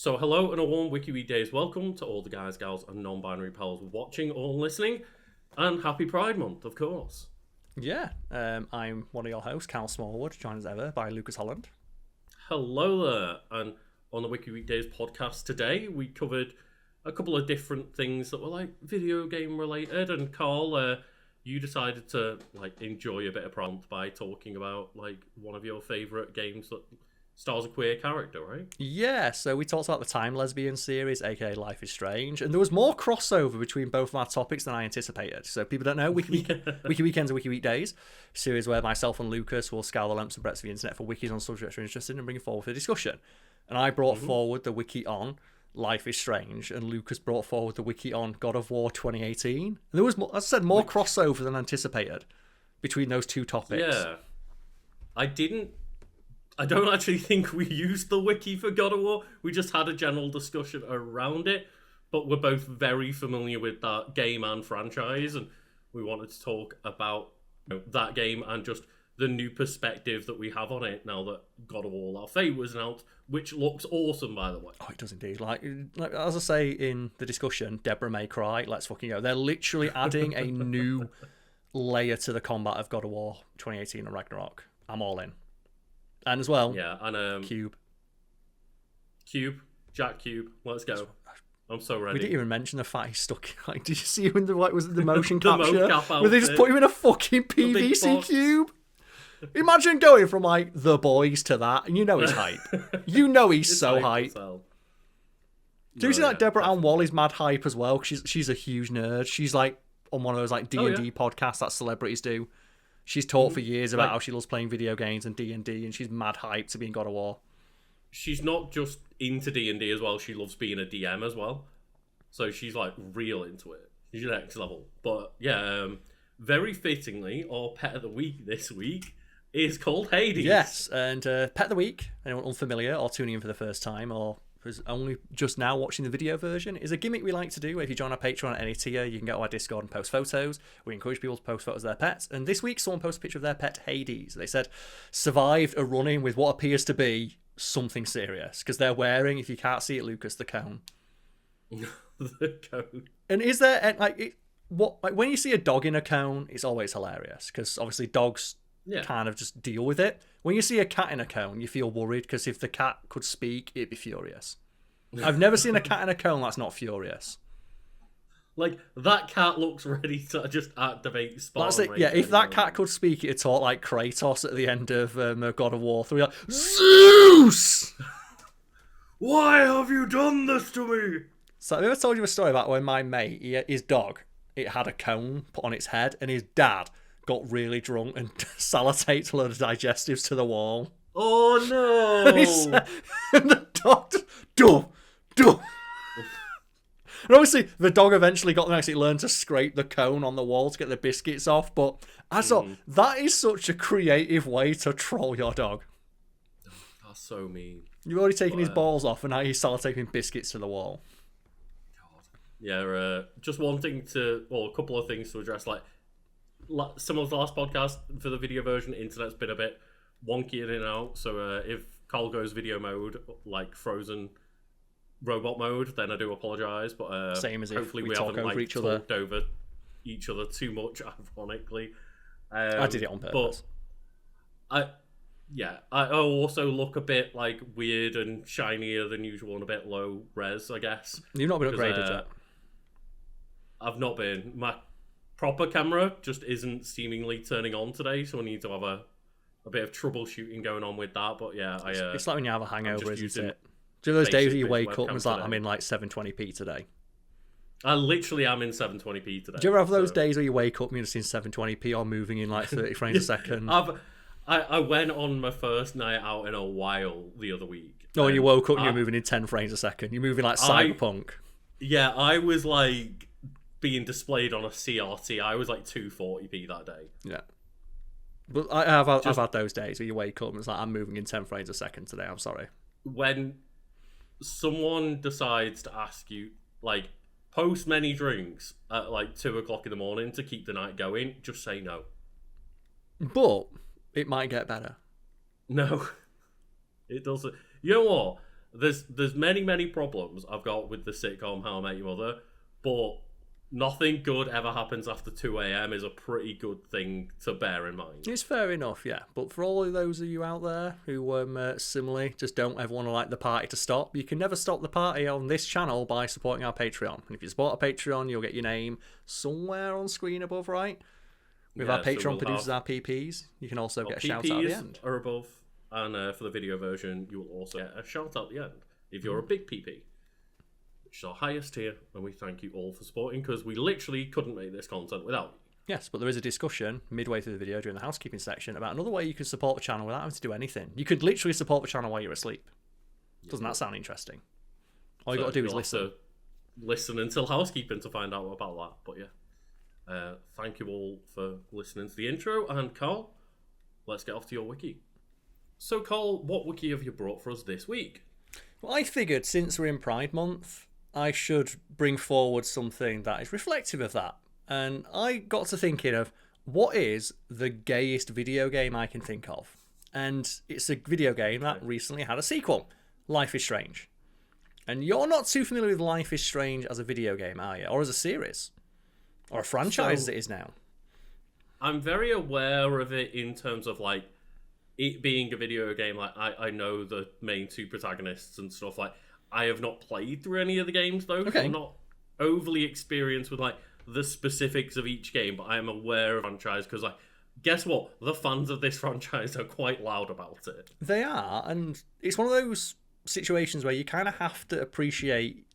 So hello and a warm Wiki Weekdays welcome to all the guys, gals and non-binary pals watching or listening. And happy Pride Month, of course. Yeah, I'm one of your hosts, Karl Smallwood, joined as ever by Lucas Holland. Hello there. And on the Wiki Weekdays podcast today, we covered a couple of different things that were like video game related. And Karl, you decided to like enjoy a bit of Pride Month by talking about like one of your favourite games that stars a queer character, right? Yeah, so we talked about the Time Lesbians series, aka Life is Strange, and there was more crossover between both of our topics than I anticipated. So people don't know, Wiki Weekends and Wiki Weekdays, a series where myself and Lucas will scour the lengths and breadths of the internet for wikis on subjects we're interested in and bring it forward for discussion. And I brought forward the wiki on Life is Strange, and Lucas brought forward the wiki on God of War 2018. And there was, as I said, more crossover than anticipated between those two topics. Yeah. I don't actually think we used the wiki for God of War. We just had a general discussion around it, but we're both very familiar with that game and franchise, and we wanted to talk about that game and just the new perspective that we have on it now that God of War Our Fate was announced, which looks awesome, by the way. Oh, it does indeed. Like as I say in the discussion, Deborah May cry. Let's fucking go. They're literally adding a new layer to the combat of God of War 2018 and Ragnarok. I'm all in. And as well, yeah, and Cube, Jack Cube, let's go. I'm so ready. We didn't even mention the fact he's stuck. Like, did you see him in the was it the motion the capture? mocap Where they just put him in a fucking PVC cube. Imagine going from like The Boys to that, and you know he's hype. You know he's so hype. Do you see like Deborah Ann Wally's mad hype as well? Cause she's a huge nerd. She's like on one of those like D&D podcasts that celebrities do. She's taught for years about how she loves playing video games and D&D, and she's mad hyped to be in God of War. She's not just into D&D as well, she loves being a DM as well. So she's like real into it. She's next level. But yeah, very fittingly, our pet of the week this week is called Hades. Yes, and pet of the week, anyone unfamiliar or tuning in for the first time or who's only just now watching the video version, is a gimmick we like to do. If you join our Patreon at any tier, you can get to our Discord and post photos. We encourage people to post photos of their pets. And this week, someone posted a picture of their pet, Hades. They said, survived a run-in with what appears to be something serious. Because they're wearing, if you can't see it, Lucas, the cone. The cone. And is there, when you see a dog in a cone, it's always hilarious. Because obviously dogs kind of just deal with it. When you see a cat in a cone, you feel worried because if the cat could speak, it'd be furious. I've never seen a cat in a cone that's not furious. Like, that cat looks ready to just activate Spartan. That's it. Yeah, if that cat could speak, it'd talk like Kratos at the end of God of War 3. Like, Zeus! Why have you done this to me? So I've ever told you a story about when my mate, his dog, it had a cone put on its head, and his dad got really drunk and sellotaped a load of digestives to the wall. Oh no! And the dog just, duh. And obviously, the dog eventually got them actually learned to scrape the cone on the wall to get the biscuits off. But I thought, that is such a creative way to troll your dog. That's so mean. You've already taken his balls off, and now he's sellotaping biscuits to the wall. God. Yeah, just one thing a couple of things to address, like, some of the last podcast for the video version, internet's been a bit wonky in and out. So if Karl goes video mode, like frozen robot mode, then I do apologise. But same as hopefully if we talk haven't over like each talked over each other too much, ironically. I did it on purpose. But I also look a bit like weird and shinier than usual and a bit low res, I guess. You've not been upgraded yet. I've not been. My proper camera just isn't seemingly turning on today, so I need to have a bit of troubleshooting going on with that. But yeah, it's like when you have a hangover, isn't it? Do you know those days where you wake up and it's like, I'm in like 720p today? I literally am in 720p today. Do you ever have those days where you wake up and you're just in 720p or moving in like 30 frames a second? I went on my first night out in a while the other week. Oh, and you woke up and you're moving in 10 frames a second. You're moving like Cyberpunk. Yeah, I was like being displayed on a CRT. I was like 240p that day. Yeah. But I've had those days where you wake up and it's like, I'm moving in 10 frames a second today. I'm sorry. When someone decides to ask you, like, post many drinks at like 2 o'clock in the morning to keep the night going, just say no. But it might get better. No, it doesn't. You know what? there's many problems I've got with the sitcom How I Met Your Mother, but nothing good ever happens after 2 a.m. is a pretty good thing to bear in mind. It's fair enough, yeah. But for all of those of you out there who similarly just don't ever want to like the party to stop, you can never stop the party on this channel by supporting our Patreon. And if you support our Patreon, you'll get your name somewhere on screen above, right? With our Patreon producers, our PPs. You can also get a shout out at the end. Are above, and for the video version, you will also get a shout out at the end if you're a big PP. Which is our highest tier, and we thank you all for supporting, because we literally couldn't make this content without you. Yes, but there is a discussion midway through the video during the housekeeping section about another way you can support the channel without having to do anything. You could literally support the channel while you're asleep. Doesn't that sound interesting? All you got to do is listen. Listen until housekeeping to find out about that. But yeah, thank you all for listening to the intro, and Karl, let's get off to your wiki. So Karl, what wiki have you brought for us this week? Well, I figured since we're in Pride Month, I should bring forward something that is reflective of that. And I got to thinking of what is the gayest video game I can think of. And it's a video game that recently had a sequel, Life is Strange. And you're not too familiar with Life is Strange as a video game, are you? Or as a series? Or a franchise as it is now? I'm very aware of it in terms of like it being a video game. Like I know the main two protagonists and stuff. Like I have not played through any of the games though. Okay. I'm not overly experienced with like the specifics of each game, but I am aware of the franchise because like guess what? The fans of this franchise are quite loud about it. They are, and it's one of those situations where you kind of have to appreciate,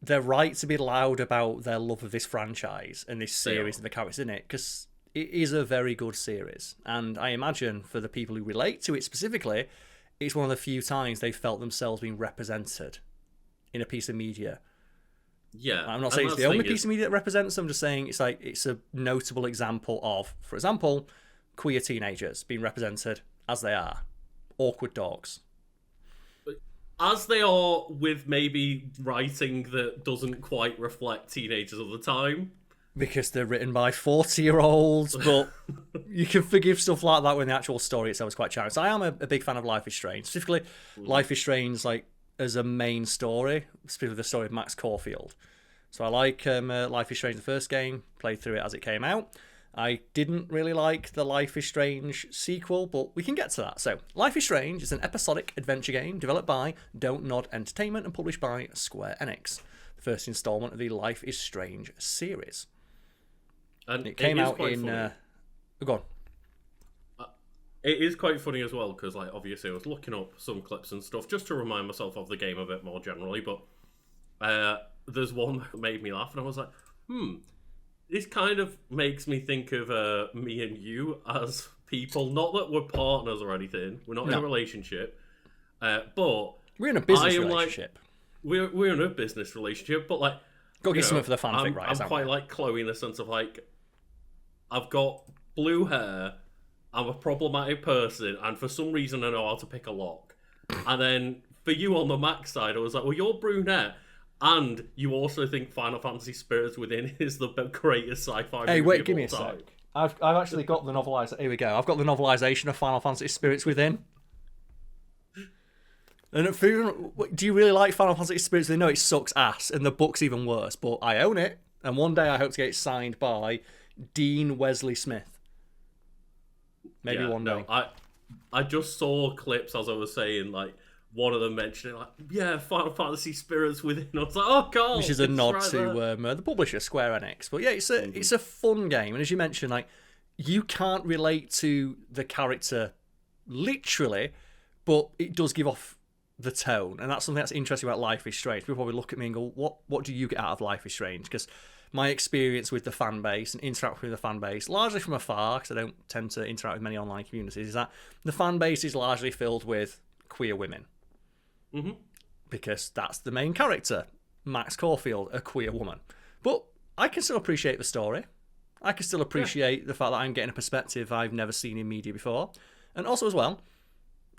they're right to be loud about their love of this franchise and this series and the characters in it, because it is a very good series. And I imagine for the people who relate to it specifically, it's one of the few times they felt themselves being represented in a piece of media. Yeah. I'm not saying it's the only piece of media that represents them, I'm just saying it's like it's a notable example of, for example, queer teenagers being represented as they are. Awkward dogs. As they are, with maybe writing that doesn't quite reflect teenagers of the time. Because they're written by 40-year-olds, but you can forgive stuff like that when the actual story itself is quite challenging. So I am a big fan of Life is Strange. Specifically, Life is Strange like as a main story, specifically the story of Max Caulfield. So I like Life is Strange, the first game, played through it as it came out. I didn't really like the Life is Strange sequel, but we can get to that. So, Life is Strange is an episodic adventure game developed by Don't Nod Entertainment and published by Square Enix. The first installment of the Life is Strange series. And it came out in... go on. It is quite funny as well, because like obviously I was looking up some clips and stuff just to remind myself of the game a bit more generally, but there's one that made me laugh, and I was like, this kind of makes me think of me and you as people. Not that we're partners or anything. We're not in a relationship. But we're in a business relationship. Like, we're in a business relationship, but like... Go get something for the fanfic, right? I'm quite like Chloe in the sense of like, I've got blue hair, I'm a problematic person, and for some reason I know how to pick a lock. And then for you on the Mac side, I was like, well, you're brunette. And you also think Final Fantasy Spirits Within is the greatest sci-fi movie. Hey, wait, give me a sec. I've actually got the novelization. Here we go. I've got the novelization of Final Fantasy Spirits Within. And do you really like Final Fantasy Spirits Within? No, it sucks ass, and the book's even worse. But I own it, and one day I hope to get it signed by Dean Wesley Smith. Maybe one day. I just saw clips as I was saying, like, one of them mentioning, like, Final Fantasy Spirits Within. I was like, oh, God. Which is a nod to the publisher, Square Enix. But yeah, it's a fun game. And as you mentioned, like, you can't relate to the character literally, but it does give off the tone. And that's something that's interesting about Life is Strange. People probably look at me and go, what do you get out of Life is Strange? Because my experience with the fan base and interacting with the fan base, largely from afar, because I don't tend to interact with many online communities, is that the fan base is largely filled with queer women. Mm-hmm. Because that's the main character, Max Caulfield, a queer woman. But I can still appreciate the story. I can still appreciate the fact that I'm getting a perspective I've never seen in media before. And also as well,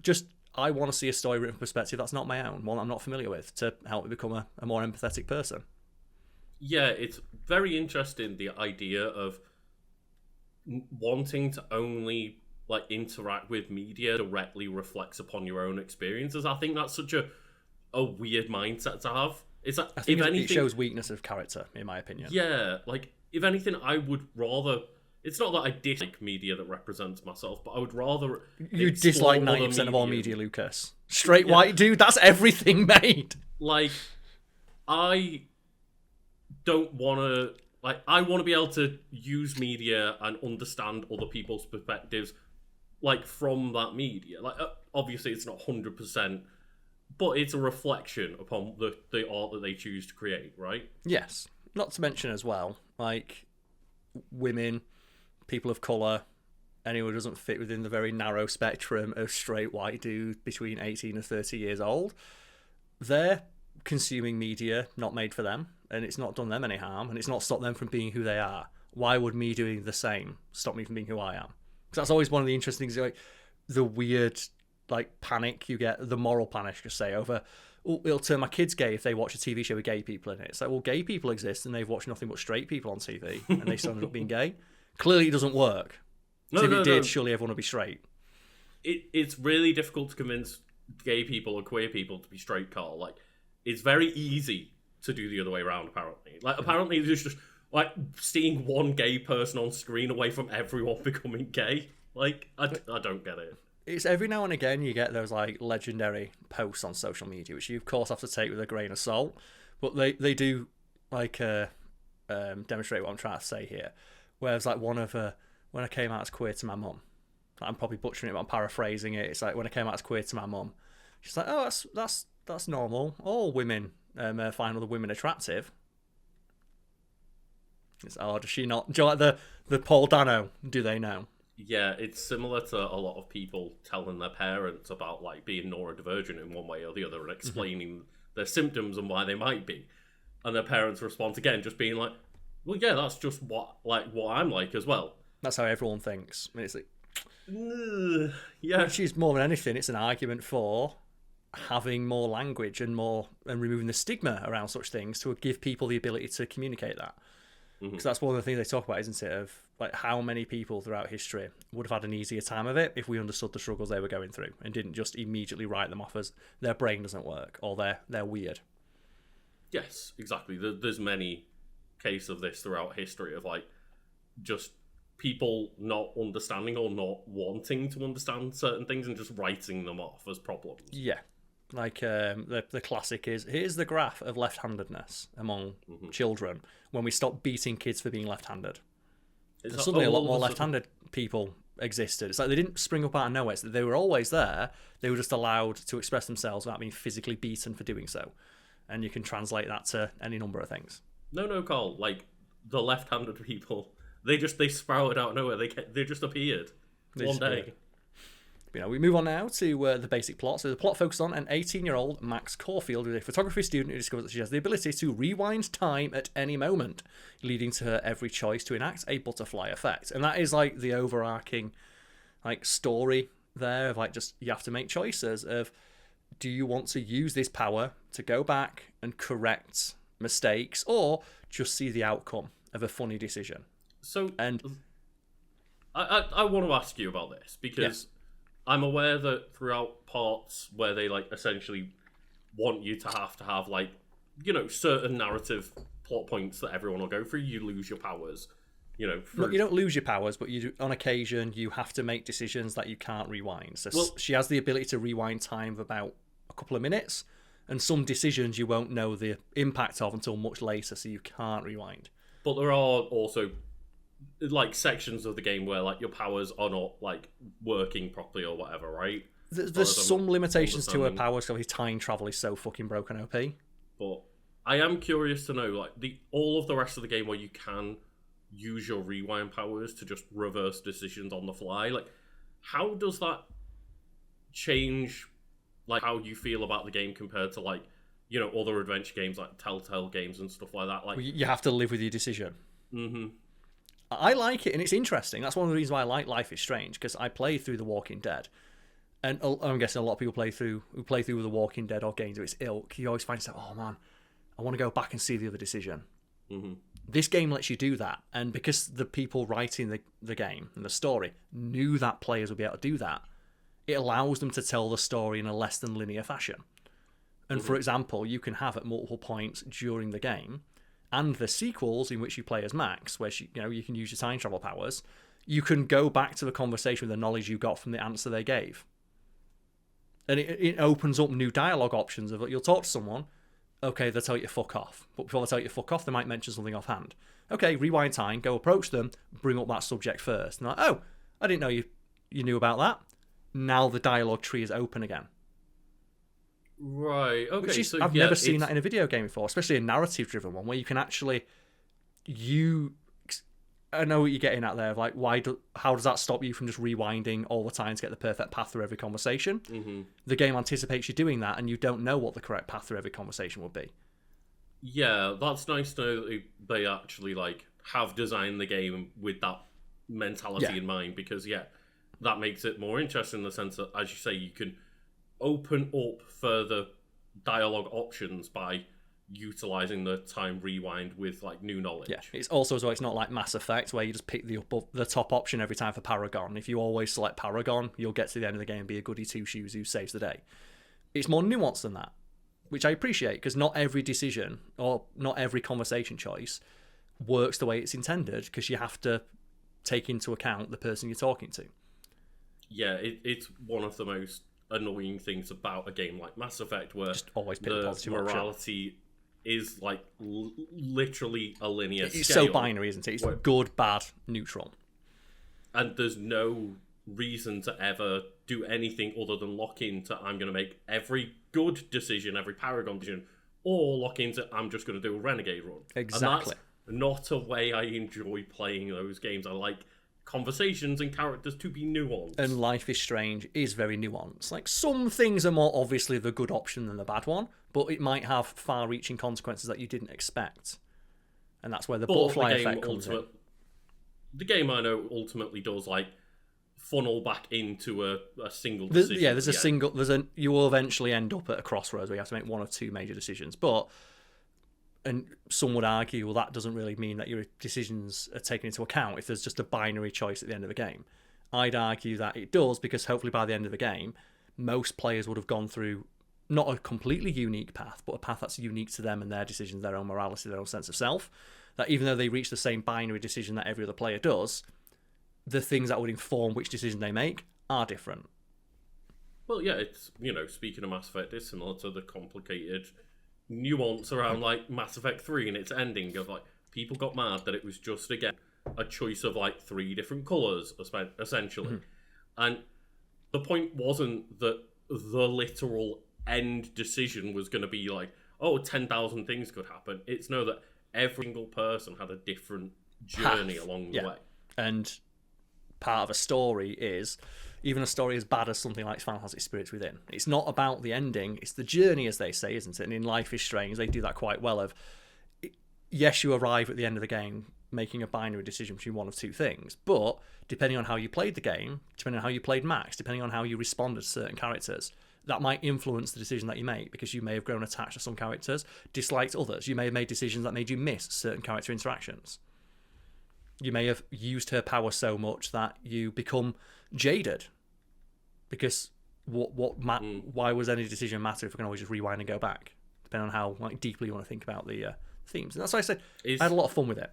just I want to see a story written from a perspective that's not my own, one I'm not familiar with, to help me become a more empathetic person. Yeah, it's very interesting, the idea of wanting to only like interact with media directly reflects upon your own experiences. I think that's such a weird mindset to have. It's like, I think if it anything, shows weakness of character, in my opinion. yeah, like if anything, I would rather. It's not that I dislike media that represents myself, but I would rather. You explore dislike other 90% of all medium. media, Lucas. Straight white dude, that's everything, mate. Like, I don't want to. Like, I want to be able to use media and understand other people's perspectives, like from that media. Like, obviously, it's not 100%, but it's a reflection upon the art that they choose to create, right? Yes. Not to mention as well, like, women, people of colour, anyone who doesn't fit within the very narrow spectrum of straight white dude between 18 and 30 years old, they're consuming media not made for them, and it's not done them any harm, and it's not stopped them from being who they are. Why would me doing the same stop me from being who I am? Because that's always one of the interesting things, like the weird like panic you get, the moral panic, just say, over, oh, it'll turn my kids gay if they watch a TV show with gay people in it. It's like, well, gay people exist and they've watched nothing but straight people on TV and they still end up being gay. Clearly it doesn't work. No, If it did, no. surely everyone would be straight. It's really difficult to convince gay people or queer people to be straight, Karl. Like, it's very easy to do the other way around, apparently. Like, apparently there's just, like, seeing one gay person on screen away from everyone becoming gay. Like, I don't get it. It's every now and again you get those, like, legendary posts on social media, which you, of course, have to take with a grain of salt. But they do, like, demonstrate what I'm trying to say here. Whereas, like, one of, when I came out as queer to my mum, I'm probably butchering it, but I'm paraphrasing it. It's like, when I came out as queer to my mum, she's like, oh, that's normal. All women find other women attractive. It's, oh, does she not? Do you like the Paul Dano? Do they know? Yeah, it's similar to a lot of people telling their parents about, like, being neurodivergent in one way or the other and explaining their symptoms and why they might be. And their parents' response, again, just being like, well, yeah, that's just what I'm like as well. That's how everyone thinks. I mean, it's like, yeah. which is more than anything, it's an argument for having more language and removing the stigma around such things to give people the ability to communicate that. Because that's one of the things they talk about, isn't it? Of like how many people throughout history would have had an easier time of it if we understood the struggles they were going through and didn't just immediately write them off as their brain doesn't work or they're weird. Yes, exactly. There's many cases of this throughout history of, like, just people not understanding or not wanting to understand certain things and just writing them off as problems. Yeah. Like the classic is, here's the graph of left-handedness among children when we stop beating kids for being left-handed. And suddenly a lot more left-handed people existed. It's like they didn't spring up out of nowhere. They were always there. They were just allowed to express themselves without being physically beaten for doing so. And you can translate that to any number of things. No, Karl. Like, the left-handed people, they sprouted out of nowhere. They just appeared one day. You know, we move on now to the basic plot. So the plot focuses on an 18-year-old Max Caulfield, who is a photography student who discovers that she has the ability to rewind time at any moment, leading to her every choice to enact a butterfly effect. And that is like the overarching like story there of like just you have to make choices of, do you want to use this power to go back and correct mistakes or just see the outcome of a funny decision? So, and I want to ask you about this because I'm aware that throughout parts where they, like, essentially want you to have like, you know, certain narrative plot points that everyone will go through, you lose your powers. You know, you don't lose your powers, but you do, on occasion you have to make decisions that you can't rewind. So she has the ability to rewind time of about a couple of minutes, and some decisions you won't know the impact of until much later, so you can't rewind. But there are also, like, sections of the game where, like, your powers are not, like, working properly or whatever, right? There's some limitations to her powers because time travel is so fucking broken OP. But I am curious to know, like, all of the rest of the game where you can use your rewind powers to just reverse decisions on the fly, like, how does that change, like, how you feel about the game compared to, like, you know, other adventure games like Telltale games and stuff like that? Like, you have to live with your decision. I like it, and it's interesting. That's one of the reasons why I like Life is Strange, because I play through The Walking Dead, and I'm guessing a lot of people who play through The Walking Dead or games of its ilk, you always find yourself, oh man, I want to go back and see the other decision. Mm-hmm. This game lets you do that, and because the people writing the game and the story knew that players would be able to do that, it allows them to tell the story in a less than linear fashion. And for example, you can have at multiple points during the game, and the sequels in which you play as Max, where you can use your time travel powers, you can go back to the conversation with the knowledge you got from the answer they gave. And it opens up new dialogue options of you'll talk to someone, okay, they'll tell you to fuck off. But before they tell you to fuck off, they might mention something offhand. Okay, rewind time, go approach them, bring up that subject first. And like, oh, I didn't know you knew about that. Now the dialogue tree is open again. Right, okay. I've never seen that in a video game before, especially a narrative-driven one, where you can actually... I know what you're getting at there. Like, how does that stop you from just rewinding all the time to get the perfect path through every conversation? Mm-hmm. The game anticipates you doing that, and you don't know what the correct path through every conversation would be. Yeah, that's nice to know that they actually have designed the game with that mentality in mind, because that makes it more interesting in the sense that, as you say, you can open up further dialogue options by utilizing the time rewind with new knowledge. Yeah, it's also as well, it's not like Mass Effect where you just pick the top option every time for Paragon. If you always select Paragon, you'll get to the end of the game and be a goody two shoes who saves the day. It's more nuanced than that, which I appreciate, because not every decision or not every conversation choice works the way it's intended, because you have to take into account the person you're talking to. Yeah, it's one of the most annoying things about a game like Mass Effect, where just always pick the positive morality option. Is literally a linear scale. It's so binary, isn't it? It's good, bad, neutral. And there's no reason to ever do anything other than lock into I'm going to make every good decision, every Paragon decision, or lock into I'm just going to do a Renegade run. Exactly. And that's not a way I enjoy playing those games. I like conversations and characters to be nuanced. And Life is Strange is very nuanced. Like, some things are more obviously the good option than the bad one, but it might have far-reaching consequences that you didn't expect. And that's where the butterfly effect comes in. The game, I know, ultimately does funnel back into a single decision. You will eventually end up at a crossroads where you have to make one of two major decisions. And some would argue, well, that doesn't really mean that your decisions are taken into account if there's just a binary choice at the end of the game. I'd argue that it does, because hopefully by the end of the game, most players would have gone through not a completely unique path, but a path that's unique to them and their decisions, their own morality, their own sense of self. That even though they reach the same binary decision that every other player does, the things that would inform which decision they make are different. Well, yeah, it's, speaking of Mass Effect, it's similar to the complicated nuance around Mass Effect 3 and its ending of people got mad that it was just, again, a choice of 3 different colours, essentially. Mm-hmm. And the point wasn't that the literal end decision was going to be 10,000 things could happen. It's that every single person had a different journey along the way. And part of a story is, even a story as bad as something like Final Fantasy Spirits Within, it's not about the ending, it's the journey, as they say, isn't it? And in Life is Strange, they do that quite well yes, you arrive at the end of the game making a binary decision between one of two things, but depending on how you played the game, depending on how you played Max, depending on how you responded to certain characters, that might influence the decision that you make, because you may have grown attached to some characters, disliked others. You may have made decisions that made you miss certain character interactions. You may have used her power so much that you become jaded, because why was any decision matter if we can always just rewind and go back, depending on how deeply you want to think about the themes. And that's why I said I had a lot of fun with it.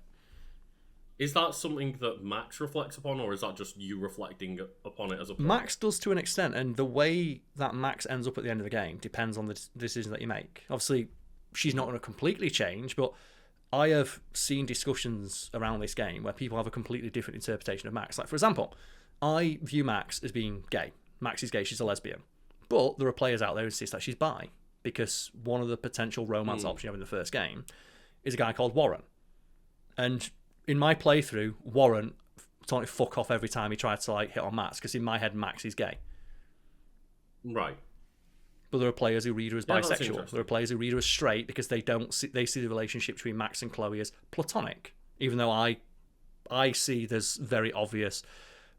Is that something that Max reflects upon, or is that just you reflecting upon it as a player? Max does to an extent, and the way that Max ends up at the end of the game depends on the decision that you make. Obviously, she's not going to completely change, but I have seen discussions around this game where people have a completely different interpretation of Max. Like, for example, I view Max as being gay. Max is gay, she's a lesbian. But there are players out there who insist that she's bi, because one of the potential romance options you have in the first game is a guy called Warren. And in my playthrough, Warren told me to fuck off every time he tried to hit on Max, because in my head, Max is gay. Right. But there are players who read her as bisexual. There are players who read her as straight, because they see the relationship between Max and Chloe as platonic. Even though I see there's very obvious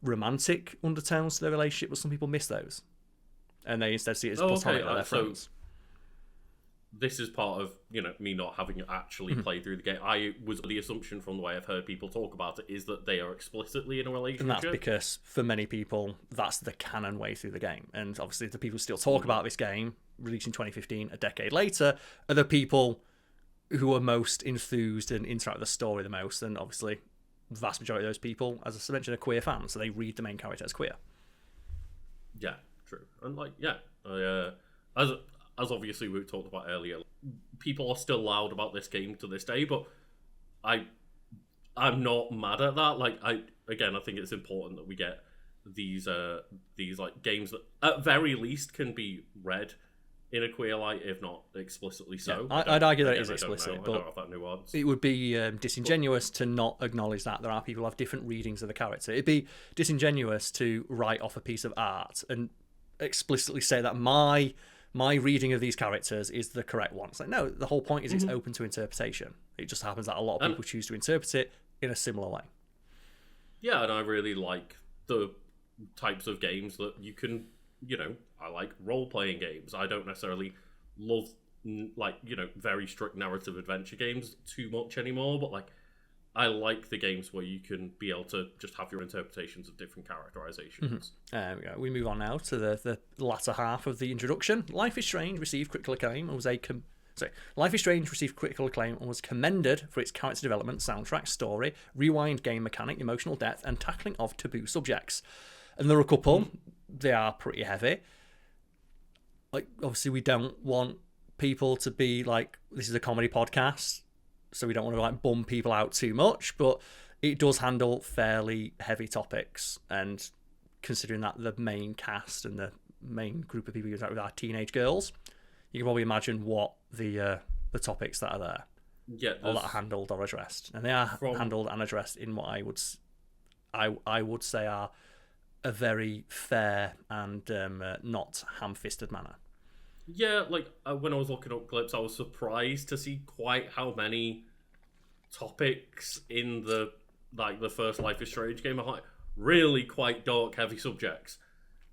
romantic undertones to their relationship, but some people miss those, and they instead see it as platonic, like their friends. this is part of, me not having actually played through the game. The assumption from the way I've heard people talk about it is that they are explicitly in a relationship. And that's because for many people, that's the canon way through the game. And obviously the people who still talk about this game, released in 2015, a decade later, are the people who are most enthused and interact with the story the most. And obviously the vast majority of those people, as I mentioned, are queer fans, so they read the main character as queer. Yeah, true. And as obviously we talked about earlier, people are still loud about this game to this day, but I'm not mad at that. I think it's important that we get these games that at very least can be read in a queer light, if not explicitly so. Yeah, I'd argue that it is explicit, I don't have that nuance. It would be disingenuous to not acknowledge that there are people who have different readings of the character. It'd be disingenuous to write off a piece of art and explicitly say that my reading of these characters is the correct one. It's like, no, the whole point is it's open to interpretation. It just happens that a lot of people choose to interpret it in a similar way. Yeah, and I really like the types of games that you can, I like role-playing games. I don't necessarily love, very strict narrative adventure games too much anymore, but, I like the games where you can be able to just have your interpretations of different characterizations. We move on now to the latter half of the introduction. Life is Strange received critical acclaim and was Life is Strange received critical acclaim and was commended for its character development, soundtrack, story, rewind game mechanic, emotional depth, and tackling of taboo subjects. And there are a couple. They are pretty heavy. Obviously, we don't want people to be this is a comedy podcast, so we don't want to bum people out too much, but it does handle fairly heavy topics, and considering that the main cast and the main group of people you interact with are teenage girls, you can probably imagine what the topics that are there, or that are handled or addressed, and they are handled and addressed in what I would say are a very fair and not ham-fisted manner. Yeah, when I was looking up clips, I was surprised to see quite how many topics in the first Life is Strange game are really quite dark, heavy subjects.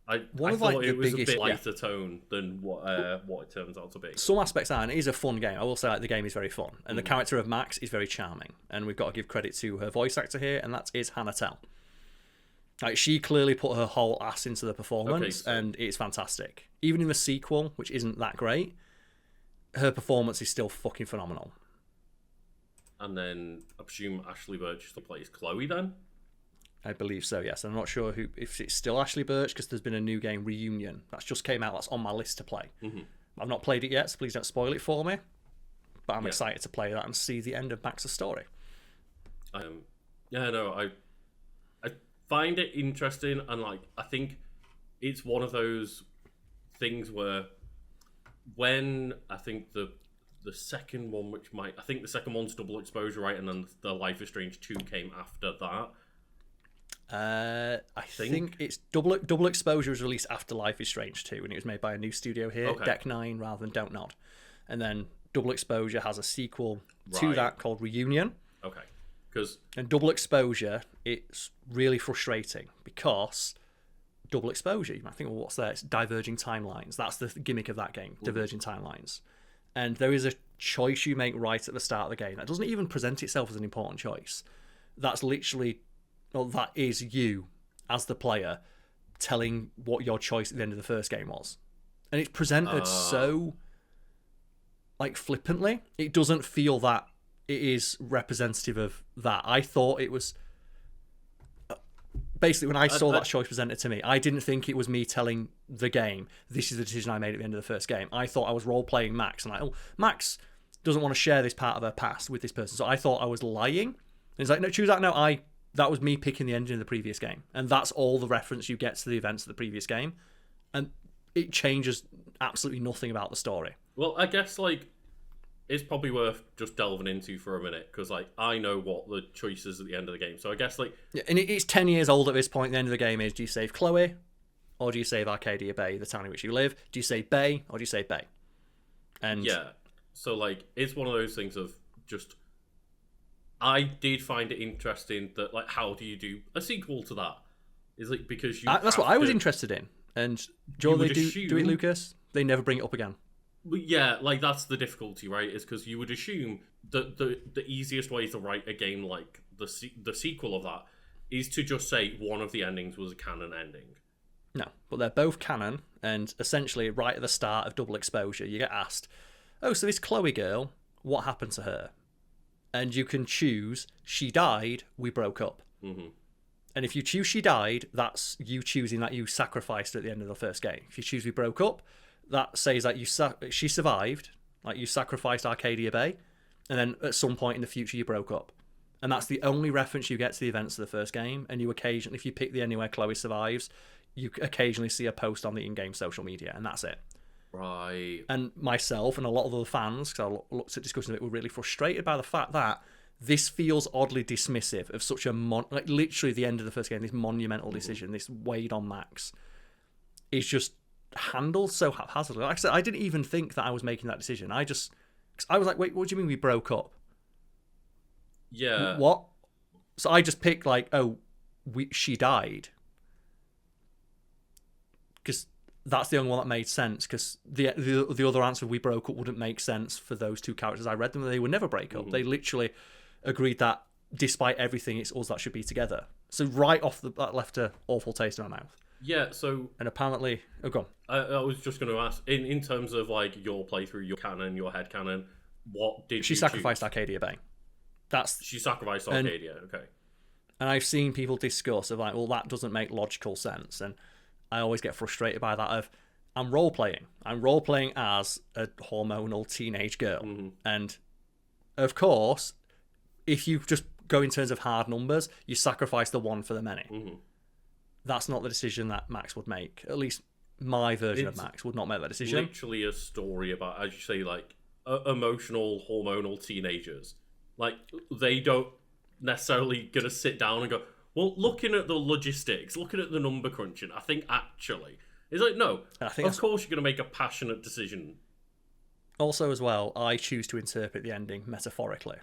I thought it was a bit lighter tone than what it turns out to be. Some aspects are, and it is a fun game. I will say the game is very fun, and the character of Max is very charming, and we've got to give credit to her voice actor here, and that is Hannah Tell. She clearly put her whole ass into the performance, and it's fantastic. Even in the sequel, which isn't that great, her performance is still fucking phenomenal. And then I presume Ashley Birch still plays Chloe then? I believe so, yes. I'm not sure if it's still Ashley Birch, because there's been a new game, Reunion, that's just came out. That's on my list to play. I've not played it yet, so please don't spoil it for me. But I'm excited to play that and see the end of Max's story. I find it interesting, and I think it's one of those things where when I think the second one, the second one's Double Exposure, right, and then the Life is Strange 2 came after that. I think it's Double Exposure was released after Life is Strange 2, and it was made by a new studio here, Deck 9 rather than Don't Nod. And then Double Exposure has a sequel to that called Reunion. Okay. And Double Exposure, it's really frustrating because Double Exposure, you might think, well, what's there? It's diverging timelines. That's the gimmick of that game, diverging timelines. And there is a choice you make right at the start of the game that doesn't even present itself as an important choice. That's literally, that is you as the player telling what your choice at the end of the first game was. And it's presented so flippantly. It doesn't feel that it is representative of that. I thought it was basically, when I saw that choice presented to me, I didn't think it was me telling the game, this is the decision I made at the end of the first game. I thought I was role-playing Max, and Max doesn't want to share this part of her past with this person, so I thought I was lying. And he's like, no, choose that. No, that was me picking the ending of the previous game, and that's all the reference you get to the events of the previous game, and it changes absolutely nothing about the story. Well, I guess it's probably worth just delving into for a minute, because I know what the choice is at the end of the game, so I guess and it's 10 years old at this point. At the end of the game is, do you save Chloe or do you save Arcadia Bay, the town in which you live? Do you save Bay or do you save Bay? And so it's one of those things of just, I did find it interesting that how do you do a sequel to that? Is because you that's what I was interested in. And do they do it, Lucas? They never bring it up again. But yeah, like that's the difficulty, right? Is because you would assume that the easiest way to write a game like the sequel of that is to just say one of the endings was a canon ending. No, but they're both canon, and essentially, right at the start of Double Exposure, you get asked, "Oh, so this Chloe girl, what happened to her?" And you can choose, "She died, we broke up." Mm-hmm. And if you choose "she died," that's you choosing that you sacrificed at the end of the first game. If you choose "we broke up," that says that she survived, like you sacrificed Arcadia Bay, and then at some point in the future you broke up. And that's the only reference you get to the events of the first game. And you occasionally, if you pick the ending where Chloe survives, you occasionally see a post on the in-game social media, and that's it. Right. And myself and a lot of other fans, because I looked at discussions of it, were really frustrated by the fact that this feels oddly dismissive of such a like literally the end of the first game. This monumental decision, this weighed on Max, is just handled so haphazardly. Like I said, I didn't even think that I was making that decision. I was like, wait, what do you mean we broke up? Yeah. What? So I just picked like, oh, she died. Because that's the only one that made sense. Because the other answer, "we broke up," wouldn't make sense for those two characters. I read them; they would never break up. They literally agreed that despite everything, it's us that should be together. So right off that left an awful taste in my mouth. Yeah. So and apparently, oh, go on. I was just going to ask, in terms of like your playthrough, your canon, your head canon, what did she you sacrificed choose? Arcadia Bay? She sacrificed Arcadia. Okay. And I've seen people discuss of like, well, that doesn't make logical sense, and I always get frustrated by that. Of I'm role playing as a hormonal teenage girl, and of course, if you just go in terms of hard numbers, you sacrifice the one for the many. That's not the decision that Max would make. At least my version of Max would not make that decision. Literally a story about, as you say, like emotional, hormonal teenagers. Like they don't necessarily gonna sit down and go, well, looking at the logistics, looking at the number crunching, I think actually it's like no. Of course, you're gonna make a passionate decision. Also, as well, I choose to interpret the ending metaphorically.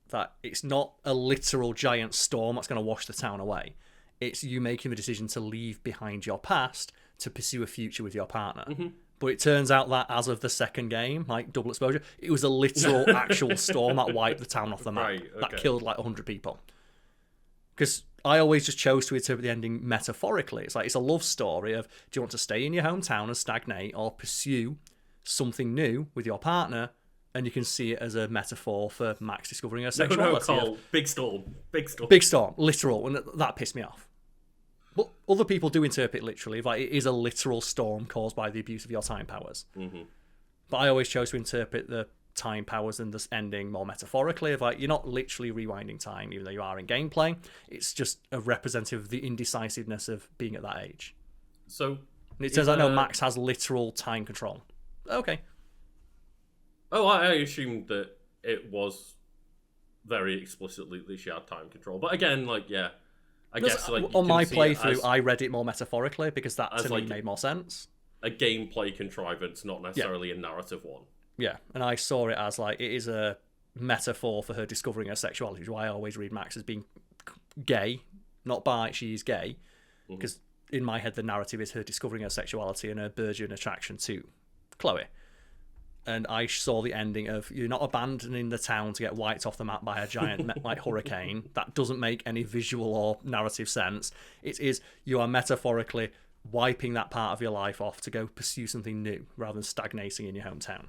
That it's not a literal giant storm that's going to wash the town away. It's you making the decision to leave behind your past to pursue a future with your partner. But it turns out that as of the second game, like Double Exposure, it was a literal actual storm that wiped the town off the map. Right, okay. That killed like 100 people. Because I always just chose to interpret the ending metaphorically. It's like it's a love story of, do you want to stay in your hometown and stagnate or pursue something new with your partner? And you can see it as a metaphor for Max discovering her sexuality. No, Karl, big storm. Big storm, literal, and that pissed me off. But other people do interpret it literally, like it is a literal storm caused by the abuse of your time powers. But I always chose to interpret the time powers and this ending more metaphorically, of like you're not literally rewinding time, even though you are in gameplay. It's just a representative of the indecisiveness of being at that age. So and it turns out no, Max has literal time control. Okay. Oh, I assumed that it was very explicitly that she had time control. But again, like, yeah, I guess like on my playthrough, I read it more metaphorically because that to me made more sense. A gameplay contrivance, not necessarily a narrative one. Yeah, and I saw it as like it is a metaphor for her discovering her sexuality, which is why I always read Max as being gay, not bi. She's gay because in my head the narrative is her discovering her sexuality and her burgeoning attraction to Chloe. And I saw the ending of you're not abandoning the town to get wiped off the map by a giant like hurricane. That doesn't make any visual or narrative sense. It is you are metaphorically wiping that part of your life off to go pursue something new rather than stagnating in your hometown.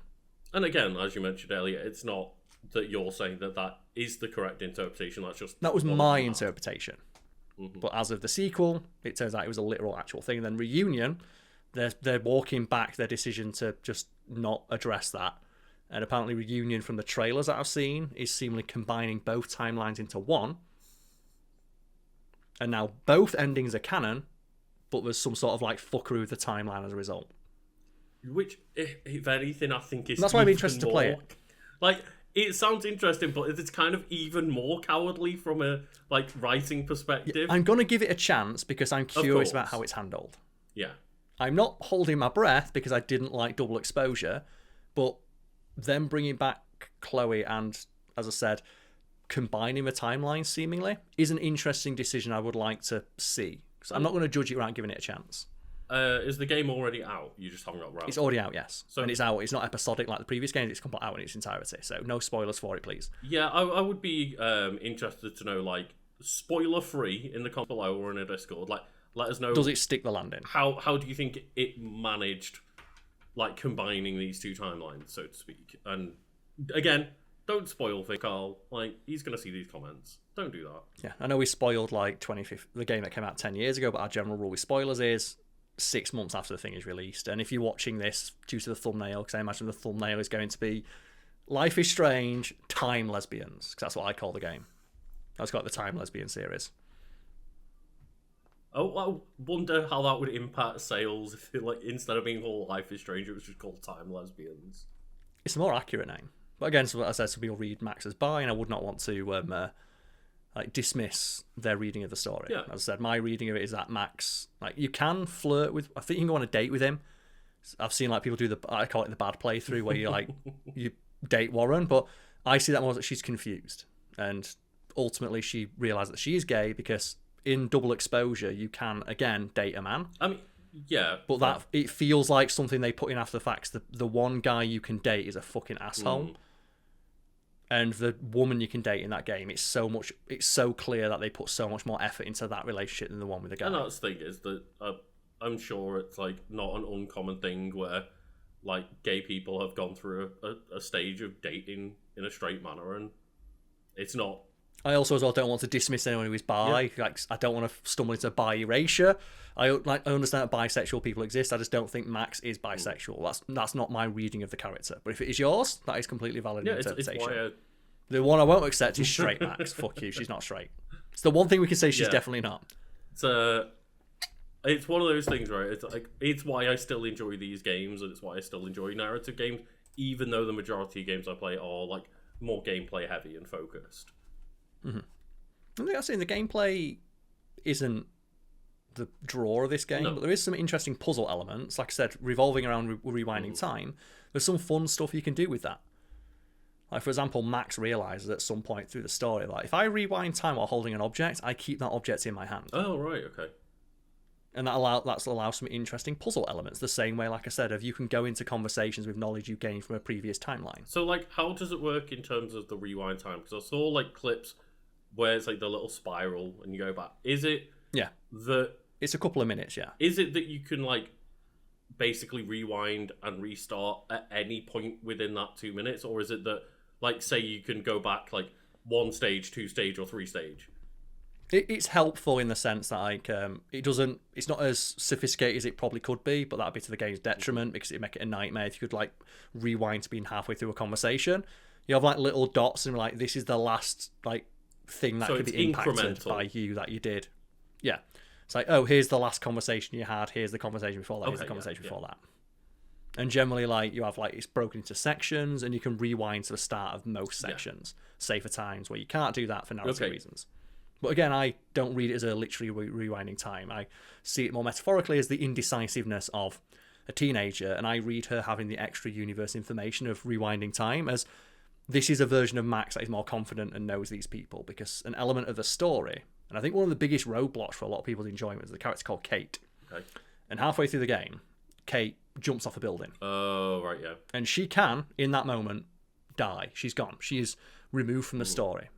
And again, as you mentioned earlier, it's not that you're saying that is the correct interpretation. That was my interpretation. But as of the sequel, it turns out it was a literal actual thing. And then Reunion, they're walking back their decision to just not address that. And apparently Reunion, from the trailers that I've seen, is seemingly combining both timelines into one. And now both endings are canon, but there's some sort of like fuckery with the timeline as a result. Which, if anything, I think is that's why I'm interested to play it. Like, it sounds interesting, but it's kind of even more cowardly from a like writing perspective. Yeah, I'm gonna give it a chance because I'm curious about how it's handled. Yeah. I'm not holding my breath because I didn't like Double Exposure, but them bringing back Chloe and, as I said, combining the timelines seemingly is an interesting decision I would like to see. So I'm not going to judge it without giving it a chance. is the game already out? You just haven't got around. It's already out, yes. So, and it's out. It's not episodic like the previous games. It's out in its entirety. So no spoilers for it, please. Yeah, I would be interested to know, like, spoiler free in the comment below or in a Discord. Like, let us know. Does it stick the landing? How do you think it managed, like, combining these two timelines, so to speak? And again, don't spoil things, Karl. Like, he's gonna see these comments. Don't do that. Yeah, I know we spoiled like the game that came out 10 years ago, but our general rule with spoilers is 6 months after the thing is released. And if you're watching this due to the thumbnail, because I imagine the thumbnail is going to be Life is Strange, Time Lesbians, because that's what I call the game. That's got the Time Lesbian series. Oh, I wonder how that would impact sales if, like, instead of being called Life is Strange, it was just called Time Lesbians. It's a more accurate name. But again, so as I said, some people read Max as bi, and I would not want to like dismiss their reading of the story. Yeah. As I said, my reading of it is that Max, like, you can flirt with. I think you can go on a date with him. I've seen like people do I call it the bad playthrough, where you like you date Warren, but I see that more that she's confused, and ultimately she realizes that she is gay because in double exposure you can again date a man. I mean, yeah, but that it feels like something they put in after the facts. The one guy you can date is a fucking asshole. And the woman you can date in that game, it's so clear that they put so much more effort into that relationship than the one with the guy. And that's the thing is that I'm sure it's like not an uncommon thing where like gay people have gone through a stage of dating in a straight manner, and it's not. I also as well don't want to dismiss anyone who is bi. Yeah. Like, I don't want to stumble into bi erasure. I understand that bisexual people exist. I just don't think Max is bisexual. That's not my reading of the character. But if it is yours, that is completely valid interpretation. It's the one I won't accept is straight Max. Fuck you, she's not straight. It's the one thing we can say she's definitely not. It's one of those things, right? It's why I still enjoy these games, and it's why I still enjoy narrative games, even though the majority of games I play are like more gameplay heavy and focused. Mm-hmm. I think I'm saying the gameplay isn't the draw of this game, but there is some interesting puzzle elements. Like I said, revolving around rewinding time. There's some fun stuff you can do with that. Like, for example, Max realizes at some point through the story, like, if I rewind time while holding an object, I keep that object in my hand. Oh, right, okay. And that allows some interesting puzzle elements. The same way, like I said, if you can go into conversations with knowledge you gained from a previous timeline. So, like, how does it work in terms of the rewind time? Because I saw, like, clips where it's, like, the little spiral and you go back. Is it it's a couple of minutes, yeah. Is it that you can, like, basically rewind and restart at any point within that 2 minutes? Or is it that, like, say you can go back, like, 1 stage, 2 stage, or 3 stage? It's helpful in the sense that, like, it's not as sophisticated as it probably could be, but that'd be to the game's detriment because it'd make it a nightmare if you could, like, rewind to being halfway through a conversation. You have, like, little dots and, like, this is the last, like, thing that could be impacted by you that you did. Yeah. It's like, oh, here's the last conversation you had, here's the conversation before that, here's the conversation before that. And generally, like, you have, like, it's broken into sections and you can rewind to the start of most sections, save for times where you can't do that for narrative reasons. But again, I don't read it as a literally rewinding time. I see it more metaphorically as the indecisiveness of a teenager, and I read her having the extra universe information of rewinding time as this is a version of Max that is more confident and knows these people, because an element of the story, and I think one of the biggest roadblocks for a lot of people's enjoyment is the character called Kate. Okay. And halfway through the game, Kate jumps off a building. Oh, right, yeah. And she can, in that moment, die. She's gone. She is removed from the story.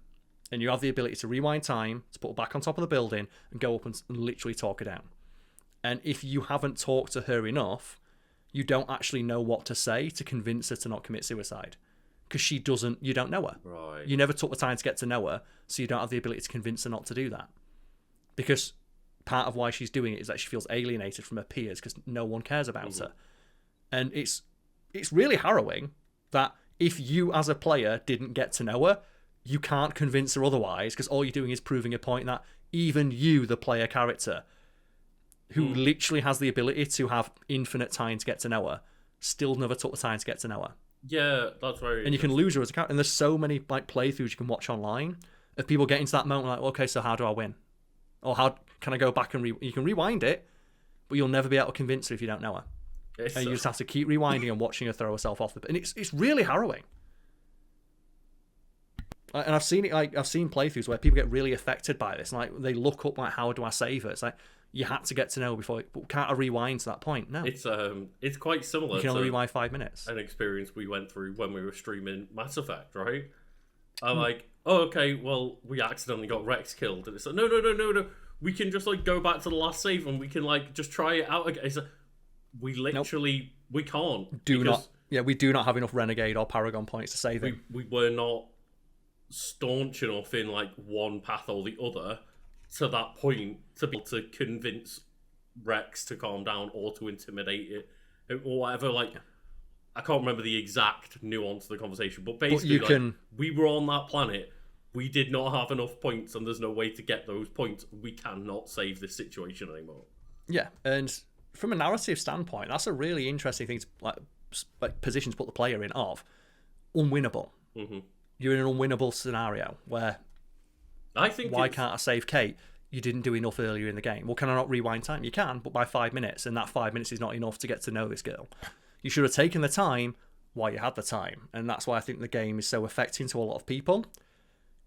And you have the ability to rewind time, to put her back on top of the building, and go up and literally talk her down. And if you haven't talked to her enough, you don't actually know what to say to convince her to not commit suicide. Because you don't know her. Right. You never took the time to get to know her, so you don't have the ability to convince her not to do that. Because part of why she's doing it is that she feels alienated from her peers because no one cares about her. And it's really harrowing that if you as a player didn't get to know her, you can't convince her otherwise, because all you're doing is proving a point that even you, the player character, who literally has the ability to have infinite time to get to know her, still never took the time to get to know her. Yeah, that's very. And you can lose her as a character. And there's so many like playthroughs you can watch online of people getting to that moment like, okay, so how do I win? Or how can I go back and you can rewind it, but you'll never be able to convince her if you don't know her. And you just have to keep rewinding and watching her throw herself off the. And it's really harrowing. And I've seen it. Like I've seen playthroughs where people get really affected by this. Like they look up like, how do I save it? It's like you had to get to know before. But can't I rewind to that point? No. It's quite similar. You can only rewind 5 minutes. An experience we went through when we were streaming Mass Effect, right? I'm like, oh, okay, well, we accidentally got Rex killed, and it's like, no. We can just like go back to the last save, and we can like just try it out again. It's like, we literally we can't. We do not have enough Renegade or Paragon points to save it. We were not staunch enough in like one path or the other to that point to be able to convince Rex to calm down or to intimidate it or whatever. Like, I can't remember the exact nuance of the conversation, but basically, we were on that planet. We did not have enough points, and there's no way to get those points. We cannot save this situation anymore. Yeah, and from a narrative standpoint, that's a really interesting thing to like position to put the player in of unwinnable. Mm-hmm. You're in an unwinnable scenario where I think why can't I save Kate? You didn't do enough earlier in the game. Well, can I not rewind time? You can, but by 5 minutes, and that 5 minutes is not enough to get to know this girl. You should have taken the time while you had the time, and that's why I think the game is so affecting to a lot of people,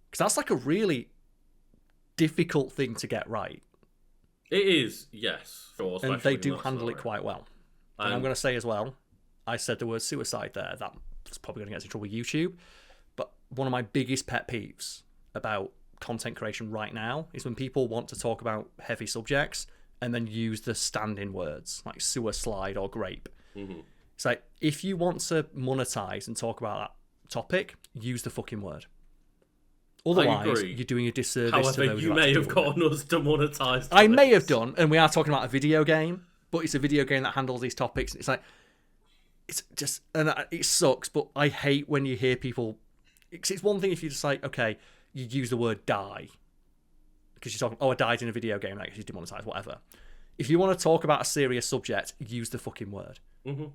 because that's like a really difficult thing to get right. It is, yes, sure, and they do handle it quite well. And I'm going to say as well, I said the word suicide there. That's probably going to get us in trouble with YouTube. But one of my biggest pet peeves about content creation right now is when people want to talk about heavy subjects and then use the stand-in words like sewer slide or grape. Mm-hmm. It's like, if you want to monetize and talk about that topic, use the fucking word. Otherwise, you're doing a disservice to those. However, you may have gotten us demonetized. I may have done, and we are talking about a video game, but it's a video game that handles these topics. It's like, it's just, and it sucks, but I hate when you hear people. It's one thing if you're just like, okay, you use the word die because you're talking, I died in a video game, like, you're demonetized, whatever. If you want to talk about a serious subject, use the fucking word. Mm-hmm.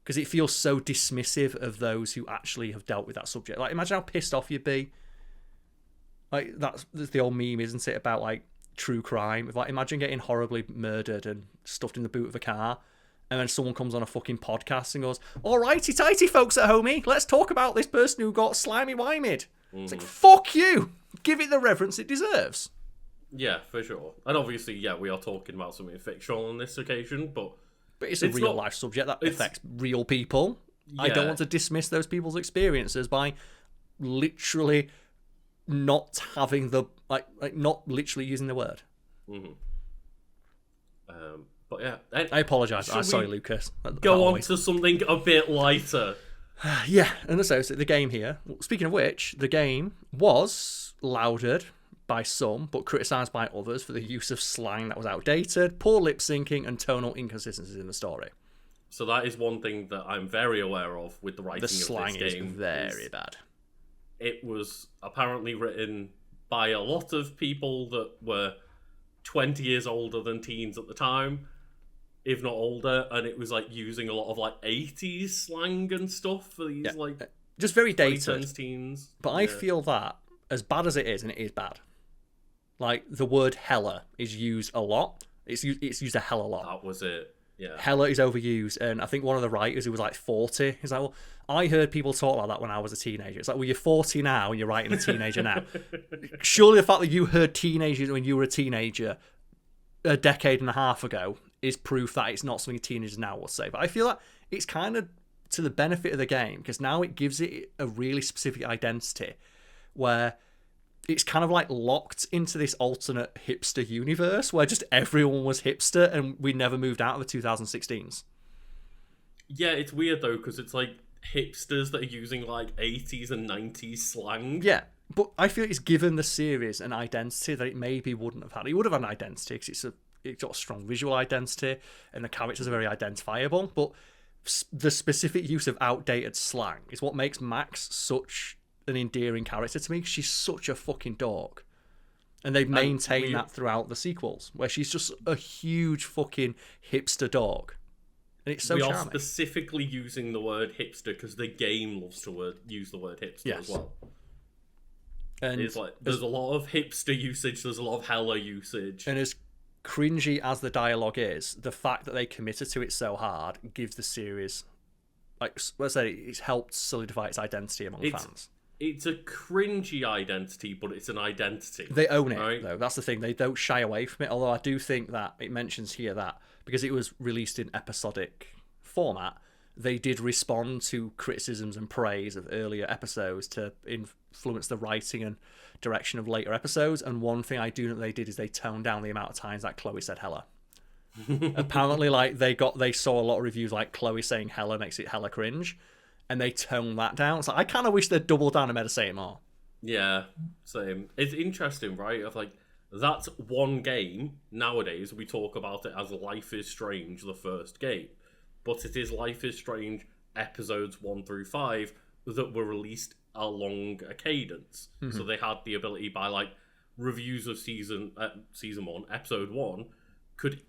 Because it feels so dismissive of those who actually have dealt with that subject. Like, imagine how pissed off you'd be. Like, that's the old meme, isn't it, about, like, true crime. Like, imagine getting horribly murdered and stuffed in the boot of a car, and then someone comes on a fucking podcast and goes, alrighty tighty, folks at homey, let's talk about this person who got slimy-wimied. Mm-hmm. It's like, fuck you! Give it the reverence it deserves. Yeah, for sure. And obviously, yeah, we are talking about something fictional on this occasion, but it's a real-life subject that affects real people. Yeah. I don't want to dismiss those people's experiences by literally not having the like not literally using the word. Mm-hmm. But yeah, I apologise. Sorry, Lucas. Go on to something a bit lighter. Yeah, and so the game here. Speaking of which, the game was lauded by some, but criticised by others for the use of slang that was outdated, poor lip syncing, and tonal inconsistencies in the story. So that is one thing that I'm very aware of with the writing of this game. The slang is very bad. It was apparently written by a lot of people that were 20 years older than teens at the time, if not older, and it was like using a lot of like 80s slang and stuff for these like just very dated teens. But I feel that as bad as it is, and it is bad, like the word hella is used a lot. It's used a hell a lot. That was it. Yeah. Hella is overused, and I think one of the writers who was like 40, he's like, well, I heard people talk like that when I was a teenager. It's like, well, you're 40 now and you're writing a teenager now. Surely the fact that you heard teenagers when you were a teenager a decade and a half ago is proof that it's not something teenagers now will say. But I feel like it's kind of to the benefit of the game, because now it gives it a really specific identity where it's kind of like locked into this alternate hipster universe where just everyone was hipster and we never moved out of the 2016s. Yeah, it's weird though, because it's like hipsters that are using like 80s and 90s slang. Yeah, but I feel it's given the series an identity that it maybe wouldn't have had. It would have had an identity because it's got a strong visual identity and the characters are very identifiable, but the specific use of outdated slang is what makes Max such an endearing character to me. She's such a fucking dork, and they've maintained that throughout the sequels, where she's just a huge fucking hipster dork, and it's so charming. We are specifically using the word hipster because the game loves to use the word hipster as well. And it's like there's a lot of hipster usage, there's a lot of hella usage, and as cringy as the dialogue is, the fact that they committed to it so hard gives the series, like I said, it's helped solidify its identity among fans. it's a cringy identity, but it's an identity. They own it, right? though. That's the thing. They don't shy away from it. Although I do think that it mentions here that because it was released in episodic format, they did respond to criticisms and praise of earlier episodes to influence the writing and direction of later episodes. And one thing I do know they did is they toned down the amount of times that Chloe said hella. Apparently, like they saw a lot of reviews like Chloe saying hella makes it hella cringe, and they toned that down. So I kind of wish they'd doubled down and made her say it more. Yeah, same. It's interesting, right? Of like that's one game. Nowadays, we talk about it as Life is Strange, the first game, but it is Life is Strange episodes 1 through 5 that were released along a cadence. Mm-hmm. So they had the ability by like reviews of season 1, episode 1, could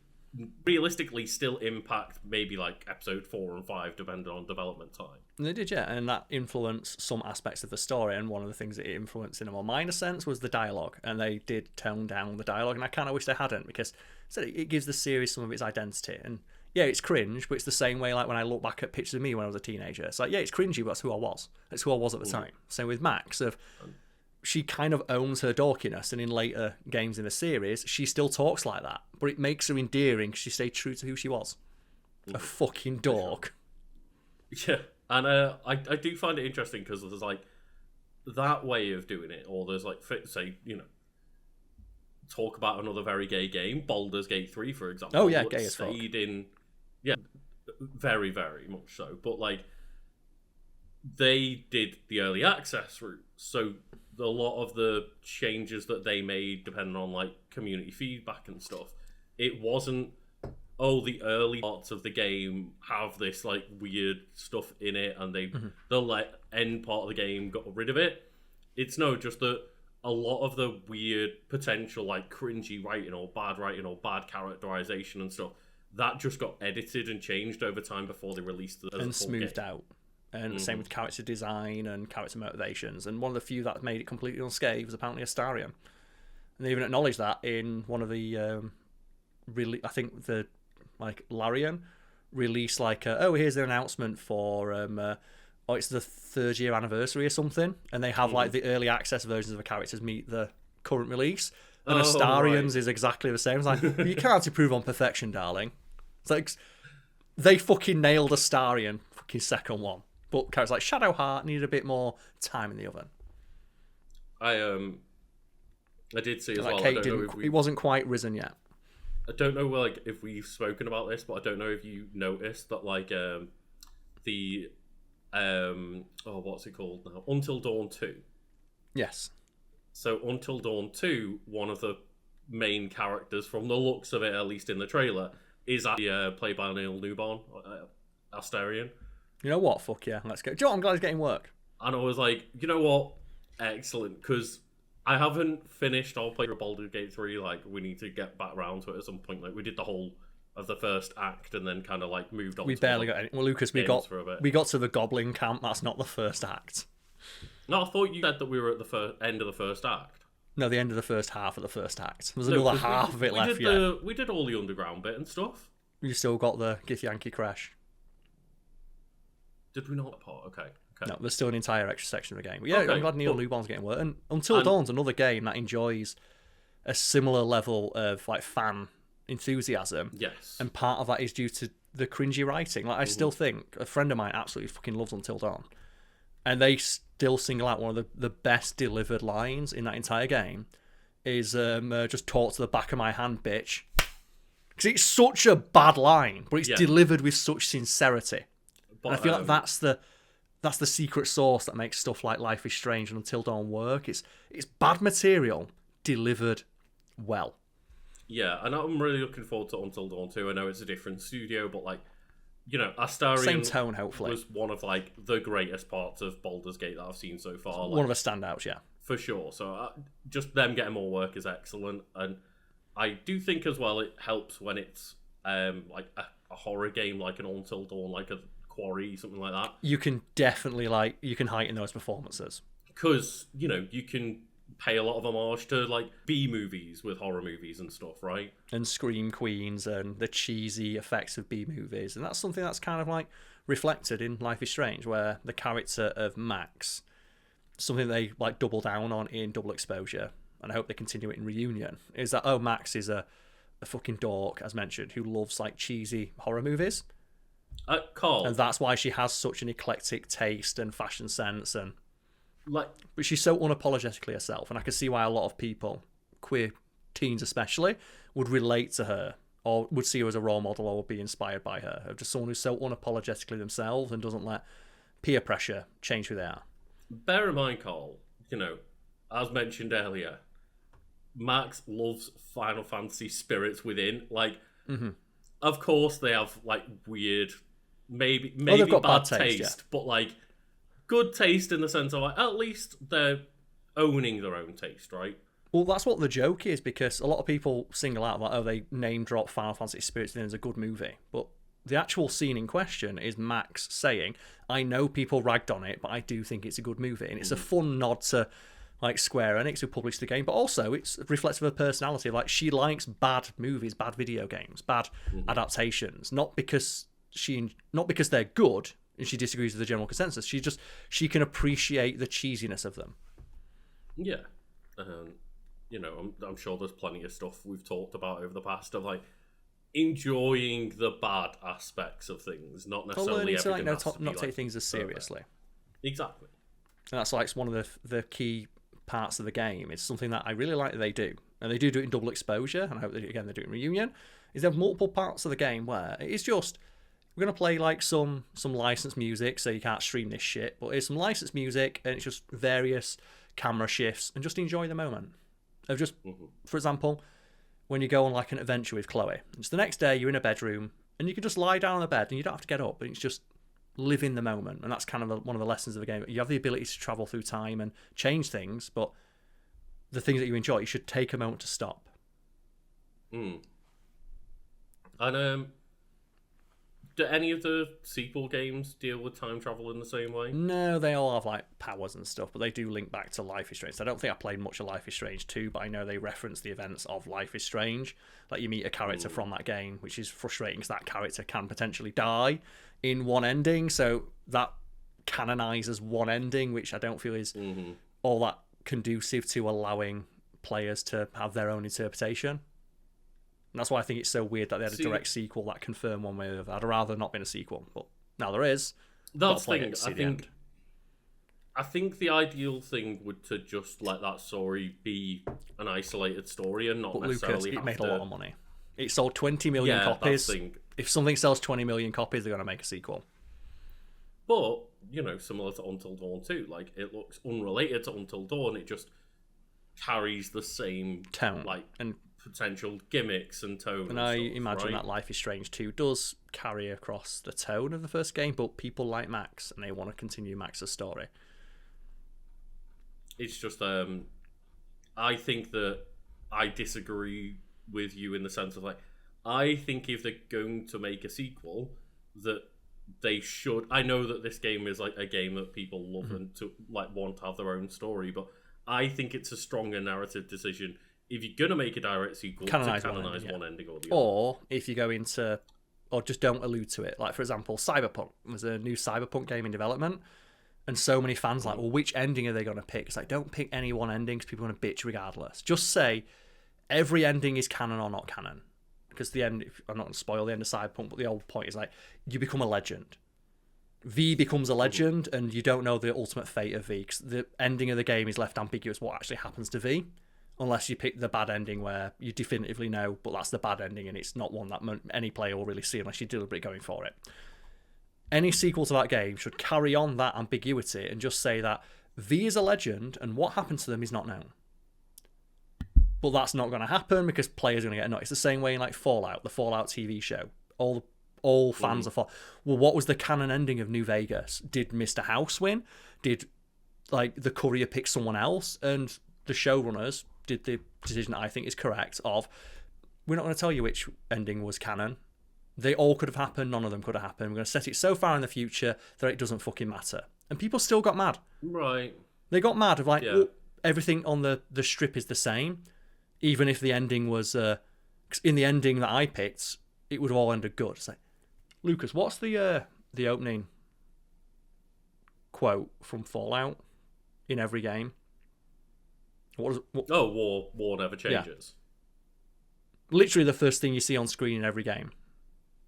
realistically still impact maybe like episode 4 and 5 depending on development time. And they did, yeah, and that influenced some aspects of the story, and one of the things that it influenced in a more minor sense was the dialogue, and they did tone down the dialogue, and I kind of wish they hadn't, because it gives the series some of its identity. And yeah, it's cringe, but it's the same way like when I look back at pictures of me when I was a teenager. It's like, yeah, it's cringy, but that's who I was. That's who I was at the time. Same with Max. She kind of owns her dorkiness, and in later games in the series, she still talks like that. But it makes her endearing because she stayed true to who she was. A fucking dork. Yeah, and I do find it interesting because there's like that way of doing it, or there's like, say, talk about another very gay game, Baldur's Gate 3, for example. Oh yeah, gay as fuck. Yeah, very, very much so. But like, they did the early access route, so a lot of the changes that they made, depending on like community feedback and stuff, it wasn't, the early parts of the game have this like weird stuff in it, and the like end part of the game got rid of it. It's just that a lot of the weird potential like cringy writing or bad characterization and stuff that just got edited and changed over time before they released it as and a full smoothed game. out. And same with character design and character motivations. And one of the few that made it completely unscathed was apparently Astarion. And they even acknowledged that in one of the I think the Larian released here's their announcement for it's the 3rd year anniversary or something, and they have like the early access versions of the characters meet the current release. And Astarion's is exactly the same. It's like, you can't improve on perfection, darling. It's like they fucking nailed Astarion, fucking second one. But characters like Shadowheart needed a bit more time in the oven. I did see as like well. Kate it wasn't quite risen yet. I don't know like if we've spoken about this, but I don't know if you noticed that like the what's it called now? Until Dawn 2. Yes. So Until Dawn 2, one of the main characters from the looks of it, at least in the trailer, is actually played by Neil Newborn, Astarion. You know what? Fuck yeah, let's go. Joe, I'm glad he's getting work. And I was like, you know what? Excellent, because I haven't finished. I'll play Baldur's Gate 3. Like, we need to get back around to it at some point. Like, we did the whole of the first act and then kind of like moved on. We barely got any. Well, Lucas, we got to the Goblin camp. That's not the first act. No, I thought you said that we were at the end of the first act. No, the end of the first half of the first act. There's another half of it left. We did all the underground bit and stuff. You still got the Gith Yankee crash. Did we not part? Okay. No, there's still an entire extra section of the game. But yeah, I'm glad Neil Newborn's getting work. And Until Dawn's another game that enjoys a similar level of like fan enthusiasm. Yes. And part of that is due to the cringy writing. Like I still think a friend of mine absolutely fucking loves Until Dawn. And they still single out one of the best delivered lines in that entire game is just talk to the back of my hand, bitch. Because it's such a bad line, but it's delivered with such sincerity. But, and I feel like that's the secret sauce that makes stuff like Life is Strange and Until Dawn work. It's bad material delivered well. Yeah, and I'm really looking forward to Until Dawn 2. I know it's a different studio, but like, Astarion same tone, hopefully, was one of like the greatest parts of Baldur's Gate that I've seen so far. One of the standouts, yeah, for sure. So just them getting more work is excellent, and I do think as well it helps when it's like a horror game, like an Until Dawn, like a Quarry, something like that. You can definitely heighten those performances because you can pay a lot of homage to like B movies with horror movies and stuff, right? And Scream Queens and the cheesy effects of B movies, and that's something that's kind of like reflected in Life is Strange, where the character of Max something they like double down on in Double Exposure, and I hope they continue it in Reunion, is that Max is a fucking dork, as mentioned, who loves like cheesy horror movies. Karl, and that's why she has such an eclectic taste and fashion sense, and like, but she's so unapologetically herself, and I can see why a lot of people, queer teens especially, would relate to her or would see her as a role model or would be inspired by her. Of just someone who's so unapologetically themselves and doesn't let peer pressure change who they are. bear in mind, Karl, as mentioned earlier, Max loves Final Fantasy spirits within. Like, of course they have like weird, maybe they've got bad bad taste, taste, but like good taste in the sense of like at least they're owning their own taste, right? Well, that's what the joke is, because a lot of people single out like, they name drop Final Fantasy Spirits and it's a good movie, but the actual scene in question is Max saying, I know people ragged on it, but I do think it's a good movie. And it's a fun nod to like Square Enix, who published the game, but also it's reflective of her personality. Like, she likes bad movies, bad video games, bad adaptations, not because they're good and she disagrees with the general consensus. She can appreciate the cheesiness of them. Yeah. I'm sure there's plenty of stuff we've talked about over the past of like enjoying the bad aspects of things, not necessarily everything not take things as seriously. Exactly. And that's like one of the key parts of the game. It's something that I really like that they do, and they do it in Double Exposure, and I hope that again they do it in Reunion. Is there multiple parts of the game where it's just, we're gonna play like some licensed music, so you can't stream this shit, but it's some licensed music and it's just various camera shifts, and just enjoy the moment of just, for example, when you go on like an adventure with Chloe, it's the next day, you're in a bedroom and you can just lie down on the bed and you don't have to get up, and it's just live in the moment. And that's kind of one of the lessons of the game. You have the ability to travel through time and change things, but the things that you enjoy, you should take a moment to stop. And do any of the sequel games deal with time travel in the same way? No, they all have like powers and stuff, but they do link back to Life is Strange. So I don't think I played much of Life is Strange 2, but I know they reference the events of Life is Strange. Like, you meet a character from that game, which is frustrating because that character can potentially die in one ending. So that canonizes one ending, which I don't feel is all that conducive to allowing players to have their own interpretation. And that's why I think it's so weird that they had a direct sequel that confirmed one way or the other. I'd rather not been a sequel, but now there is. That's the thing. I think the ideal thing would to just let that story be an isolated story and not necessarily Lucas, have it made a lot of money. It sold 20 million copies. If something sells 20 million copies, they're going to make a sequel. But, similar to Until Dawn 2, like, it looks unrelated to Until Dawn. It just carries the same tone, like, and potential gimmicks and tone. And I imagine that Life is Strange 2 does carry across the tone of the first game, but people like Max and they want to continue Max's story. It's just, I think that I disagree with you in the sense of like, I think if they're going to make a sequel, that they should. I know that this game is like a game that people love and to like want to have their own story, but I think it's a stronger narrative decision if you're gonna make a direct sequel to canonize one ending or the other. Or if you go into, or just don't allude to it. Like, for example, Cyberpunk. There's a new Cyberpunk game in development, and so many fans like, well, which ending are they going to pick? It's like, don't pick any one ending because people are going to bitch regardless. Just say every ending is canon or not canon. Because the end, I'm not going to spoil the end of Cyberpunk, but the old point is like, you become a legend. V becomes a legend, and you don't know the ultimate fate of V, because the ending of the game is left ambiguous what actually happens to V, unless you pick the bad ending where you definitively know, but that's the bad ending, and it's not one that any player will really see unless you're deliberately going for it. Any sequel to that game should carry on that ambiguity and just say that V is a legend, and what happened to them is not known. But that's not going to happen because players are going to get annoyed. It's the same way in like Fallout, the Fallout TV show. All fans are for. Well, what was the canon ending of New Vegas? Did Mr. House win? Did like the courier pick someone else? And the showrunners did the decision that I think is correct of, we're not going to tell you which ending was canon. They all could have happened. None of them could have happened. We're going to set it so far in the future that it doesn't fucking matter. And people still got mad. Right. They got mad of like, well, everything on the strip is the same. Even if the ending was, in the ending that I picked, it would have all ended good. It's like, Lucas, what's the opening quote from Fallout? in every game. Oh, war never changes. Literally the first thing you see on screen in every game.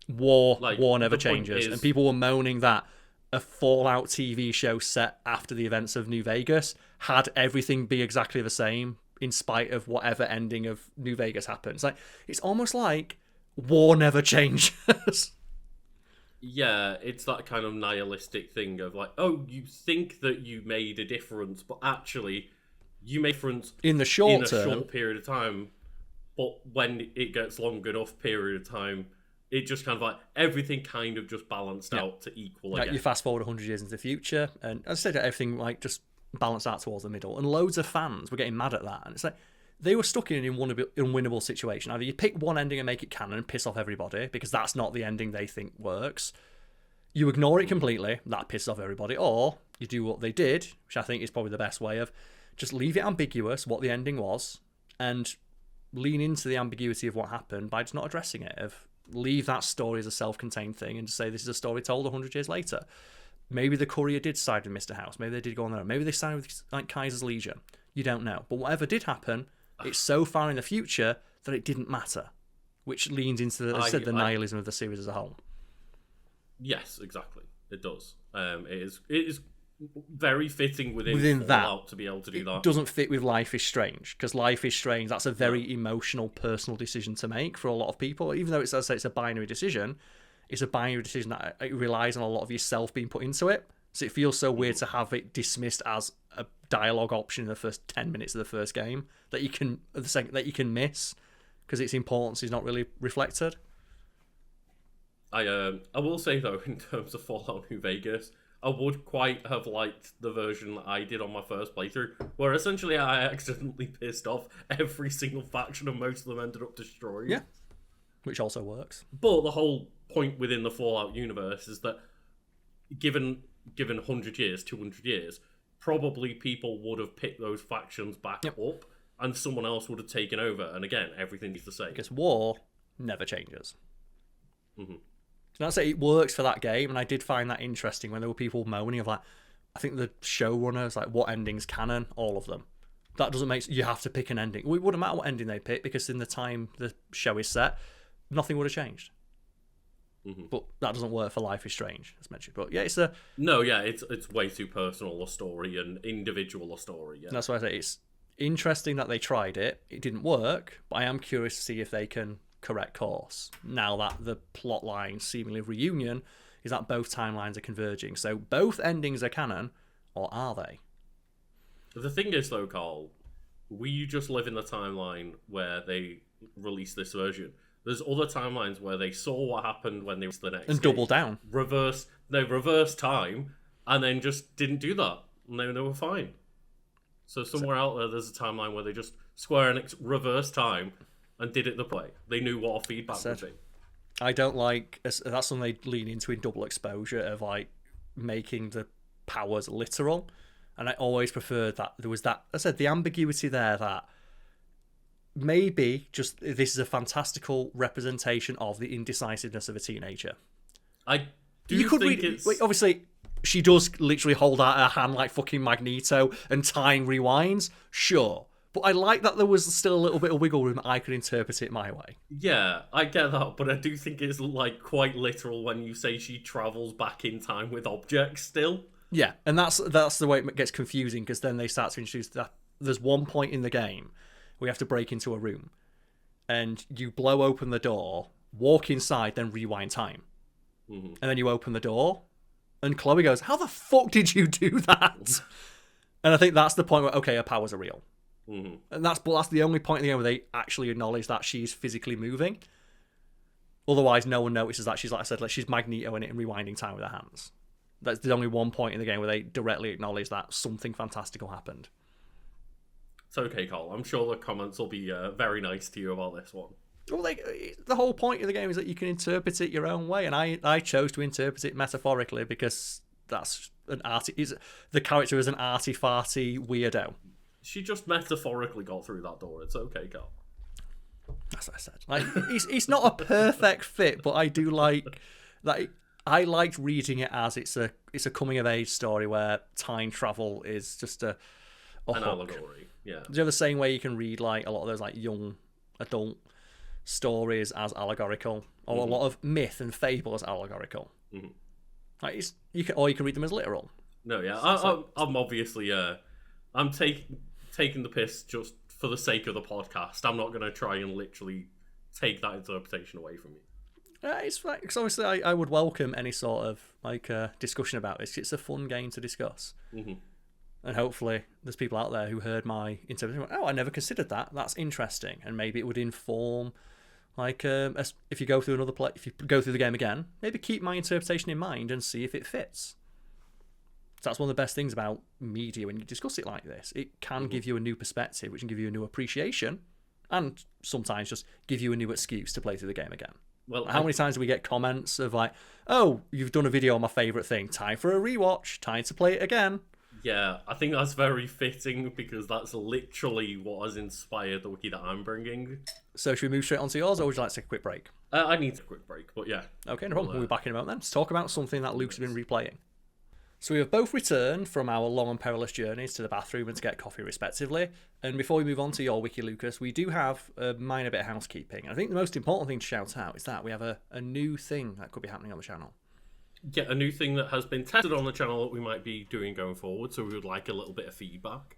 War never changes. And people were moaning that a Fallout TV show set after the events of New Vegas had everything be exactly the same in spite of whatever ending of New Vegas happens. Like, it's almost like war never changes. Yeah, it's that kind of nihilistic thing of like, oh, you think that you made a difference, but actually you made a difference in the short term, short period of time. But when it gets long enough period of time, it just kind of like everything kind of just balanced out to equal again. You fast forward 100 years into the future, and as I said, everything like just balanced out towards the middle. And loads of fans were getting mad at that. And it's like they were stuck in an unwinnable situation. Either you pick one ending and make it canon and piss off everybody because that's not the ending they think works. You ignore it completely, that pisses off everybody, or you do what they did, which I think is probably the best way of just leave it ambiguous what the ending was and lean into the ambiguity of what happened by just not addressing it. Of leave that story as a self-contained thing and just say this is a story told 100 years later. Maybe the courier did side with Mr. House. Maybe they did go on their own. Maybe they sided with like Kaiser's Legion. You don't know. But whatever did happen, it's so far in the future that it didn't matter, which leans into the nihilism of the series as a whole. Yes, exactly. It does. It is very fitting within Fallout that to be able to do that. It doesn't fit with Life is Strange because Life is Strange, that's a very emotional, personal decision to make for a lot of people. Even though it's, as I say, it's a binary decision, it's a binary decision that it relies on a lot of yourself being put into it. So it feels so weird to have it dismissed as a dialogue option in the first 10 minutes of the first game that you can miss because its importance is not really reflected. I will say though, in terms of Fallout New Vegas, I would quite have liked the version that I did on my first playthrough, where essentially I accidentally pissed off every single faction and most of them ended up destroyed. Yeah, which also works. But the whole point within the Fallout universe is that given 100 years, 200 years, probably people would have picked those factions back up and someone else would have taken over. And again, everything is the same. Because war never changes. Mm-hmm. So that's it works for that game, and I did find that interesting when there were people moaning of like, I think the showrunners, like, what ending's canon? All of them. That doesn't make you have to pick an ending. Well, it wouldn't matter what ending they pick because in the time the show is set, nothing would have changed. Mm-hmm. But that doesn't work for Life is Strange, as mentioned. But yeah, it's way too personal a story and individual a story. Yeah, that's why I say it's interesting that they tried it. It didn't work, but I am curious to see if they can correct course now that the plot line seemingly of reunion is that both timelines are converging. So both endings are canon, or are they? The thing is though, Karl, we just live in the timeline where they released this version. There's other timelines where they saw what happened when they released the next and double down. They reversed time and then just didn't do that. And they were fine. So somewhere out there's a timeline where they just Square Enix reversed time and did it the way. They knew what our feedback would be. I don't like... That's something they lean into in Double Exposure, of like making the powers literal. And I always preferred that there was that... I said the ambiguity there that maybe just this is a fantastical representation of the indecisiveness of a teenager. I do think it's... Wait, obviously, she does literally hold out her hand like fucking Magneto and time rewinds. Sure. But I like that there was still a little bit of wiggle room. I could interpret it my way. Yeah, I get that, but I do think it's like quite literal when you say she travels back in time with objects still. Yeah, and that's the way it gets confusing, because then they start to introduce that there's one point in the game where you have to break into a room and you blow open the door, walk inside, then rewind time. Mm-hmm. And then you open the door and Chloe goes, how the fuck did you do that? And I think that's the point where, okay, her powers are real. Mm-hmm. And that's the only point in the game where they actually acknowledge that she's physically moving. Otherwise, no one notices that she's, like I said, like she's Magneto in it and rewinding time with her hands. That's the only one point in the game where they directly acknowledge that something fantastical happened. It's okay, Karl. I'm sure the comments will be very nice to you about this one. Well, the whole point of the game is that you can interpret it your own way, and I chose to interpret it metaphorically because that's the character is an arty-farty weirdo. She just metaphorically got through that door. It's okay, Karl. That's what I said. Like, he's not a perfect fit, but I do like that. I liked reading it as it's a coming of age story where time travel is just a an hook. allegory. Yeah. Do you have the same way you can read like a lot of those like young adult stories as allegorical, or a lot of myth and fable as allegorical? Like you can read them as literal. No, yeah, I'm obviously I'm taking the piss just for the sake of the podcast. I'm not gonna try and literally take that interpretation away from you. It's like, because obviously I would welcome any sort of like discussion about this. It's a fun game to discuss. And hopefully there's people out there who heard my interpretation. Oh, I never considered that. That's interesting, and maybe it would inform. Like if you go through if you go through the game again, maybe keep my interpretation in mind and see if it fits. So that's one of the best things about media when you discuss it like this. It can give you a new perspective, which can give you a new appreciation, and sometimes just give you a new excuse to play through the game again. Well, how many times do we get comments of like, "Oh, you've done a video on my favourite thing. Time for a rewatch. Time to play it again." Yeah, I think that's very fitting because that's literally what has inspired the wiki that I'm bringing. So should we move straight on to yours, or would you like to take a quick break? I need a quick break, but yeah. Okay, no problem. We'll be back in a moment then. Let's talk about something that Luke's been replaying. So we have both returned from our long and perilous journeys to the bathroom and to get coffee respectively. And before we move on to your wiki, Lucas, we do have a minor bit of housekeeping. And I think the most important thing to shout out is that we have a new thing that could be happening on the channel. Yeah, a new thing that has been tested on the channel that we might be doing going forward, so we would like a little bit of feedback.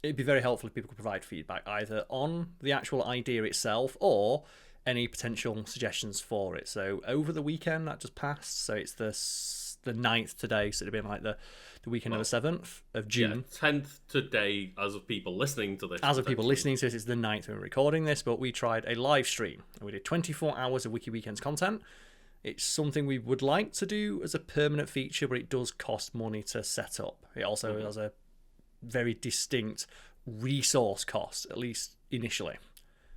It'd be very helpful if people could provide feedback either on the actual idea itself or any potential suggestions for it. So over the weekend that just passed, so it's the 9th today, so it'd have been like the weekend of the 7th of June. Yeah, 10th today as of people listening to this. As of people listening to this, it's the 9th when we're recording this, but we tried a live stream and we did 24 hours of Wiki Weekends content. It's something we would like to do as a permanent feature, but it does cost money to set up. It also has a very distinct resource cost, at least initially.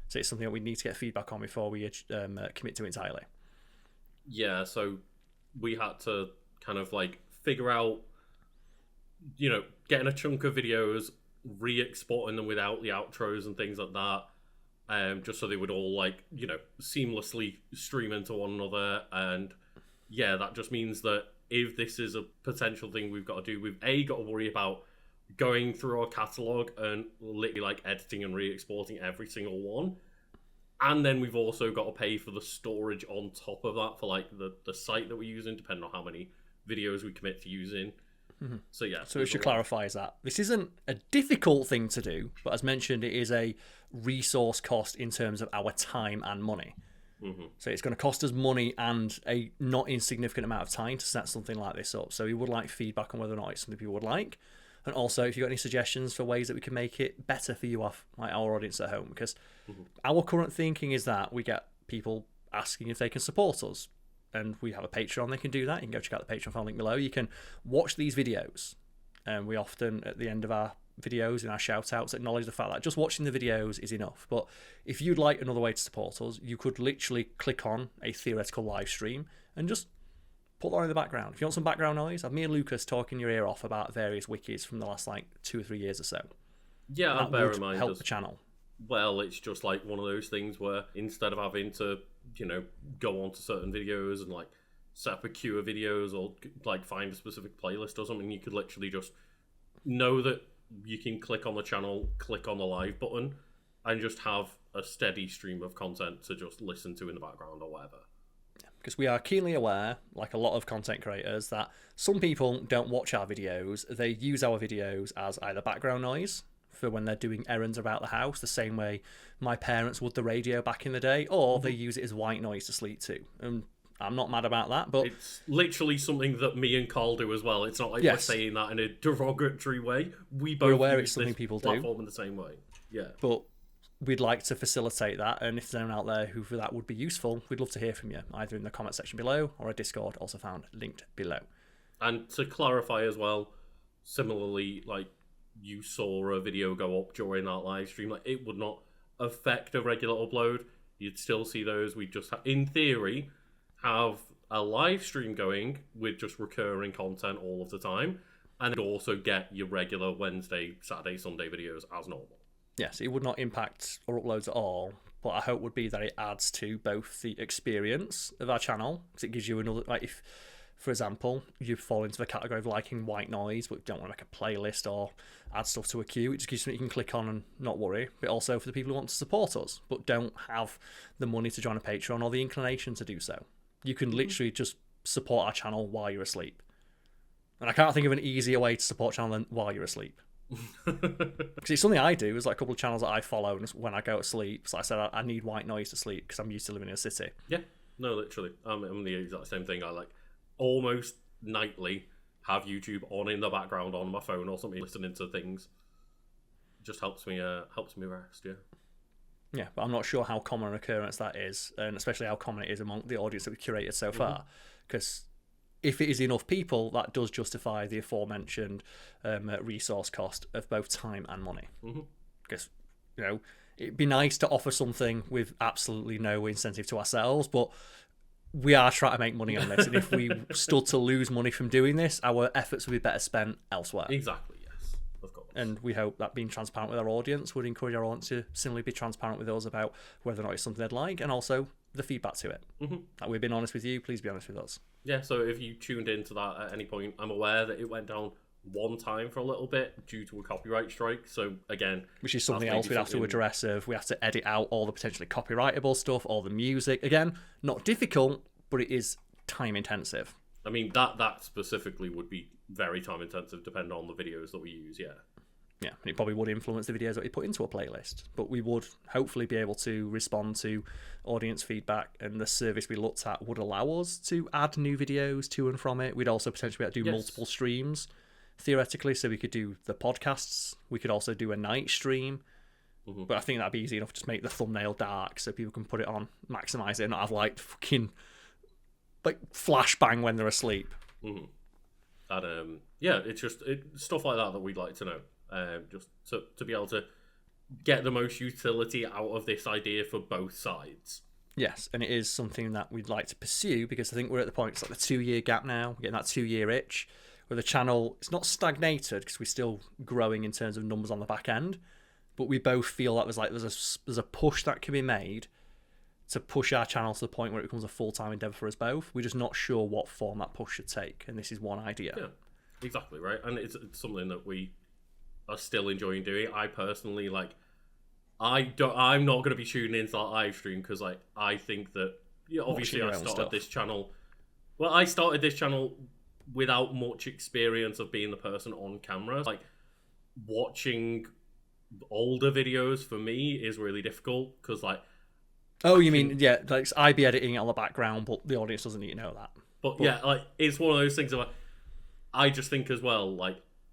So it's something that we need to get feedback on before we commit to entirely. Yeah, so we had to kind of like figure out, getting a chunk of videos, re-exporting them without the outros and things like that. Just so they would all seamlessly stream into one another. And yeah, that just means that if this is a potential thing we've got to do, we've got to worry about going through our catalogue and literally editing and re-exporting every single one. And then we've also got to pay for the storage on top of that for the site that we're using, depending on how many videos we commit to using. So yeah. So it should clarify is that this isn't a difficult thing to do, but as mentioned, it is a resource cost in terms of our time and money. So it's going to cost us money and a not insignificant amount of time to set something like this up. So we would like feedback on whether or not it's something people would like. And also, if you've got any suggestions for ways that we can make it better for you, our audience at home, because our current thinking is that we get people asking if they can support us. And we have a Patreon, they can do that. You can go check out the Patreon file link below. You can watch these videos. And we often, at the end of our videos and our shout-outs, acknowledge the fact that just watching the videos is enough. But if you'd like another way to support us, you could literally click on a theoretical live stream and just put that in the background. If you want some background noise, have me and Lucas talking your ear off about various wikis from the last 2 or 3 years or so. Yeah, and bear in mind, help the channel. Well, it's just one of those things where instead of having to, go on to certain videos and set up a queue of videos or find a specific playlist or something, you could literally just know that you can click on the channel, click on the live button, and just have a steady stream of content to just listen to in the background or whatever. Because we are keenly aware, like a lot of content creators, that some people don't watch our videos. They use our videos as either background noise for when they're doing errands about the house, the same way my parents would the radio back in the day, or they use it as white noise to sleep to. And I'm not mad about that, but it's literally something that me and Karl do as well. It's not like we're saying that in a derogatory way. We're aware it's something people do. Platform in the same way. Yeah. But we'd like to facilitate that, and if there's anyone out there who for that would be useful, we'd love to hear from you, either in the comment section below or a Discord, also found linked below. And to clarify as well, similarly, you saw a video go up during that live stream, it would not affect a regular upload. You'd still see those. We just, in theory, have a live stream going with just recurring content all of the time, and also get your regular Wednesday, Saturday, Sunday videos as normal. Yes, it would not impact our uploads at all, but I hope would be that it adds to both the experience of our channel, because it gives you another, if For example, you fall into the category of liking white noise, but don't want to make a playlist or add stuff to a queue. It just gives you something you can click on and not worry. But also for the people who want to support us, but don't have the money to join a Patreon or the inclination to do so. You can literally just support our channel while you're asleep. And I can't think of an easier way to support channel than while you're asleep. Because it's something I do. There's like a couple of channels that I follow when I go to sleep. So I said I need white noise to sleep because I'm used to living in a city. Yeah, no, literally. I'm the exact same thing. I like almost nightly have YouTube on in the background on my phone or something, listening to things. Just helps me rest. Yeah, but I'm not sure how common an occurrence that is, and especially how common it is among the audience that we've curated so far. Because if it is enough people, that does justify the aforementioned resource cost of both time and money. Because, it'd be nice to offer something with absolutely no incentive to ourselves, but we are trying to make money on this. And if we stood to lose money from doing this, our efforts would be better spent elsewhere. Exactly, yes. Of course. And we hope that being transparent with our audience would encourage our audience to similarly be transparent with us about whether or not it's something they'd like, and also the feedback to it. Like, we've been honest with you, please be honest with us. Yeah, so if you tuned into that at any point, I'm aware that it went down one time for a little bit due to a copyright strike. So again, which is something else we'd have to address. We have to edit out all the potentially copyrightable stuff, all the music. Again, not difficult, but it is time intensive. I mean, that specifically would be very time intensive, depending on the videos that we use. Yeah, and it probably would influence the videos that we put into a playlist. But we would hopefully be able to respond to audience feedback, and the service we looked at would allow us to add new videos to and from it. We'd also potentially be able to do multiple streams, theoretically, so we could do the podcasts. We could also do a night stream. But I think that'd be easy enough. Just make the thumbnail dark so people can put it on, maximize it, and not have like fucking like flashbang when they're asleep. And it's just stuff like that we'd like to know. Just to be able to get the most utility out of this idea for both sides. Yes, and it is something that we'd like to pursue, because I think we're at the point, it's like the 2-year gap now. We're getting that 2-year itch where the channel, it's not stagnated because we're still growing in terms of numbers on the back end, but we both feel that there's a push that can be made to push our channel to the point where it becomes a full-time endeavour for us both. We're just not sure what form that push should take, and this is one idea. Yeah, exactly, right? And it's something that we are still enjoying doing. I personally, I'm not going to be tuning into that live stream because, I think that, obviously I started this channel. Well, I started this channel without much experience of being the person on camera. Watching older videos for me is really difficult because, oh, you mean, I'd be editing it on the background, but the audience doesn't need to know that. But yeah, it's one of those things of, I just think as well,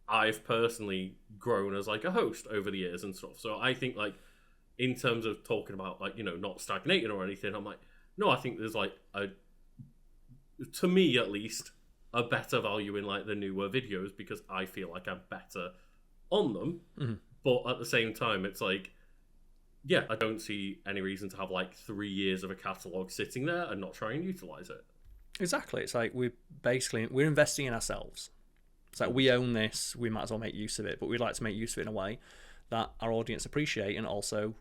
I've personally grown as a host over the years and stuff. So I think in terms of talking about not stagnating or anything, I'm no, I think there's to me at least, a better value in the newer videos because I feel like I'm better on them. But at the same time, it's I don't see any reason to have 3 years of a catalogue sitting there and not try and utilize it. Exactly. It's we're investing in ourselves. It's we own this, we might as well make use of it, but we'd like to make use of it in a way that our audience appreciate and also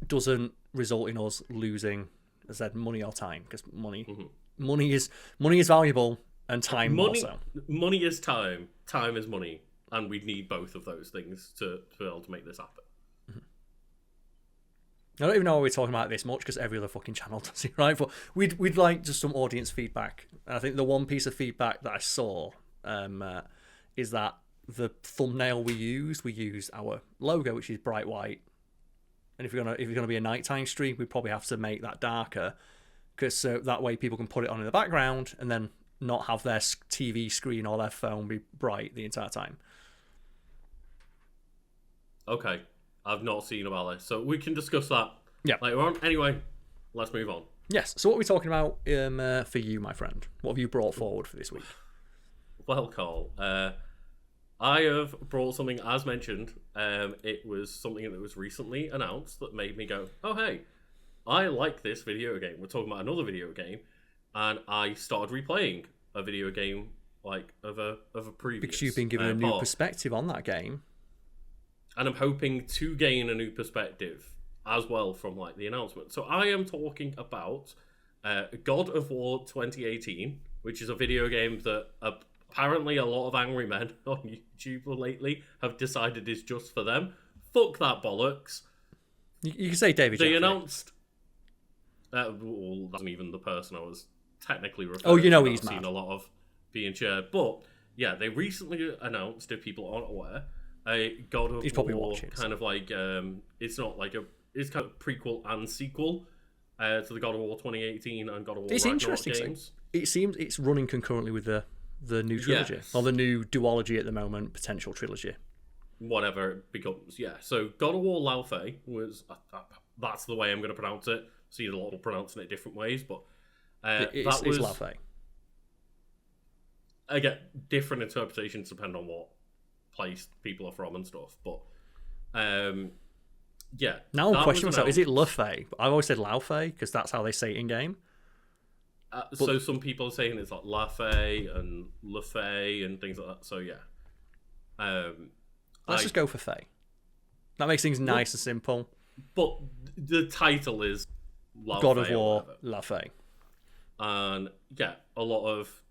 doesn't result in us losing, as I said, money or time, because money is valuable, and time also. Money is time, time is money, and we need both of those things to be able to make this happen. I don't even know why we're talking about this much because every other fucking channel does it, right? But we'd like just some audience feedback. And I think the one piece of feedback that I saw is that the thumbnail we use our logo, which is bright white. And if you're gonna be a nighttime stream, we probably have to make that darker, because so that way people can put it on in the background and then not have their TV screen or their phone be bright the entire time. Okay, I've not seen about this, so we can discuss that later on. Anyway, let's move on. Yes. So what are we talking about for you, my friend? What have you brought forward for this week? Well, Karl, I have brought something, as mentioned. It was something that was recently announced that made me go, oh, hey, I like this video game. We're talking about another video game. And I started replaying a video game of a previous because you've been given a new perspective on that game. And I'm hoping to gain a new perspective as well from the announcement. So I am talking about God of War 2018, which is a video game that apparently a lot of angry men on YouTube lately have decided is just for them. Fuck that bollocks. You can say David They Jeffrey. announced... well, that's not even the person I was technically referring to. Oh, you know I've he's seen mad. a lot of being shared. But, yeah, they recently announced, if people aren't aware, a God of He's probably War watching. kind of like... it's not like a... It's kind of prequel and sequel to the God of War 2018 and God of War It's Ragnarok interesting. games. It seems it's running concurrently with the new trilogy. Yes. Or the new duology at the moment, potential trilogy. Whatever it becomes, yeah. So God of War Lao Fei was... that's the way I'm going to pronounce it. Seen a lot of people pronouncing it different ways, but It's that was... Lao Fei. Again, different interpretations depend on what place people are from and stuff, but yeah. Now I'm questioning myself, is it La Fei? I've always said Lao Fei, because that's how they say it in game. So some people are saying it's like La Fei and La Fei and things like that, so yeah. Let's just go for Fei. That makes things nice and simple. But the title is Lao God of Fei or War, whatever. La Fei. And yeah, a lot of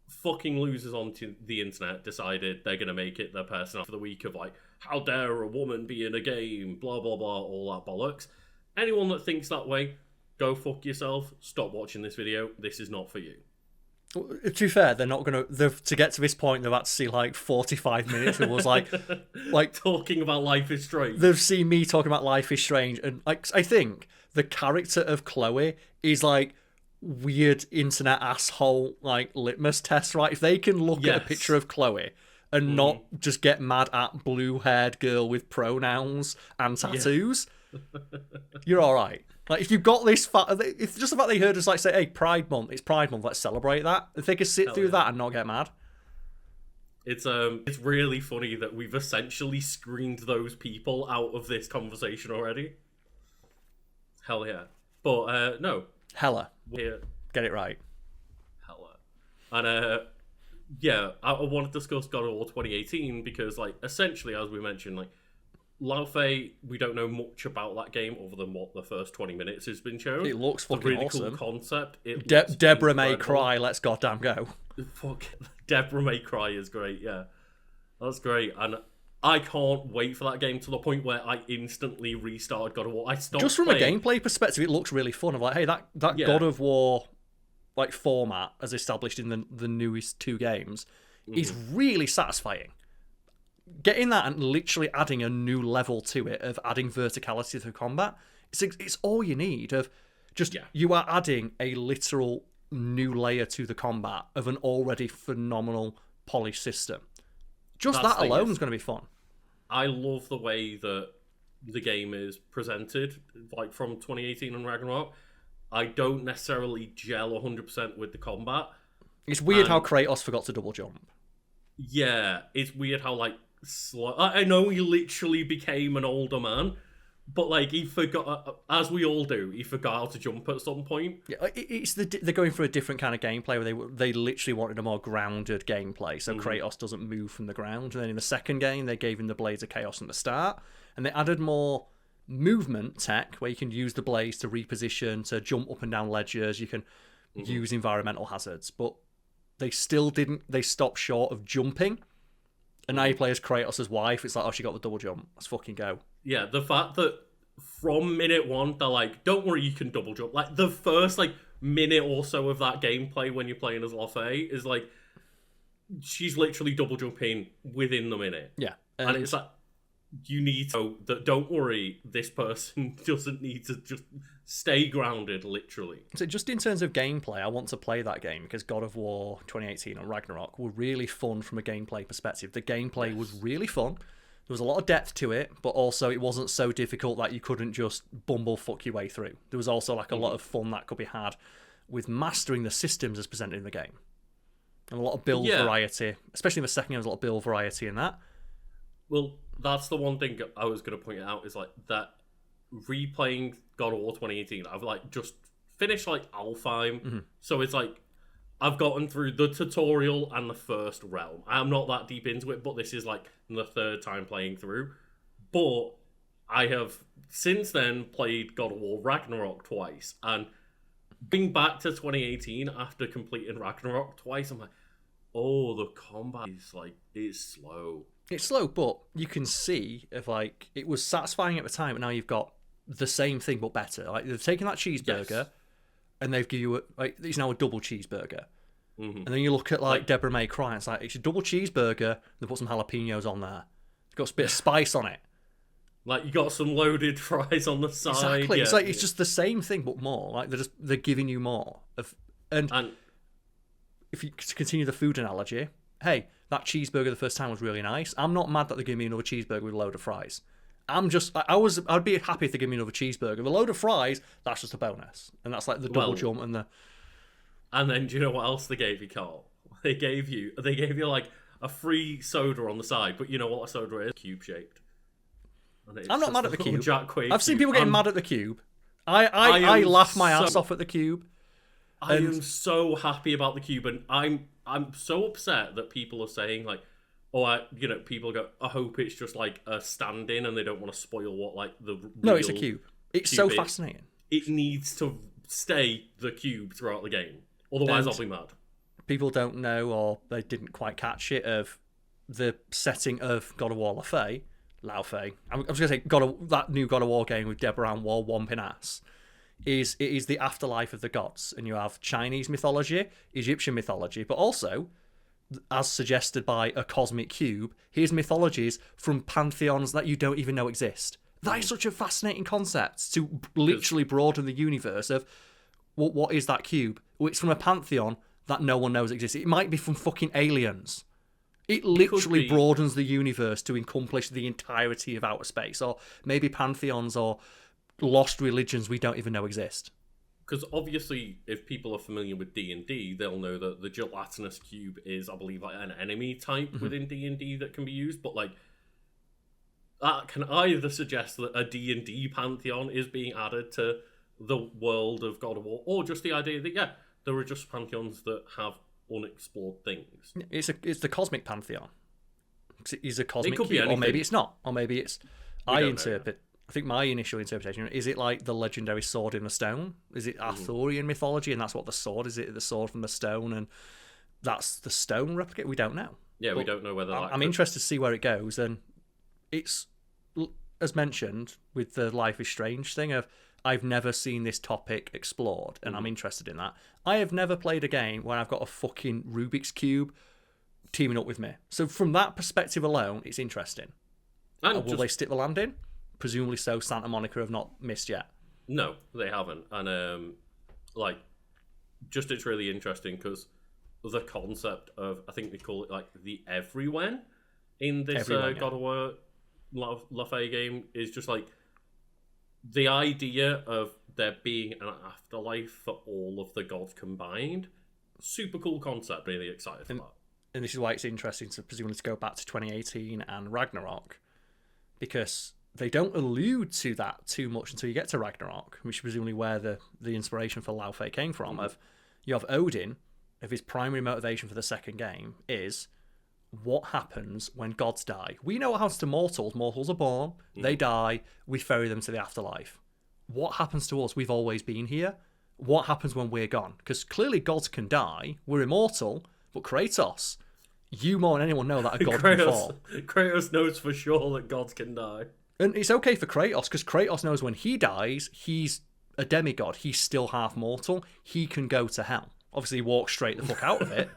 fucking losers onto the internet decided they're going to make it their person for the week of like, how dare a woman be in a game, blah, blah, blah, all that bollocks. Anyone that thinks that way, go fuck yourself. Stop watching this video. This is not for you. To be fair, they're not going to get to this point, they've had to see like 45 minutes. It was like talking about Life is Strange. They've seen me talking about Life is Strange. And like, I think the character of Chloe is like weird internet asshole like litmus test, right? If they can look at a picture of Chloe and not just get mad at blue-haired girl with pronouns and tattoos, you're all right. Like, if you've got this, if just the fact they heard us like say, "Hey, Pride Month, it's Pride Month, let's celebrate that." If they could sit through that and not get mad, it's really funny that we've essentially screened those people out of this conversation already. Hell yeah, but no, hella, we're get it right, hella, and yeah, I want to discuss God of War 2018 because, like, essentially, as we mentioned, like, Lao Fei, we don't know much about that game other than what the first 20 minutes has been shown. It looks fucking really awesome. Cool concept. Deborah May cry. Let's goddamn go. Fuck, Deborah May cry is great. Yeah, that's great, and I can't wait for that game to the point where I instantly restarted God of War. I stopped just from playing. a gameplay perspective, it looks really fun. Of like, hey, that God of War like format as established in the newest two games is really satisfying. Getting that and literally adding a new level to it, of adding verticality to combat, it's all you need. Of just you are adding a literal new layer to the combat of an already phenomenal polished system. Just that alone is going to be fun. I love the way that the game is presented, like from 2018 and Ragnarok. I don't necessarily gel 100% with the combat. It's weird how Kratos forgot to double jump. Yeah, it's weird how, like, I know he literally became an older man, but, like, he forgot, as we all do, he forgot how to jump at some point. Yeah, they're going for a different kind of gameplay where they literally wanted a more grounded gameplay, so Kratos doesn't move from the ground. And then in the second game, they gave him the Blades of Chaos at the start, and they added more movement tech where you can use the blades to reposition, to jump up and down ledges. You can use environmental hazards, but they still didn't. They stopped short of jumping. And now you play as Kratos' wife. It's like, oh, she got the double jump. Let's fucking go. Yeah, the fact that from minute one, they're like, don't worry, you can double jump. Like, the first, like, minute or so of that gameplay when you're playing as La Fei is like, she's literally double jumping within the minute. Yeah. And it's like, you need to know that, don't worry, this person doesn't need to just stay grounded, literally. So just in terms of gameplay, I want to play that game because God of War 2018 and Ragnarok were really fun from a gameplay perspective. The gameplay was really fun. There was a lot of depth to it, but also it wasn't so difficult that you couldn't just bumblefuck your way through. There was also like a lot of fun that could be had with mastering the systems as presented in the game. And a lot of build variety, especially in the second game, there was a lot of build variety in that. Well, that's the one thing I was going to point out is like that replaying God of War 2018, I've like just finished like Alfheim, so it's like I've gotten through the tutorial and the first realm. I'm not that deep into it, but this is like the third time playing through. But I have since then played God of War Ragnarok twice, and being back to 2018 after completing Ragnarok twice, I'm like, oh, the combat is like, it's slow. It's slow, but you can see if like it was satisfying at the time, and now you've got the same thing but better. Like they've taken that cheeseburger, Yes. and they've given you it's now a double cheeseburger. Mm-hmm. And then you look at like Deborah May Cry, and it's like it's a double cheeseburger. They put some jalapenos on there. It's got a bit of spice on it. Like you got some loaded fries on the side. Exactly. Yeah, It's like it's just the same thing but more. Like they're giving you more of. And if you continue the food analogy, hey, that cheeseburger the first time was really nice. I'm not mad that they're giving me another cheeseburger with a load of fries. I'd be happy if they give me another cheeseburger. The load of fries, that's just a bonus. And that's like the double jump and the... And then do you know what else they gave you, Karl? They gave you like a free soda on the side, but you know what a soda is? Cube shaped. I'm not mad at the cube. I've seen cube. people getting mad at the cube. I laugh my ass off at the cube. I am so happy about the cube, and I'm so upset that people are saying like, oh, people go, I hope it's just like a stand-in, and they don't want to spoil what like the no, it's a cube. It's so fascinating. It needs to stay the cube throughout the game, otherwise I'll be mad. People don't know, or they didn't quite catch it, of the setting of God of War Lao Fei. I was going to say that new God of War game with Deborah Ann Wall whomping ass. It is the afterlife of the gods, and you have Chinese mythology, Egyptian mythology, but also, as suggested by a cosmic cube, here's mythologies from pantheons that you don't even know exist. That is such a fascinating concept to literally broaden the universe of what is that cube? Well, it's from a pantheon that no one knows exists. It might be from fucking aliens. It literally broadens the universe to encompass the entirety of outer space, or maybe pantheons or lost religions we don't even know exist. Because obviously, if people are familiar with D&D, they'll know that the gelatinous cube is, I believe, like an enemy type within D&D that can be used. But like, that can either suggest that a D&D pantheon is being added to the world of God of War, or just the idea that there are just pantheons that have unexplored things. It's the cosmic pantheon. It's a cosmic it could cube, be anything. or maybe it's not, or maybe it's. I think my initial interpretation is it like the legendary sword in the stone? Is it Arthurian mythology, and that's what the sword is? It the sword from the stone, and that's the stone replicate? We don't know. Yeah, we don't know whether. I'm interested to see where it goes, and it's as mentioned with the Life is Strange thing of I've never seen this topic explored, and I'm interested in that. I have never played a game where I've got a fucking Rubik's Cube teaming up with me. So from that perspective alone, it's interesting. And will they stick the landing? Presumably so. Santa Monica have not missed yet. No, they haven't. And it's really interesting because the concept of, I think they call it like the everyone in this God of War La Fey game is just like the idea of there being an afterlife for all of the gods combined. Super cool concept. Really excited for that. And this is why it's interesting to presumably to go back to 2018 and Ragnarok, because they don't allude to that too much until you get to Ragnarok, which is presumably where the inspiration for Lao Fei came from. Of you have Odin, of his primary motivation for the second game is what happens when gods die. We know what happens to mortals. Mortals are born, they die, we ferry them to the afterlife. What happens to us? We've always been here. What happens when we're gone? Because clearly gods can die, we're immortal, but Kratos, you more than anyone know that a god can fall. Kratos knows for sure that gods can die. And it's okay for Kratos, because Kratos knows when he dies, he's a demigod. He's still half mortal. He can go to hell. Obviously, he walks straight the fuck out of it,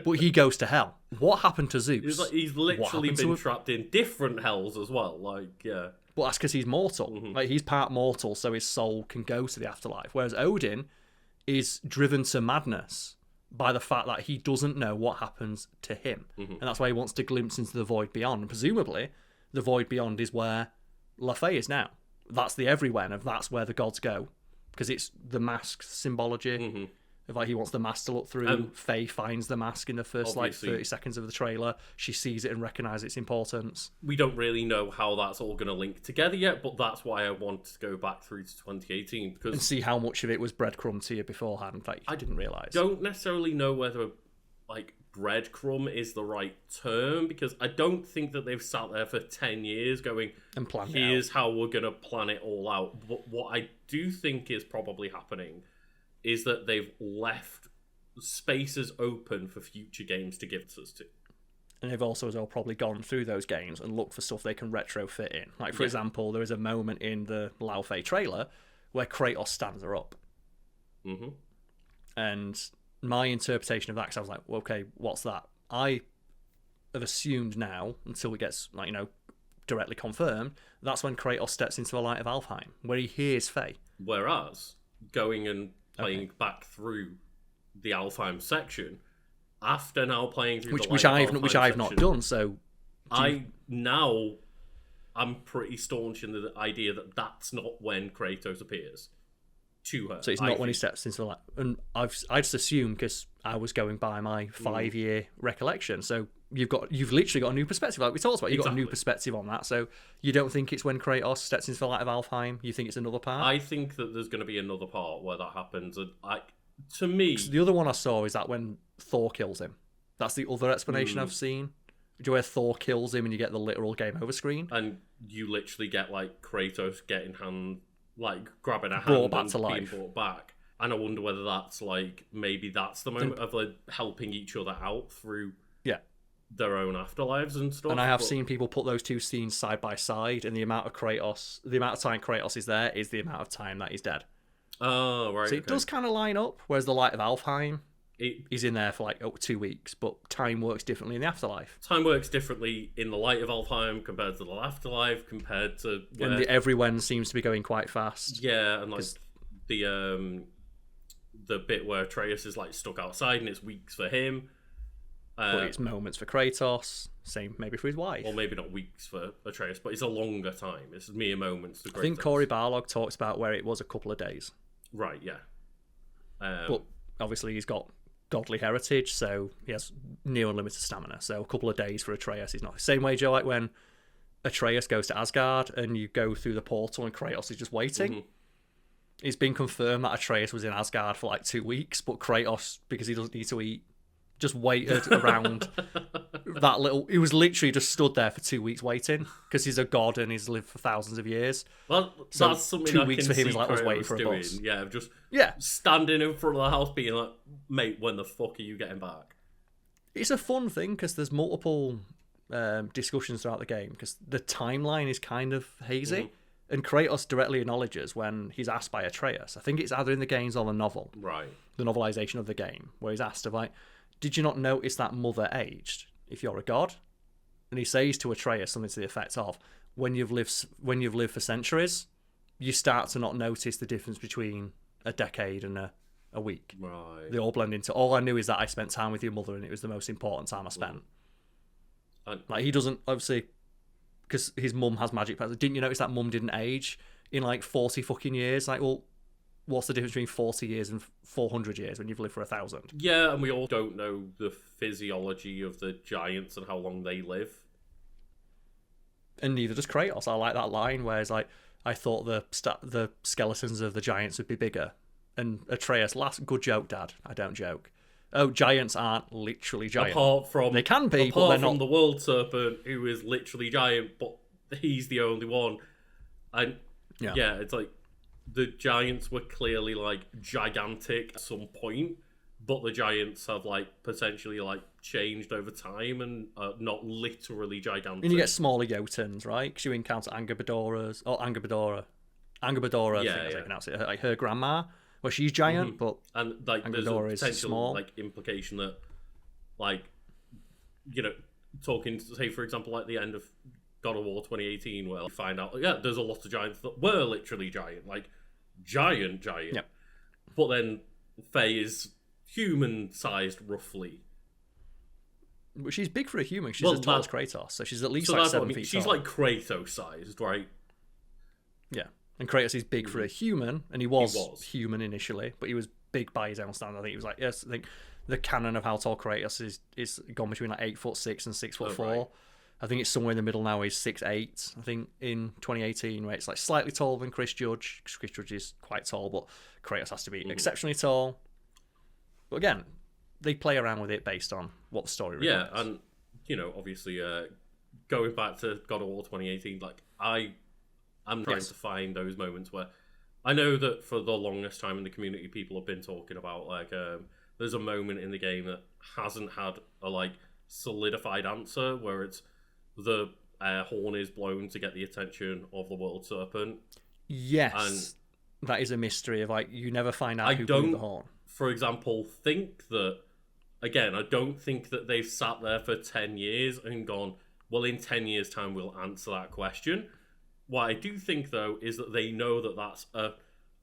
but he goes to hell. What happened to Zeus? He's literally been trapped in different hells as well. Yeah. But that's because he's mortal. Like, he's part mortal, so his soul can go to the afterlife. Whereas Odin is driven to madness by the fact that he doesn't know what happens to him. And that's why he wants to glimpse into the void beyond. And presumably, the void beyond is where La Fey is now. That's the everywhere, and that's where the gods go. Because it's the mask symbology. Of like he wants the mask to look through. Faye finds the mask in the first 30 seconds of the trailer. She sees it and recognises its importance. We don't really know how that's all going to link together yet, but that's why I want to go back through to 2018 and see how much of it was breadcrumb to you beforehand. Like, I didn't realise. Don't necessarily know whether like breadcrumb is the right term, because I don't think that they've sat there for 10 years going, and planned here's how we're going to plan it all out. But what I do think is probably happening is that they've left spaces open for future games to give us to. And they've also as well probably gone through those games and looked for stuff they can retrofit in. Like, for example, there is a moment in the Lao Fei trailer where Kratos stands her up. Mm-hmm. And my interpretation of that, because I was like, well, okay, what's that? I have assumed now, until it gets, like, directly confirmed, that's when Kratos steps into the light of Alfheim, where he hears Faye. Whereas, going and playing back through the Alfheim section, after now playing through which I've not done, so I'm pretty staunch in the idea that that's not when Kratos appears to her. So it's not when he steps into the light. And I just assumed, because I was going by my 5-year recollection. So you've literally got a new perspective, like we talked about. You've got a new perspective on that. So you don't think it's when Kratos steps into the light of Alfheim? You think it's another part? I think that there's going to be another part where that happens. And to me, the other one I saw is that when Thor kills him. That's the other explanation I've seen. Where Thor kills him and you get the literal game over screen. And you literally get like Kratos getting grabbing a hand brought back and to being life. brought back. And I wonder whether that's maybe that's the moment of helping each other out through their own afterlives and stuff. And I have seen people put those two scenes side by side, and the amount of time Kratos is there is the amount of time that he's dead. Oh, right. So it does kind of line up, whereas the light of Alfheim, he's in there for 2 weeks, but time works differently in the afterlife. Time works differently in the light of Alfheim compared to the afterlife, compared to where... And everyone seems to be going quite fast. Yeah, and the bit where Atreus is stuck outside and it's weeks for him. But it's moments for Kratos, same maybe for his wife. Or maybe not weeks for Atreus, but it's a longer time. It's mere moments to Kratos. I think Corey Barlog talks about where it was a couple of days. Right, yeah. But obviously he's got godly heritage, so he has near unlimited stamina. So a couple of days for Atreus is not the same way, Joe, like when Atreus goes to Asgard and you go through the portal and Kratos is just waiting. Mm-hmm. It's been confirmed that Atreus was in Asgard for 2 weeks, but Kratos, because he doesn't need to eat, just waited around that little... He was literally just stood there for 2 weeks waiting, because he's a god and he's lived for thousands of years. Well, so that's something 2 I weeks can for him see is like us waiting Kratos for a doing. bus. Yeah, just Yeah. standing in front of the house being like, mate, when the fuck are you getting back? It's a fun thing, because there's multiple discussions throughout the game, because the timeline is kind of hazy. Mm-hmm. And Kratos directly acknowledges when he's asked by Atreus. I think it's either in the games or the novel. Right. The novelization of the game, where he's asked did you not notice that mother aged if you're a god? And he says to Atreus something to the effect of, when you've lived for centuries, you start to not notice the difference between a decade and a week. Right. They all blend into... All I knew is that I spent time with your mother and it was the most important time I spent. He doesn't, obviously... Because his mum has magic powers. Didn't you notice that mum didn't age in 40 fucking years? Well, what's the difference between 40 years and 400 years when you've lived for 1,000? Yeah, and we all don't know the physiology of the giants and how long they live. And neither does Kratos. I like that line where it's I thought the skeletons of the giants would be bigger. And Atreus, good joke, Dad. I don't joke. Oh, giants aren't literally giant. Apart from... They can be, but apart they're from not... the world serpent, who is literally giant, but he's the only one. And yeah it's the giants were clearly gigantic at some point, but the giants have potentially changed over time and are not literally gigantic. And you get smaller Jotuns, right? Because you encounter Angerbodoras, or Angerbodora, I think that's how you pronounce it. Her grandma. Well, she's giant, but and there's a potential small. Implication that, talking, say for example, the end of God of War 2018, where you find out, there's a lot of giants that were literally giant, giant. Yep. But then Faye is human-sized, roughly. But she's big for a human. She's as tall as Kratos, so she's at least 7 feet She's tall. Kratos-sized, right? Yeah. And Kratos is big for a human, and he was human initially, but he was big by his own standard. I think he was I think the canon of how tall Kratos is gone between 8'6" and 6'4". Right. I think it's somewhere in the middle now. He's 6'8", I think, in 2018, where it's slightly taller than Chris Judge. Chris Judge is quite tall, but Kratos has to be exceptionally tall. But again, they play around with it based on what the story requires. Yeah, and obviously, going back to God of War 2018, I'm trying to find those moments where I know that for the longest time in the community, people have been talking about like there's a moment in the game that hasn't had a like solidified answer, where it's the horn is blown to get the attention of the world serpent. Yes, that is a mystery of like you never find out I who blew the don't, horn. for example, think that again. I don't think that they've sat there for 10 years and gone, well, in 10 years' time we'll answer that question. What I do think, though, is that they know that that's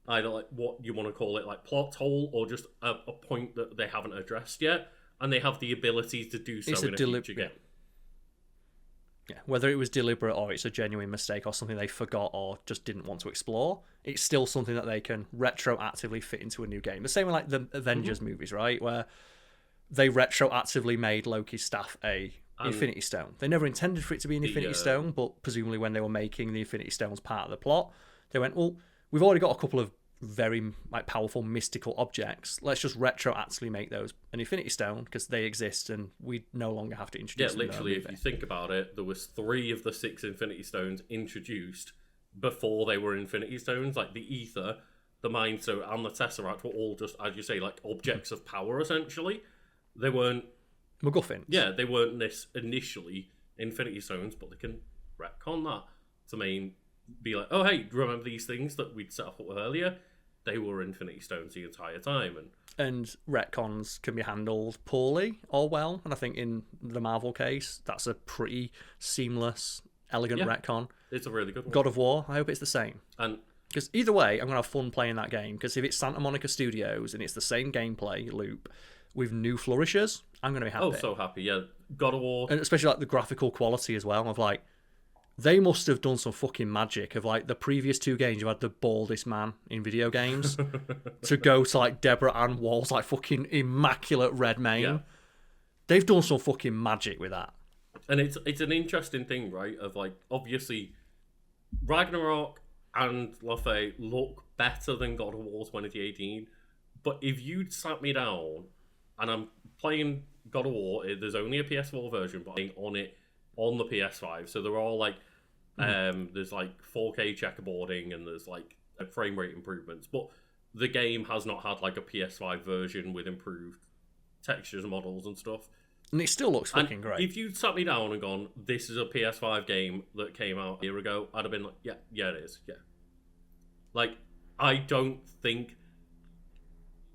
either like what you want to call it, like plot hole, or just a point that they haven't addressed yet, and they have the ability to do so in a future game. Yeah, whether it was deliberate or it's a genuine mistake or something they forgot or just didn't want to explore, it's still something that they can retroactively fit into a new game. The same with like the Avengers movies, right? Where they retroactively made Loki's staff a Infinity Stone. They never intended for it to be an Infinity Stone, but presumably when they were making the Infinity Stones part of the plot, they went, well, we've already got a couple of very like powerful mystical objects. Let's just retroactively make those an Infinity Stone because they exist and we no longer have to introduce them. Yeah, literally, if you think about it, there was 3 of the 6 Infinity Stones introduced before they were Infinity Stones. Like the Ether, the Mind Stone, and the Tesseract were all just, as you say, like objects of power, essentially. They weren't MacGuffins. Yeah, they weren't initially Infinity Stones, but they can retcon that to be like, oh, hey, do you remember these things that we'd set up earlier? They were Infinity Stones the entire time. And retcons can be handled poorly or well. And I think in the Marvel case, that's a pretty seamless, elegant retcon. It's a really good one. God of War, I hope it's the same. And because either way, I'm going to have fun playing that game. Because if it's Santa Monica Studios and it's the same gameplay loop with new flourishes, I'm going to be happy. Oh, so happy, yeah. God of War. And especially like the graphical quality as well. Of like, they must have done some fucking magic of like the previous 2 games you had the baldest man in video games to go to like Deborah Ann Wall's like fucking immaculate red mane. Yeah. They've done some fucking magic with that. And it's an interesting thing, right? Of like, obviously Ragnarok and Lafay look better than God of War 2018. But if you'd sat me down and I'm playing God of War, there's only a PS4 version, but I'm on it on the PS5, so they're all like there's like 4K checkerboarding and there's like frame rate improvements, but the game has not had like a PS5 version with improved textures and models and stuff, and it still looks fucking great. If you sat me down and gone, this is a PS5 game that came out a year ago, I'd have been like, yeah it is, yeah. Like, I don't think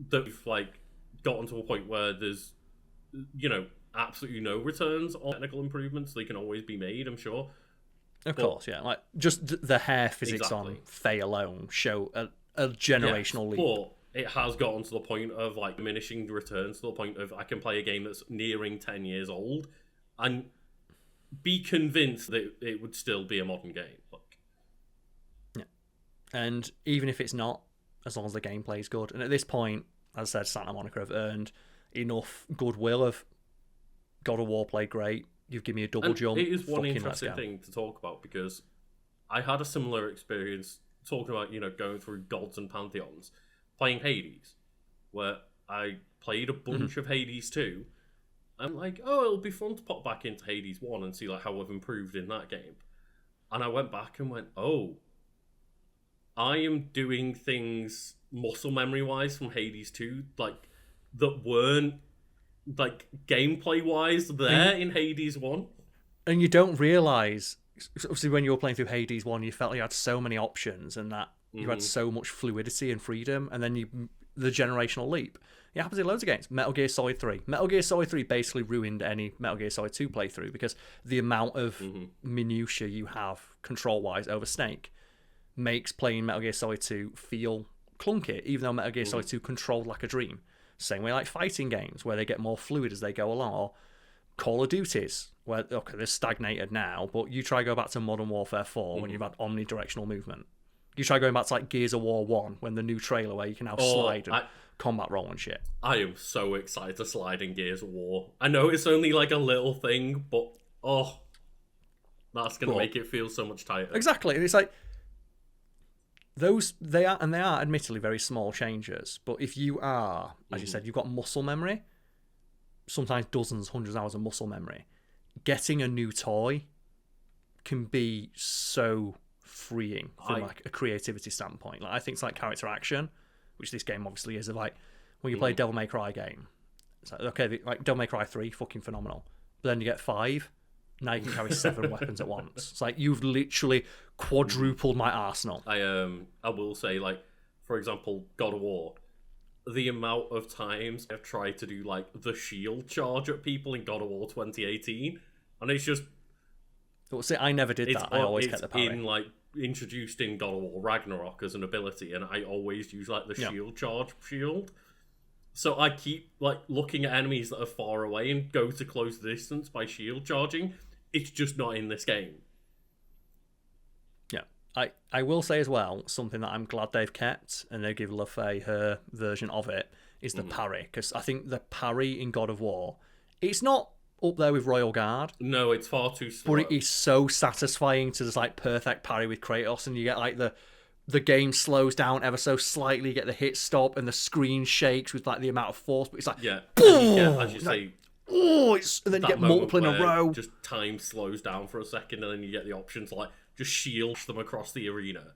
that we've like gotten to a point where there's, you know, absolutely no returns on technical improvements. They can always be made, I'm sure. Of course, yeah. Like, just the hair physics on Faye alone show a generational leap. But it has gotten to the point of like diminishing returns, to the point of I can play a game that's nearing 10 years old and be convinced that it would still be a modern game. Like, yeah. And even if it's not, as long as the gameplay is good. And at this point, as I said, Santa Monica have earned enough goodwill of God of War played great. You've given me a double jump. It is one interesting thing to talk about because I had a similar experience talking about, you know, going through gods and pantheons, playing Hades, where I played a bunch of Hades 2. I'm like, oh, it'll be fun to pop back into Hades 1 and see like how I've improved in that game. And I went back and went, oh, I am doing things muscle memory wise from Hades 2 like that weren't like gameplay wise there in Hades 1. And you don't realise, obviously when you were playing through Hades 1, you felt you had so many options and that you had so much fluidity and freedom, and then the generational leap. It happens in loads of games. Metal Gear Solid 3. Metal Gear Solid 3 basically ruined any Metal Gear Solid 2 playthrough because the amount of minutiae you have control-wise over Snake makes playing Metal Gear Solid 2 feel clunky, even though Metal Gear Solid 2 controlled like a dream. Same way like fighting games, where they get more fluid as they go along, or Call of Duties, where, okay, they're stagnated now, but you try go back to Modern Warfare 4 when you've had omnidirectional movement. You try going back to like Gears of War 1, when the new trailer where you can now slide and combat roll and shit. I am so excited to slide in Gears of War. I know it's only like a little thing, but that's going to make it feel so much tighter. Exactly, and it's like, they are admittedly very small changes, but if you are, as you said, you've got muscle memory, sometimes dozens, hundreds of hours of muscle memory, getting a new toy can be so freeing from like a creativity standpoint. Like I think it's like character action, which this game obviously is. Of like when you play a Devil May Cry game, it's like okay, like Devil May Cry 3, fucking phenomenal. But then you get 5, now you can carry 7 weapons at once. It's like you've literally quadrupled my arsenal. I will say, like, for example, God of War, the amount of times I've tried to do like the shield charge at people in God of War 2018, and it's just. Well, see, I never did that. I always kept the parry. In like introduced in God of War Ragnarok as an ability, and I always use like the shield charge shield. So I keep like looking at enemies that are far away and go to close the distance by shield charging. It's just not in this game. Yeah, I will say as well, something that I'm glad they've kept, and they give LaFay her version of it, is the parry, because I think the parry in God of War, it's not up there with Royal Guard. No, it's far too slow. But it is so satisfying to just like perfect parry with Kratos, and you get like the game slows down ever so slightly, you get the hit stop, and the screen shakes with like the amount of force, but it's like boom! As you say, and then you get multiple in a row. Just time slows down for a second, and then you get the option to like just shield them across the arena.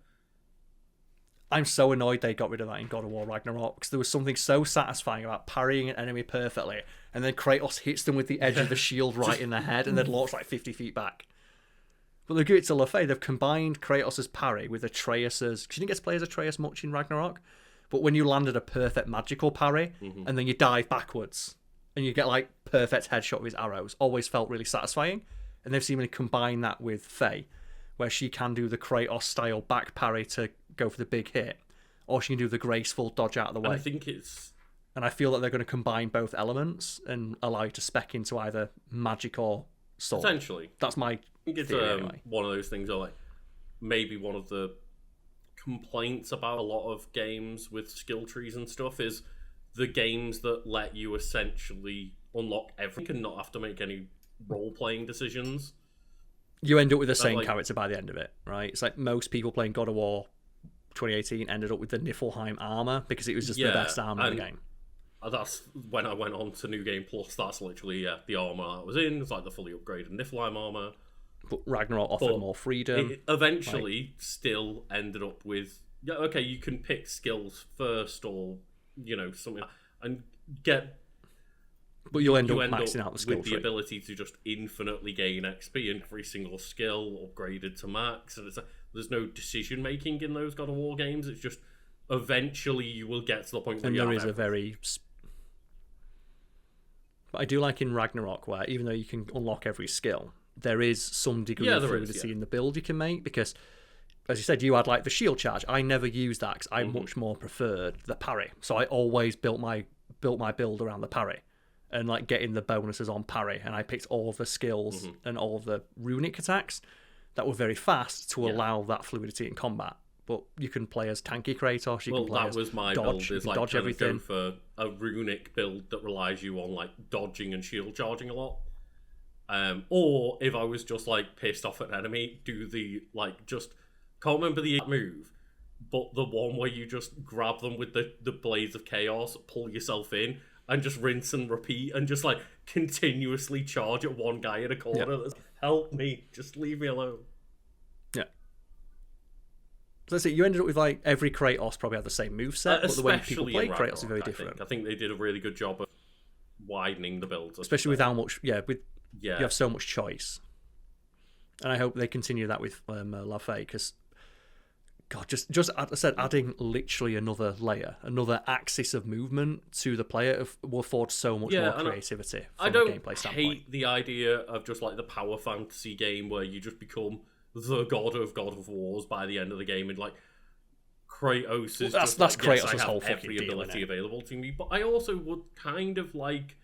I'm so annoyed they got rid of that in God of War Ragnarok, because there was something so satisfying about parrying an enemy perfectly, and then Kratos hits them with the edge of the shield right in the head, and then launch like 50 feet back. But they give it to LaFay. They've combined Kratos' parry with Atreus's, because you didn't get to play as Atreus much in Ragnarok, but when you landed a perfect magical parry, and then you dive backwards, and you get like perfect headshot with his arrows, always felt really satisfying. And they've seemingly combined that with Faye, where she can do the Kratos style back parry to go for the big hit, or she can do the graceful dodge out of the way. And I feel that they're going to combine both elements and allow you to spec into either magic or sword. Potentially. That's my theory anyway. One of those things, or like maybe one of the complaints about a lot of games with skill trees and stuff is the games that let you essentially unlock everything and not have to make any role-playing decisions. You end up with the same character by the end of it, right? It's like most people playing God of War 2018 ended up with the Niflheim armor because it was just the best armor in the game. That's when I went on to New Game Plus. That's literally the armor I was in. It's like the fully upgraded Niflheim armor. But Ragnarok offered more freedom. It eventually still ended up with you can pick skills first, or something, and get. But you'll end up maxing out the skill with the ability to just infinitely gain XP in every single skill, upgraded to max, and there's no decision making in those God of War games. It's just eventually you will get to the point where there is a very. But I do like in Ragnarok where even though you can unlock every skill, there is some degree of fluidity in the build you can make, because, as you said, you had like the shield charge. I never used that because I much more preferred the parry. So I always built my build around the parry. And like getting the bonuses on parry, and I picked all of the skills and all of the runic attacks that were very fast to allow that fluidity in combat. But you can play as tanky Kratos. You can play as my dodge. build. Is like dodge everything. Go for a runic build that relies you on like dodging and shield charging a lot. Or if I was just like pissed off at an enemy, do the can't remember the move, but the one where you just grab them with the blades of chaos, pull yourself in, and just rinse and repeat, and just like continuously charge at one guy in a corner. That's, help me, just leave me alone. Yeah. So that's it. You ended up with like every Kratos probably had the same moveset, but the way people play Kratos is very different. I think they did a really good job of widening the builds, especially with how much. You have so much choice, and I hope they continue that with LaFay, because. God, just as I said, adding literally another layer, another axis of movement to the player will afford so much more creativity from a gameplay standpoint. I hate the idea of just like the power fantasy game where you just become the god of Wars by the end of the game, and like Kratos is that's Kratos' whole fucking deal, ability available to me. But I also would kind of like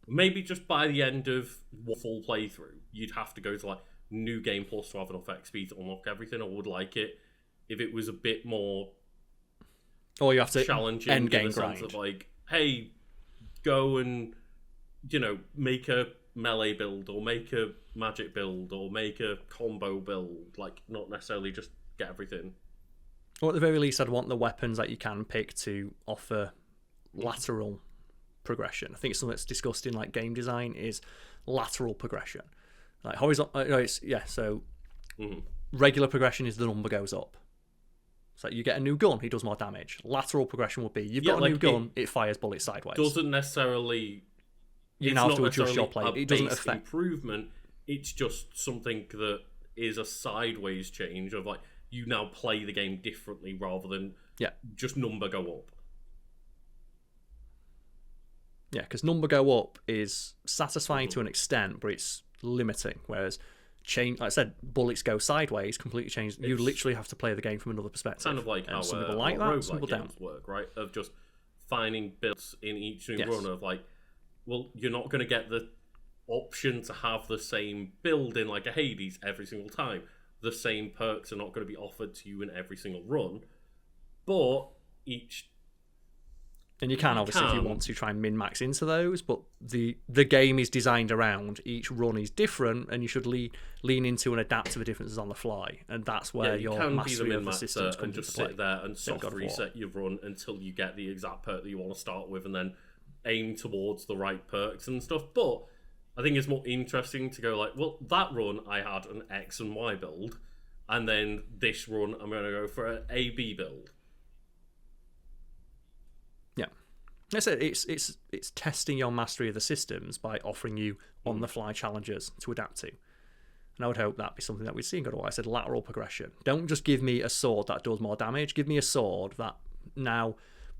maybe just by the end of full playthrough, you'd have to go to like New Game Plus to have enough XP to unlock everything. I would like it if it was a bit more you have to challenging end game in the grind. sense of like, hey, go and make a melee build, or make a magic build, or make a combo build, like not necessarily just get everything. Or at the very least, I'd want the weapons that you can pick to offer lateral progression. I think it's something that's discussed in like game design is lateral progression, like horizontal. regular progression is the number goes up. So you get a new gun, he does more damage. Lateral progression would be you've got a new gun, it fires bullets sideways. Doesn't necessarily. You now have to adjust your play. It doesn't affect improvement. It's just something that is a sideways change of like you now play the game differently rather than just number go up. Yeah, because number go up is satisfying to an extent, but it's limiting. Whereas change, like I said, bullets go sideways, completely change. You literally have to play the game from another perspective. Kind of like how some people like that, some people games work, right? Of just finding builds in each new run of like, well, you're not going to get the option to have the same build in like a Hades every single time. The same perks are not going to be offered to you in every single run, but each. And you can obviously, if you want to, try and min-max into those, but the game is designed around each run is different, and you should lean into and adapt to the differences on the fly, and that's where your mastery of the systems comes into play. Sit there and soft reset your run until you get the exact perk that you want to start with, and then aim towards the right perks and stuff. But I think it's more interesting to go like, well, that run I had an X and Y build, and then this run I'm going to go for an A/B build. I said it's testing your mastery of the systems by offering you on the fly challenges to adapt to, and I would hope that'd be something that we'd see in God of War. I said lateral progression. Don't just give me a sword that does more damage. Give me a sword that now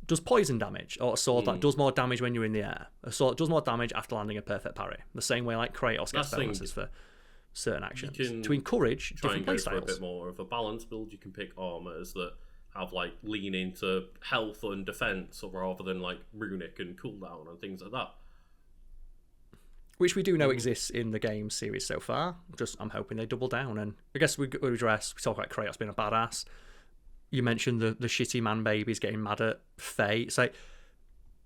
does poison damage, or a sword that does more damage when you're in the air. A sword that does more damage after landing a perfect parry. The same way like Kratos gets bonuses for certain actions to encourage different play styles. For a bit more of a balanced build, you can pick armors that have like lean into health and defense rather than like runic and cooldown and things like that, which we do know exists in the game series so far. Just I'm hoping they double down. And I guess we talk about Kratos being a badass. You mentioned the shitty man babies getting mad at Faye. It's like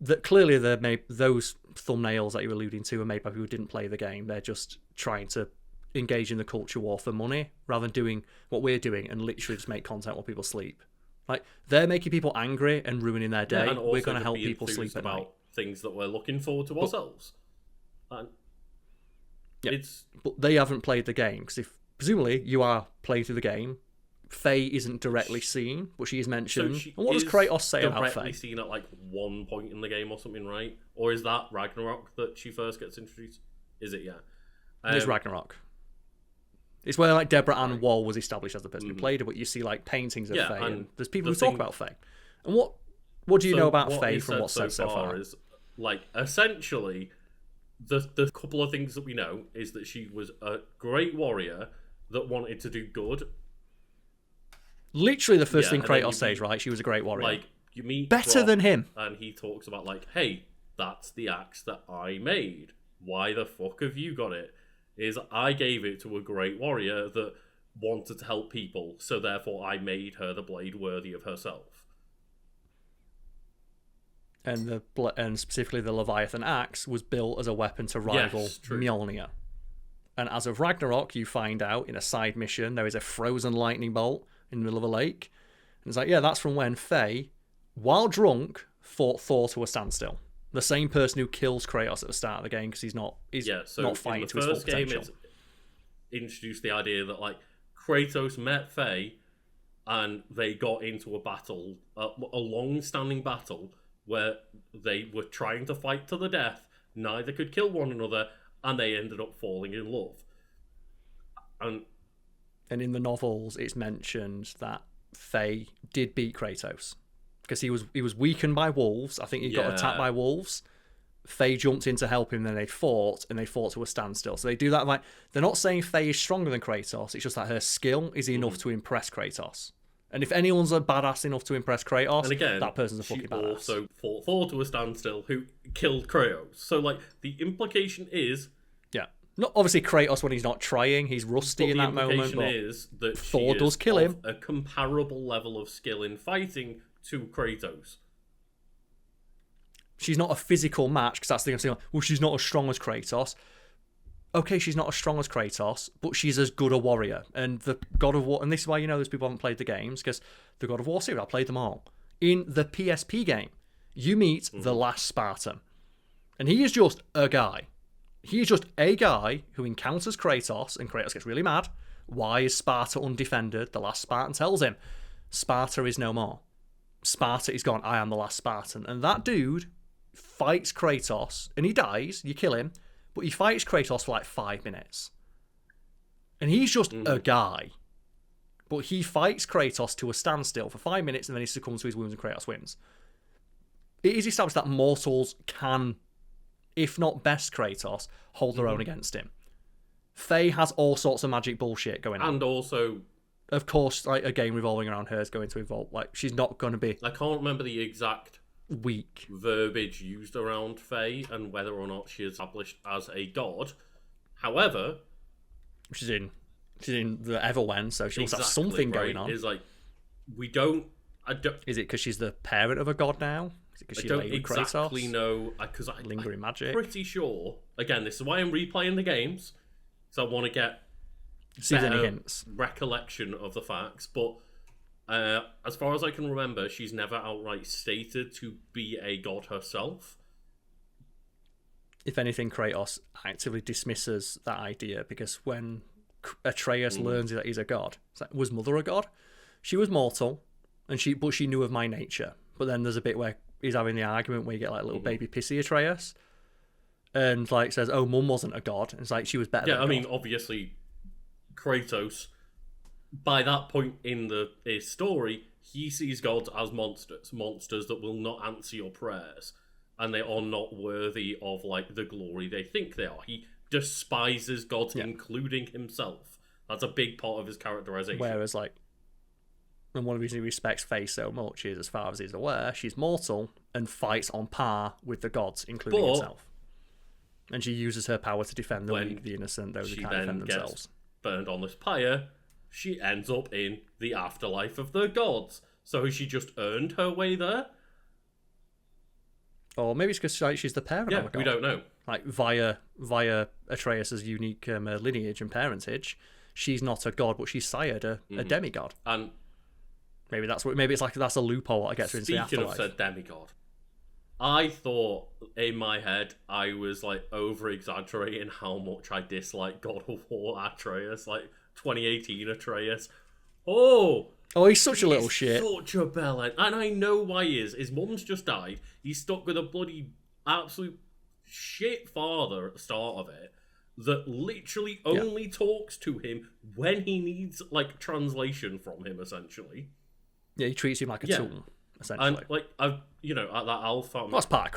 that clearly those thumbnails that you're alluding to are made by people who didn't play the game. They're just trying to engage in the culture war for money rather than doing what we're doing and literally just make content while people sleep. Like, they're making people angry and ruining their day. We're going to help people sleep at night. Things that we're looking forward to ourselves. And but they haven't played the game, because if presumably you are playing through the game, Faye isn't directly seen, but she is mentioned. So and what does Kratos say about Faye? Directly seen at like one point in the game or something, right? Or is that Ragnarok that she first gets introduced? Is it? Yeah. It's Ragnarok. It's where like Deborah Ann Wall was established as the person who played her, but you see like paintings of Faye, and there's people who talk about Faye. And what do you know about Faye from what's said so far? Is like essentially the couple of things that we know is that she was a great warrior that wanted to do good. Literally the first thing Kratos says, right? She was a great warrior. Like you meet better than him, and he talks about like, hey, that's the axe that I made. Why the fuck have you got it? Is I gave it to a great warrior that wanted to help people, so therefore I made her the blade worthy of herself. And specifically the Leviathan axe was built as a weapon to rival Mjolnir. And as of Ragnarok, you find out in a side mission there is a frozen lightning bolt in the middle of a lake. And it's like, yeah, that's from when Faye, while drunk, fought Thor to a standstill. The same person who kills Kratos at the start of the game because he's not fighting to his full potential. In the first game, it introduced the idea that like Kratos met Faye and they got into a battle, a long-standing battle where they were trying to fight to the death. Neither could kill one another, and they ended up falling in love. And in the novels, it's mentioned that Faye did beat Kratos. Because he was weakened by wolves. I think he got attacked by wolves. Faye jumped in to help him, then they fought to a standstill. So they do that. Like, they're not saying Faye is stronger than Kratos. It's just that her skill is enough to impress Kratos. And if anyone's a badass enough to impress Kratos, and again, that person's a fucking badass. She also fought Thor to a standstill, who killed Kratos. So like the implication is, not obviously Kratos when he's not trying. He's rusty in that moment. But is that Thor does kill him. A comparable level of skill in fighting to Kratos. She's not a physical match, because that's the thing I'm saying. Well, she's not as strong as Kratos. Okay, she's not as strong as Kratos, but she's as good a warrior. And the God of War, and this is why you know those people haven't played the games, because the God of War series, I played them all. In the PSP game, you meet the last Spartan, and he is just a guy. He is just a guy who encounters Kratos, and Kratos gets really mad, Why is Sparta undefended? The last Spartan tells him, Sparta is no more. Sparta is gone. I am the last Spartan. And that dude fights Kratos, and he dies. You kill him, but he fights Kratos for like 5 minutes. And he's just a guy. But he fights Kratos to a standstill for 5 minutes, and then he succumbs to his wounds, and Kratos wins. It is established that mortals can, if not best Kratos, hold their own against him. Faye has all sorts of magic bullshit going on. And also, of course, like a game revolving around her is going to evolve. Like, she's not going to be I can't remember the exact weak verbiage used around Faye and whether or not she is established as a god. However, she's in the Everwen, so she must have something going on. Is like we don't. Is it because she's the parent of a god now? Is it because she laid with Kratos? I don't exactly know because lingering magic. Pretty sure. Again, this is why I'm replaying the games, so I want to get any hints. Recollection of the facts. But as far as I can remember, she's never outright stated to be a god herself. If anything, Kratos actively dismisses that idea because when Atreus learns that he's a god, it's like, was Mother a god? She was mortal, but she knew of my nature. But then there's a bit where he's having the argument where you get like little baby pissy Atreus, and like says, "Oh, Mum wasn't a god." And it's like she was better. Yeah, I mean, obviously, Kratos, by that point in his story, he sees gods as monsters that will not answer your prayers, and they are not worthy of like the glory they think they are. He despises gods, including himself. That's a big part of his characterization. Whereas, like, and one of the reasons he respects Faye so much is, as far as he's aware, she's mortal and fights on par with the gods, including himself. And she uses her power to defend the weak, the innocent, those who can't defend themselves. Gets burned on this pyre, she ends up in the afterlife of the gods. So has she just earned her way there? Or maybe it's because she's the parent of a god. We don't know. Like via Atreus' unique lineage and parentage, she's not a god, but she's sired a demigod. And maybe that's a loophole that gets her into the afterlife. Speaking of said demigod, I thought in my head I was like over exaggerating how much I dislike God of War Atreus, like 2018 Atreus. He's such a little shit. Such a bellend. And I know why he is. His mum's just died. He's stuck with a bloody absolute shit father at the start of it that literally only talks to him when he needs like translation from him, essentially. Yeah, he treats him like a tool, essentially. And like at that alpha. That's part of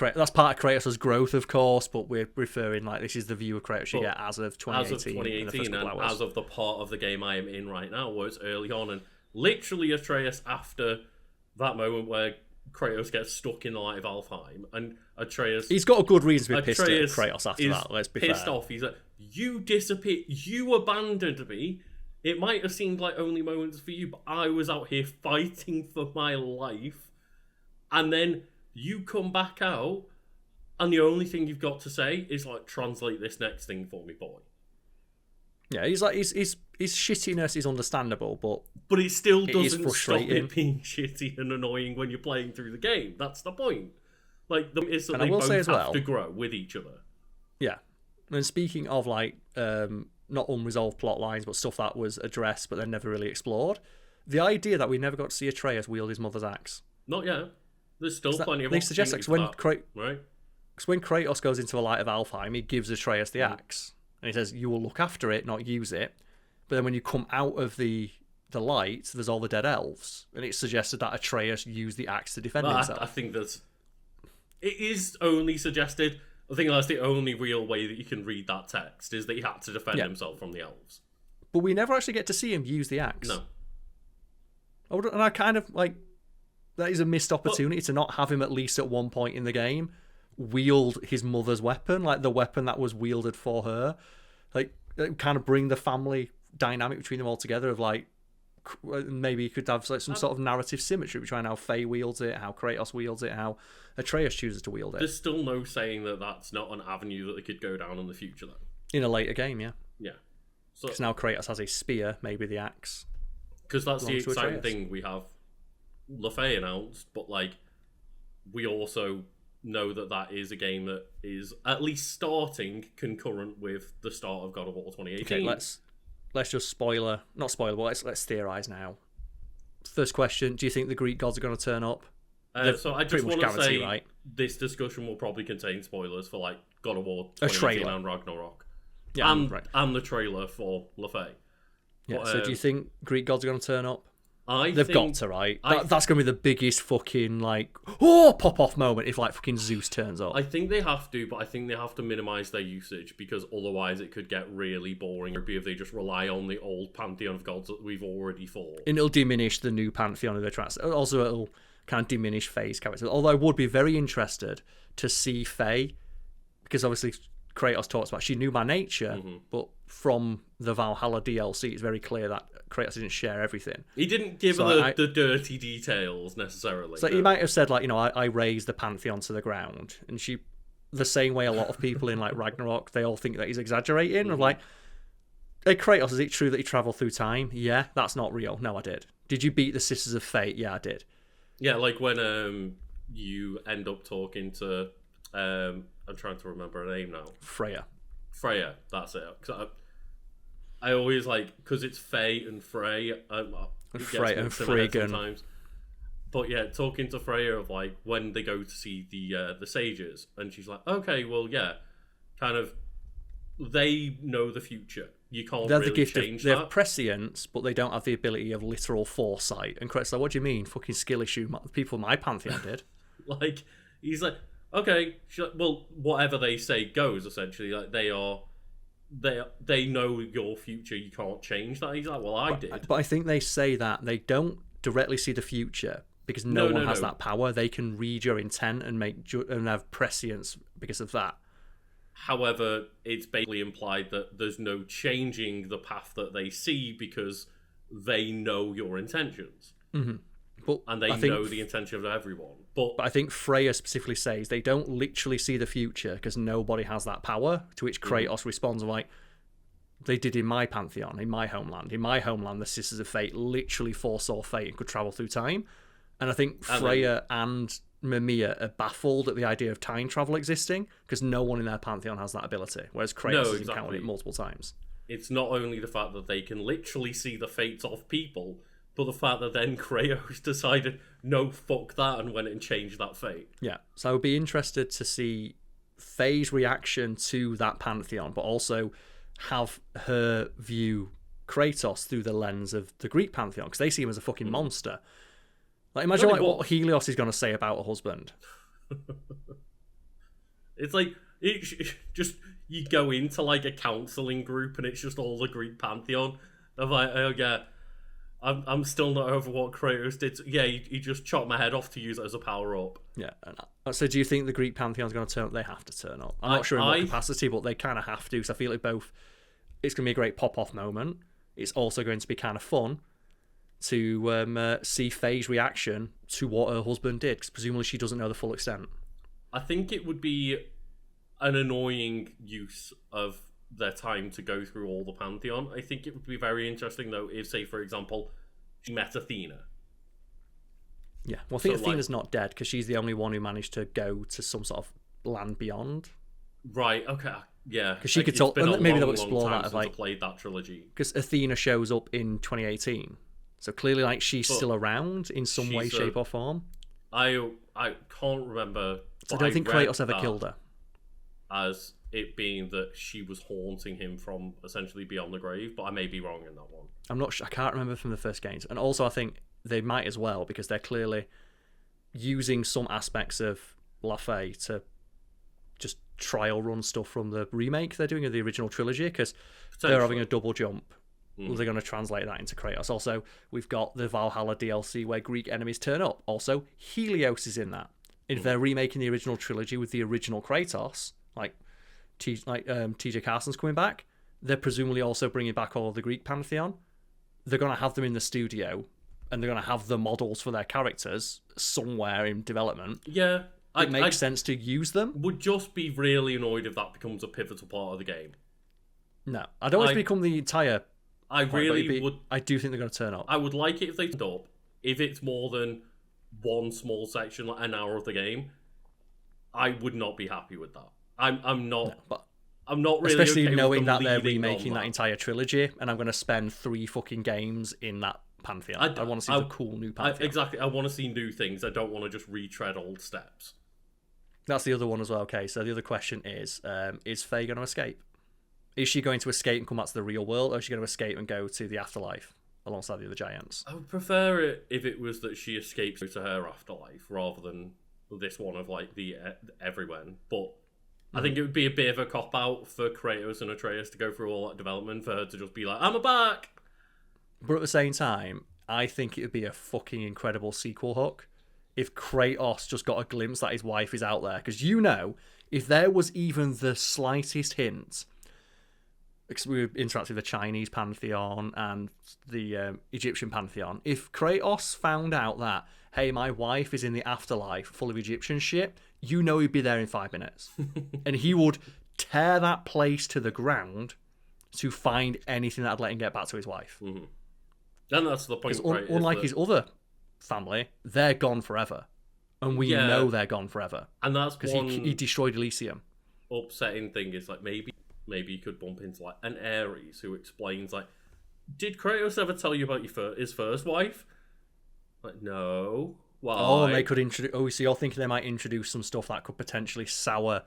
Kratos' growth, of course, but we're referring like this is the view of Kratos you get as of 2018, and as of the part of the game I am in right now, where it's early on, and literally Atreus after that moment where Kratos gets stuck in the light of Alfheim, and Atreus... He's got a good reason to be pissed at Kratos after that, let's be fair. Pissed off, he's like, you disappeared, you abandoned me. It might have seemed like only moments for you, but I was out here fighting for my life, and then you come back out, and the only thing you've got to say is like, translate this next thing for me, boy. Yeah, he's like his shittiness is understandable, but it still doesn't stop it being shitty and annoying when you're playing through the game. That's the point. Like, it's that they both have to grow with each other. Yeah, and speaking of like not unresolved plot lines, but stuff that was addressed but then never really explored, the idea that we never got to see Atreus wield his mother's axe. Not yet. There's still plenty of opportunities for that, right? Because when Kratos goes into the light of Alfheim, he gives Atreus the axe. And he says, you will look after it, not use it. But then when you come out of the light, there's all the dead elves. And it's suggested that Atreus used the axe to defend himself. I think it is only suggested. I think that's the only real way that you can read that text, is that he had to defend himself from the elves. But we never actually get to see him use the axe. No. And I kind of, like, that is a missed opportunity to not have him at least at one point in the game wield his mother's weapon, like the weapon that was wielded for her, like kind of bring the family dynamic between them all together. Of like, maybe you could have like some sort of narrative symmetry between how Faye wields it, how Kratos wields it, how Atreus chooses to wield it. There's still no saying that that's not an avenue that they could go down in the future, though. In a later game, yeah. So because now Kratos has a spear, maybe the axe. Because that's the exciting thing. We have LaFay announced, but like we also know that is a game that is at least starting concurrent with the start of God of War 2018. Okay, let's just not spoiler, but let's theorize now. First question: do you think the Greek gods are going to turn up? So I just want to say, right? This discussion will probably contain spoilers for like God of War 2018 and Ragnarok, and the trailer for LaFay. Yeah. But, so do you think Greek gods are going to turn up? They've got to, right? That's going to be the biggest fucking pop off moment if like fucking Zeus turns up. I think they have to, but I think they have to minimize their usage because otherwise it could get really boring. Or if they just rely on the old pantheon of gods that we've already fought, and it'll diminish the new pantheon of the trans. Also, it'll kind of diminish Faye's character. Although I would be very interested to see Faye, because obviously Kratos talks about she knew my nature, but from the Valhalla DLC, it's very clear that Kratos didn't share everything. He didn't give her the dirty details necessarily. So he might have said I raised the pantheon to the ground, and she, the same way a lot of people in like Ragnarok, they all think that he's exaggerating. Of like, hey Kratos, is it true that you travel through time? Yeah, that's not real. No, I did. Did you beat the Sisters of Fate? Yeah, I did. Yeah, like when you end up talking to I'm trying to remember her name now. Freya, that's it. I always because it's Faye and Frey. Frey and Friggan. Sometimes. But yeah, talking to Freya of like when they go to see the sages, and she's like, okay, well, yeah, kind of, they know the future. You can't really change that. They have prescience, but they don't have the ability of literal foresight. And Chris, what do you mean? Fucking skill issue. People in my pantheon did. He's like, okay, well, whatever they say goes. Essentially, like they know your future. You can't change that. He's like, well, I did. But I think they say that they don't directly see the future because no one has that power. They can read your intent and and have prescience because of that. However, it's basically implied that there's no changing the path that they see because they know your intentions. Mm-hmm. And they know the intention of everyone. But I think Freya specifically says they don't literally see the future because nobody has that power, to which Kratos responds like, they did in my pantheon, in my homeland. In my homeland, the Sisters of Fate literally foresaw fate and could travel through time. And I think Freya and Mimir are baffled at the idea of time travel existing because no one in their pantheon has that ability, whereas Kratos has encountered it multiple times. It's not only the fact that they can literally see the fates of people, but the fact that then Kratos decided, no, fuck that, and went and changed that fate. Yeah, so I would be interested to see Faye's reaction to that pantheon, but also have her view Kratos through the lens of the Greek pantheon, because they see him as a fucking monster. Like, imagine what Helios is going to say about a husband. It's like, you go into like a counselling group and it's just all the Greek pantheon. I'm like, oh yeah, I'm still not over what Kratos did. Yeah, he just chopped my head off to use it as a power-up. Yeah. So do you think the Greek pantheon's going to turn up? They have to turn up. I'm not sure in what capacity, but they kind of have to, because I feel like both, it's going to be a great pop-off moment. It's also going to be kind of fun to see Faye's reaction to what her husband did, because presumably she doesn't know the full extent. I think it would be an annoying use of their time to go through all the pantheon. I think it would be very interesting, though, if, say, for example, she met Athena. Yeah, well, I think Athena's not dead, because she's the only one who managed to go to some sort of land beyond. Right, okay, yeah. Because she could talk, maybe they'll explore that. Since I played that trilogy. Because Athena shows up in 2018. So clearly, like, she's still around in some way, shape, or form. I can't remember. So I don't think Kratos ever killed her. As it being that she was haunting him from essentially beyond the grave, but I may be wrong in that one. I'm not sure. I can't remember from the first games. And also, I think they might as well, because they're clearly using some aspects of LaFay to just trial run stuff from the remake they're doing of the original trilogy, because they're having a double jump. They're going to translate that into Kratos. Also, we've got the Valhalla DLC where Greek enemies turn up. Also, Helios is in that. If they're remaking the original trilogy with the original Kratos, like TJ Carson's coming back, they're presumably also bringing back all of the Greek pantheon. They're going to have them in the studio, and they're going to have the models for their characters somewhere in development. Yeah. It makes sense to use them. Would just be really annoyed if that becomes a pivotal part of the game. No. I don't want it to become the entire... I really would... I do think they're going to turn up. I would like it if they turned up. If it's more than one small section, like an hour of the game, I would not be happy with that. I'm not... No, but I'm not really Especially okay knowing with that them they're leading remaking on that entire trilogy, and I'm going to spend 3 fucking games in that pantheon. I want to see the cool new pantheon. Exactly. I want to see new things. I don't want to just retread old steps. That's the other one as well. Okay, so the other question is Faye going to escape? Is she going to escape and come back to the real world, or is she going to escape and go to the afterlife alongside the other giants? I would prefer it if it was that she escapes to her afterlife rather than this one of like the everyone. But I think it would be a bit of a cop out for Kratos and Atreus to go through all that development for her to just be like, I'm back. But at the same time, I think it would be a fucking incredible sequel hook if Kratos just got a glimpse that his wife is out there. Because if there was even the slightest hint, because we interacted with the Chinese pantheon and the Egyptian pantheon, if Kratos found out that, hey, my wife is in the afterlife full of Egyptian shit, he'd be there in 5 minutes. And he would tear that place to the ground to find anything that'd let him get back to his wife. Mm-hmm. And that's the point, right? Unlike his other family, they're gone forever. And we know they're gone forever. And that's because he destroyed Elysium. Upsetting thing is, like, maybe you could bump into, like, an Ares who explains, like, did Kratos ever tell you about his first wife? Like, no. Why? Oh, and they could introduce... Oh, so you're thinking they might introduce some stuff that could potentially sour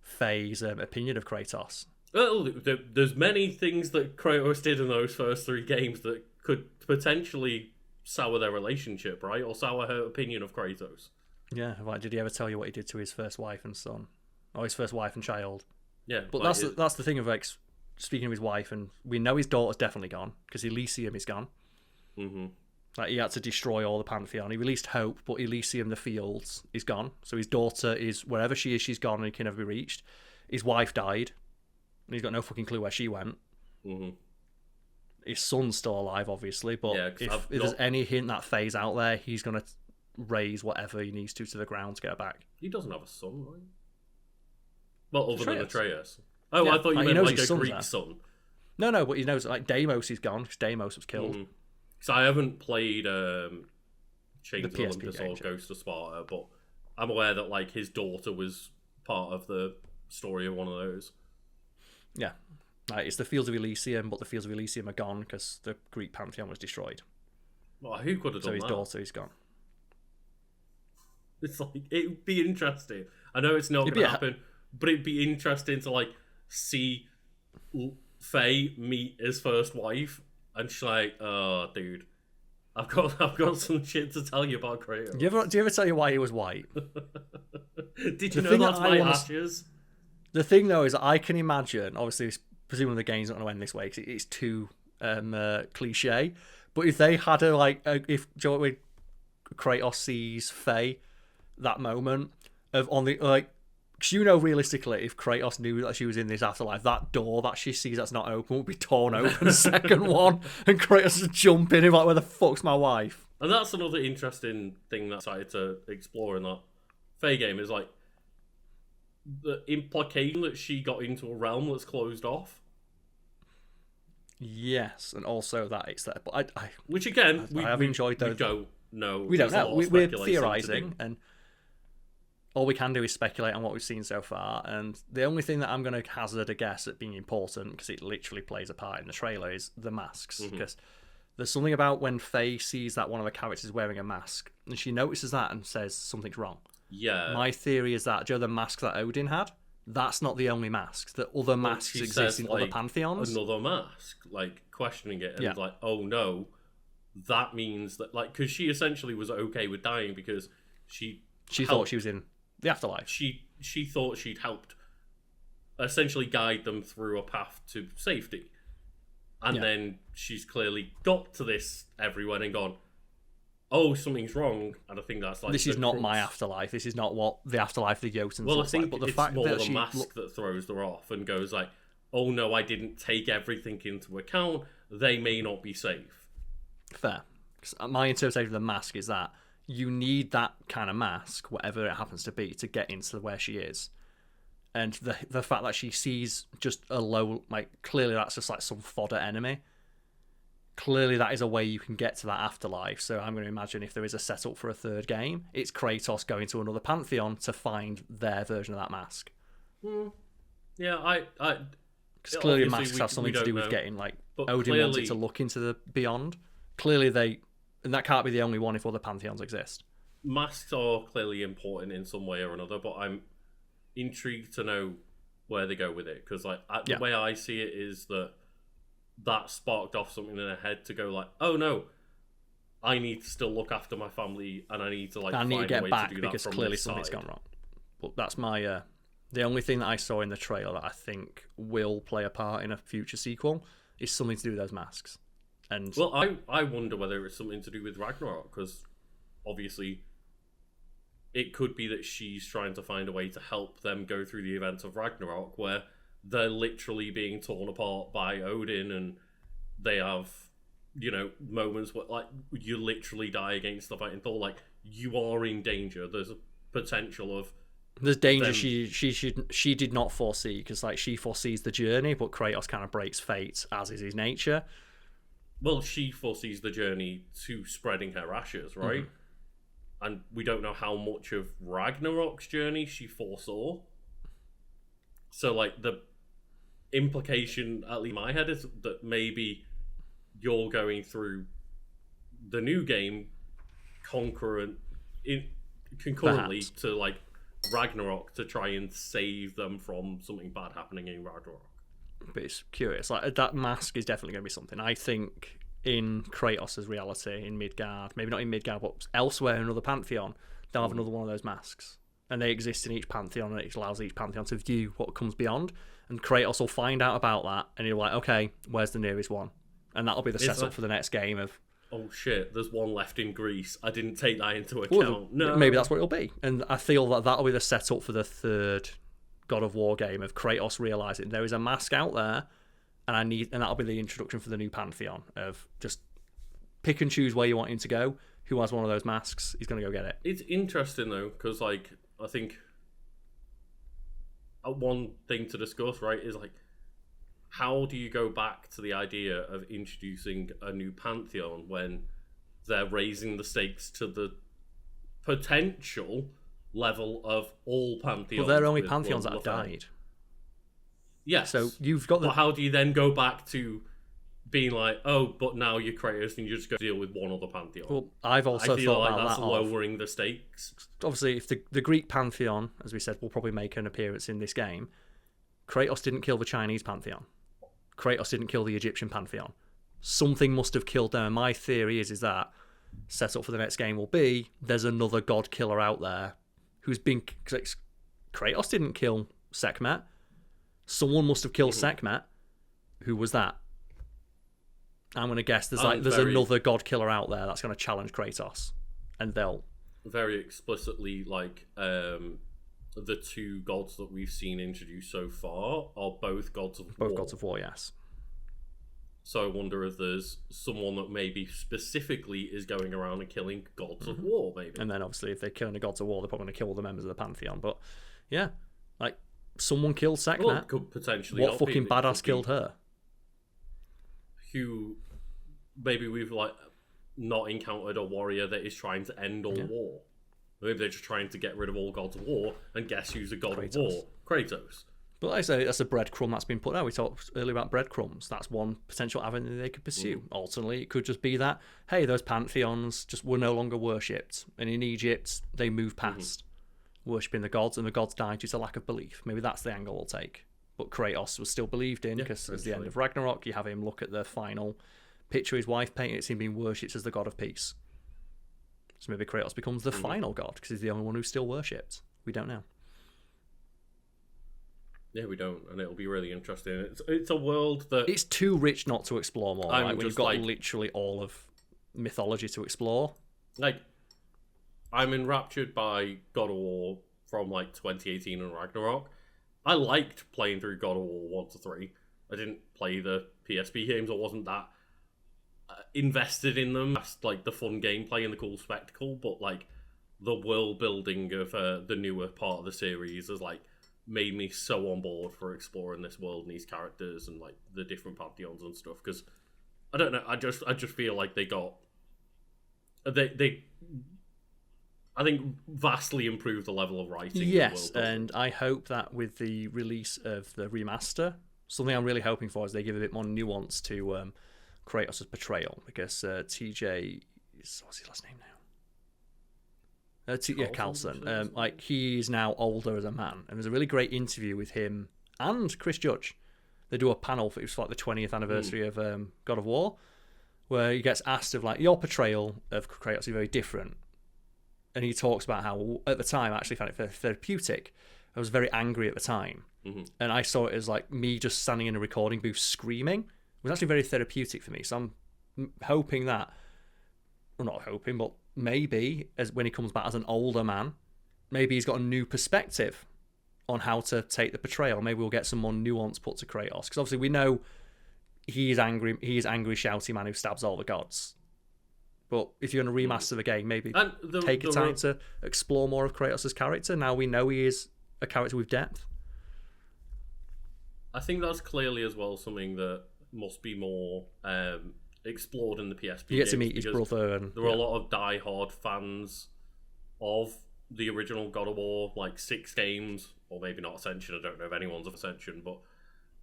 Faye's opinion of Kratos? Well, there's many things that Kratos did in those first 3 games that could potentially sour their relationship, right? Or sour her opinion of Kratos. Yeah, like, did he ever tell you what he did to his first wife and son? Or his first wife and child? Yeah. But like, that's the thing of, like, speaking of his wife, and we know his daughter's definitely gone, because Elysium is gone. Mm-hmm. Like, he had to destroy all the Pantheon. He released Hope, but Elysium, the fields, is gone. So his daughter is, wherever she is, she's gone and can never be reached. His wife died, and he's got no fucking clue where she went. Mm-hmm. His son's still alive, obviously, but if there's any hint that Faye's out there, he's going to raise whatever he needs to the ground to get her back. He doesn't have a son, right? Well, other than Atreus. Oh, yeah. I thought you meant like a Greek son. No, but he knows, like, Deimos is gone, because Deimos was killed. Mm-hmm. So I haven't played Chains of Olympus or game, Ghost of Sparta, but I'm aware that, like, his daughter was part of the story of one of those. Yeah. Like, it's the Fields of Elysium, but the Fields of Elysium are gone because the Greek pantheon was destroyed. Well, who could have done that? So his daughter is gone. It's like, it would be interesting. I know it's not going to happen, but it'd be interesting to, like, see Faye meet his first wife, and she's like, "Oh, dude, I've got some shit to tell you about Kratos." Do you ever tell you why he was white? Did you know that's my ashes? The thing, though, is I can imagine, obviously, presumably the game's not going to end this way because it's too cliche. But if they had if Kratos sees Faye, that moment of because realistically, if Kratos knew that she was in this afterlife, that door that she sees that's not open would be torn open. The second one, and Kratos would jump in and like, where the fuck's my wife? And that's another interesting thing that I decided to explore in that Faye game is like the implication that she got into a realm that's closed off. Yes, and also that it's there. But which again, I have enjoyed those. We don't know. We don't know. We're theorising, and all we can do is speculate on what we've seen so far. And the only thing that I'm going to hazard a guess at being important, because it literally plays a part in the trailer, is the masks. Because there's something about when Faye sees that one of the characters is wearing a mask, and she notices that and says something's wrong. Yeah. My theory is that, the mask that Odin had, that's not the only mask. That other masks exist in other pantheons. Another mask, like, questioning it, and like, oh no, that means that, like, because she essentially was okay with dying because she thought she was in the afterlife. She thought she'd helped essentially guide them through a path to safety. And then she's clearly got to this everyone and gone, oh, something's wrong. And I think that's like, this is not my afterlife. This is not what the afterlife of the Jotuns looks like. But the fact more that the mask that throws her off and goes like, oh no, I didn't take everything into account. They may not be safe. Fair. My interpretation of the mask is that you need that kind of mask, whatever it happens to be, to get into where she is. And the fact that she sees just a low, like, clearly that's just like some fodder enemy. Clearly that is a way you can get to that afterlife. So I'm going to imagine if there is a setup for a third game, it's Kratos going to another pantheon to find their version of that mask. Yeah, Because clearly obviously masks have something to do with know, getting, like, but Odin wanted to look into the beyond. Clearly and that can't be the only one if other pantheons exist. masks are clearly important in some way or another, but I'm intrigued to know where they go with it, because like the way I see it is that sparked off something in her head to go like, oh no, I need to still look after my family, and I need to like I need to find get a way back to do because that from clearly this something's side. gone wrong. But that's my the only thing that I saw in the trailer that I think will play a part in a future sequel is something to do with those masks. And Well, I wonder whether it's something to do with Ragnarok, because obviously it could be that she's trying to find a way to help them go through the events of Ragnarok, where they're literally being torn apart by Odin, and they have, you know, moments where like you literally die against the fighting Thor. Like, you are in danger. There's a potential of there's danger them... she did not foresee, because like she foresees the journey, but Kratos kind of breaks fate, as is his nature. Well, she foresees the journey to spreading her ashes, right? Mm-hmm. And we don't know how much of Ragnarok's journey she foresaw. So, like, the implication, at least in my head, is that maybe you're going through the new game concurrently Perhaps. to, like, Ragnarok to try and save them from something bad happening in Ragnarok. But it's curious. Like, that mask is definitely going to be something. I think in Kratos' reality, in Midgard, maybe not in Midgard, but elsewhere in another pantheon, they'll have another one of those masks. And they exist in each pantheon, and it allows each pantheon to view what comes beyond. And Kratos will find out about that, and he'll be like, okay, where's the nearest one? And that'll be the setup for the next game of... Oh shit, there's one left in Greece. I didn't take that into account. Well, no. Maybe that's what it'll be. And I feel that that'll be the setup for the third God of War game of Kratos realising there is a mask out there, and that'll be the introduction for the new pantheon of just pick and choose where you want him to go. Who has one of those masks, he's going to go get it. It's interesting though, because like I think one thing to discuss, right, is like, how do you go back to the idea of introducing a new pantheon when they're raising the stakes to the potential level of all pantheons? But they're only pantheons that have died. Yes. So you've got But how do you then go back to being like, oh, but now you're Kratos and you just go deal with one other pantheon? Well, I've also I feel thought like about that's that. Lowering the stakes. Obviously, if the Greek pantheon, as we said, will probably make an appearance in this game, Kratos didn't kill the Chinese pantheon. Kratos didn't kill the Egyptian pantheon. Something must have killed them. And my theory is that set up for the next game will be there's another god killer out there who's been... Kratos didn't kill Sekhmet. Someone must have killed Sekhmet. Who was that? I'm going to guess there's another god killer out there that's going to challenge Kratos, and they'll very explicitly like the two gods that we've seen introduced so far are both gods of war. Both gods of war, yes. So I wonder if there's someone that maybe specifically is going around and killing gods of war, maybe. And then obviously if they're killing the gods of war, they're probably going to kill all the members of the pantheon. But yeah, like someone killed Sekhmet. Well, could potentially what fucking badass killed her? Who maybe we've like not encountered a warrior that is trying to end all war. Maybe they're just trying to get rid of all gods of war, and guess who's a god of war? Kratos. But like I say, that's a breadcrumb that's been put out. We talked earlier about breadcrumbs. That's one potential avenue they could pursue. Alternately, it could just be that, hey, those pantheons just were no longer worshipped. And in Egypt, they moved past worshipping the gods, and the gods died due to lack of belief. Maybe that's the angle we'll take. But Kratos was still believed in, because at the end of Ragnarok, you have him look at the final picture his wife painted. It's him being worshipped as the god of peace. So maybe Kratos becomes the final god, because he's the only one who's still worshipped. We don't know. Yeah, we don't, and it'll be really interesting. It's a world that... It's too rich not to explore more, right? When you've got literally all of mythology to explore. Like, I'm enraptured by God of War from, like, 2018 and Ragnarok. I liked playing through God of War 1 to 3. I didn't play the PSP games. I wasn't that invested in them. That's, like, the fun gameplay and the cool spectacle, but, like, the world building of the newer part of the series is, like, made me so on board for exploring this world and these characters and like the different pantheons and stuff, because I don't know, I just feel like they I think vastly improved the level of writing. Yes, in the world, and I hope that with the release of the remaster, something I'm really hoping for is they give a bit more nuance to Kratos' portrayal, because TJ, what's his last name now? Carlson. Like, he's now older as a man, and there's a really great interview with him and Chris Judge. They do a panel for, it was for like the 20th anniversary of God of War, where he gets asked of like, your portrayal of Kratos is very different. And he talks about how, at the time, I actually found it very therapeutic. I was very angry at the time. And I saw it as like me just standing in a recording booth screaming. It was actually very therapeutic for me. So I'm hoping that, well, not hoping, but maybe as when he comes back as an older man, maybe he's got a new perspective on how to take the portrayal. Maybe we'll get some more nuance put to Kratos. Because obviously we know he is angry, shouty man who stabs all the gods. But if you're going to remaster the game, maybe take a time to explore more of Kratos' character. Now we know he is a character with depth. I think that's clearly as well something that must be more explored in the PSP. You get to meet his brother. And there were a lot of die-hard fans of the original God of War, like 6 games, or maybe not Ascension, I don't know if anyone's of Ascension, but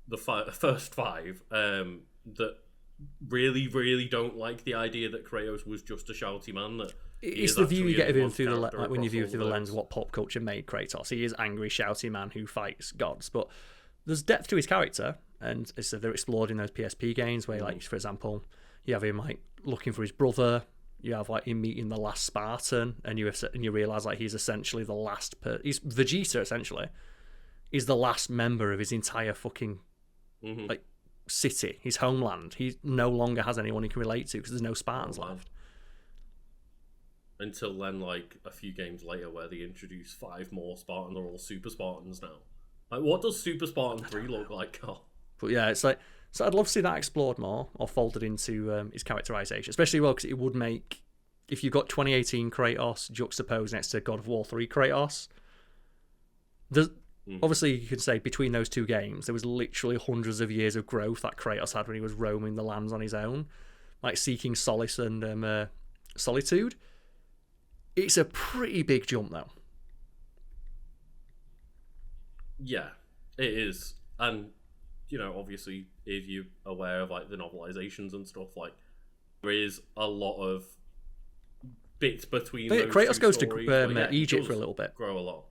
the first 5 that really, really don't like the idea that Kratos was just a shouty man. That it's the view you get of him through when you view through the lens of what pop culture made Kratos. He is angry, shouty man who fights gods, but there's depth to his character, and so they're explored in those PSP games where, like, for example, you have him like looking for his brother. You have like him meeting the last Spartan, and you realize like he's essentially the last. He's Vegeta essentially. He's the last member of his entire fucking like city, his homeland. He no longer has anyone he can relate to because there's no Spartans left. Until then, like a few games later, where they introduce 5 more Spartans, they're all Super Spartans now. Like, what does Super Spartan 3 look like, Karl? But yeah, it's like, so I'd love to see that explored more or folded into his characterization, especially because it would make, if you've got 2018 Kratos juxtaposed next to God of War 3 Kratos, there's obviously, you could say between those 2 games, there was literally hundreds of years of growth that Kratos had when he was roaming the lands on his own, like seeking solace and solitude. It's a pretty big jump, though. Yeah, it is. And, you know, obviously, if you're aware of, like, the novelizations and stuff, like, there is a lot of bits between those Kratos goes stories, to Egypt for a little bit. Grow a lot.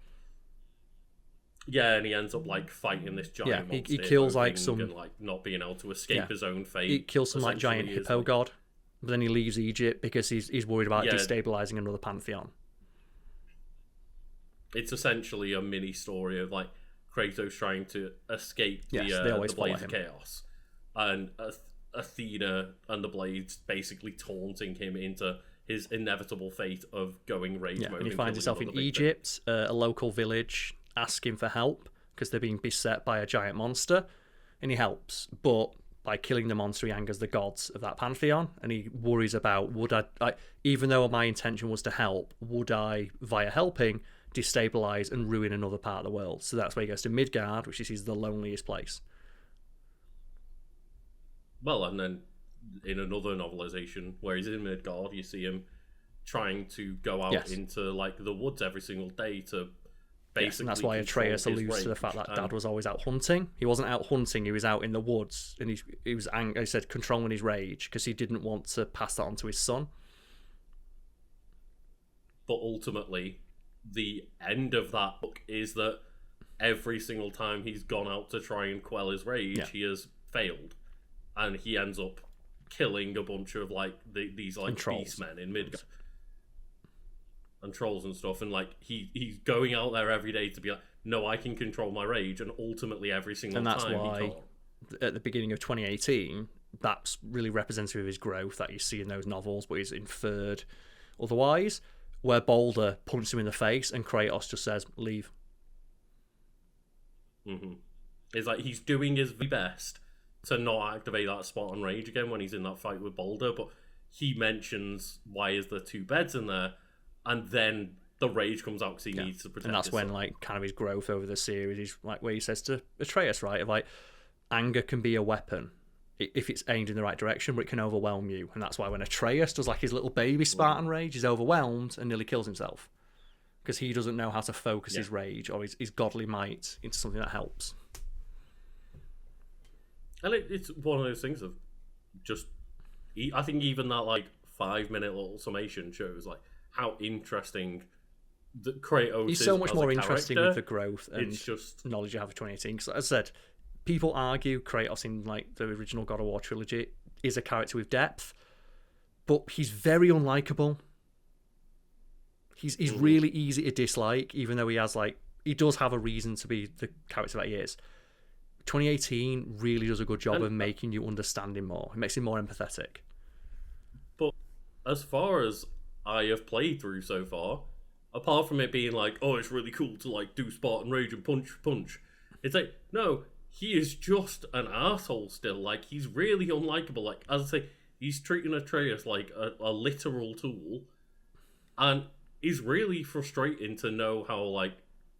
Yeah, and he ends up like fighting this giant monster. He kills like some and, like, not being able to escape his own fate. He kills some like giant hippo god, but then he leaves Egypt because he's worried about destabilizing another pantheon. It's essentially a mini story of like Kratos trying to escape the Blades of Chaos, and Athena and the Blades basically taunting him into his inevitable fate of going rage mode. And he finds himself in Egypt, a local village, asking for help because they're being beset by a giant monster, and he helps, but by killing the monster he angers the gods of that pantheon, and he worries about, would I even though my intention was to help, would I, via helping, destabilize and ruin another part of the world? So that's where he goes to Midgard, which is the loneliest place. Well, and then in another novelization where he's in Midgard, you see him trying to go out into like the woods every single day to basically. And that's why Atreus alludes to the fact that Dad was always out hunting. He wasn't out hunting; he was out in the woods, and he was he said controlling his rage because he didn't want to pass that on to his son. But ultimately, the end of that book is that every single time he's gone out to try and quell his rage, he has failed, and he ends up killing a bunch of like these like beastmen in Midgard and trolls and stuff, and like he's going out there every day to be like, no, I can control my rage, and ultimately every single time he can't. At the beginning of 2018, that's really representative of his growth that you see in those novels, but he's inferred otherwise, where Balder punches him in the face and Kratos just says, leave. It's like he's doing his best to not activate that Spartan rage again when he's in that fight with Balder, but he mentions, why is there 2 beds in there? And then the rage comes out because he needs to protect. And that's when, like, kind of his growth over the series is like where he says to Atreus, right, of like, anger can be a weapon if it's aimed in the right direction, but it can overwhelm you. And that's why when Atreus does like his little baby Spartan rage, he's overwhelmed and nearly kills himself. because he doesn't know how to focus his rage or his godly might into something that helps. And it's one of those things of just, I think even that like 5-minute little summation shows like how interesting the Kratos He's is so much as more a interesting character. with the growth and It's just knowledge you have of 2018. Because as I said, people argue Kratos in like the original God of War trilogy is a character with depth, but he's very unlikable. He's really easy to dislike, even though he does have a reason to be the character that he is. 2018 really does a good job of making you understand him more. It makes him more empathetic. But as far as I have played through so far, apart from it being like, oh, it's really cool to like do Spartan Rage and punch, it's like, no, he is just an asshole still. Like, he's really unlikable. Like, as I say, he's treating Atreus like a literal tool, and it's really frustrating to know how like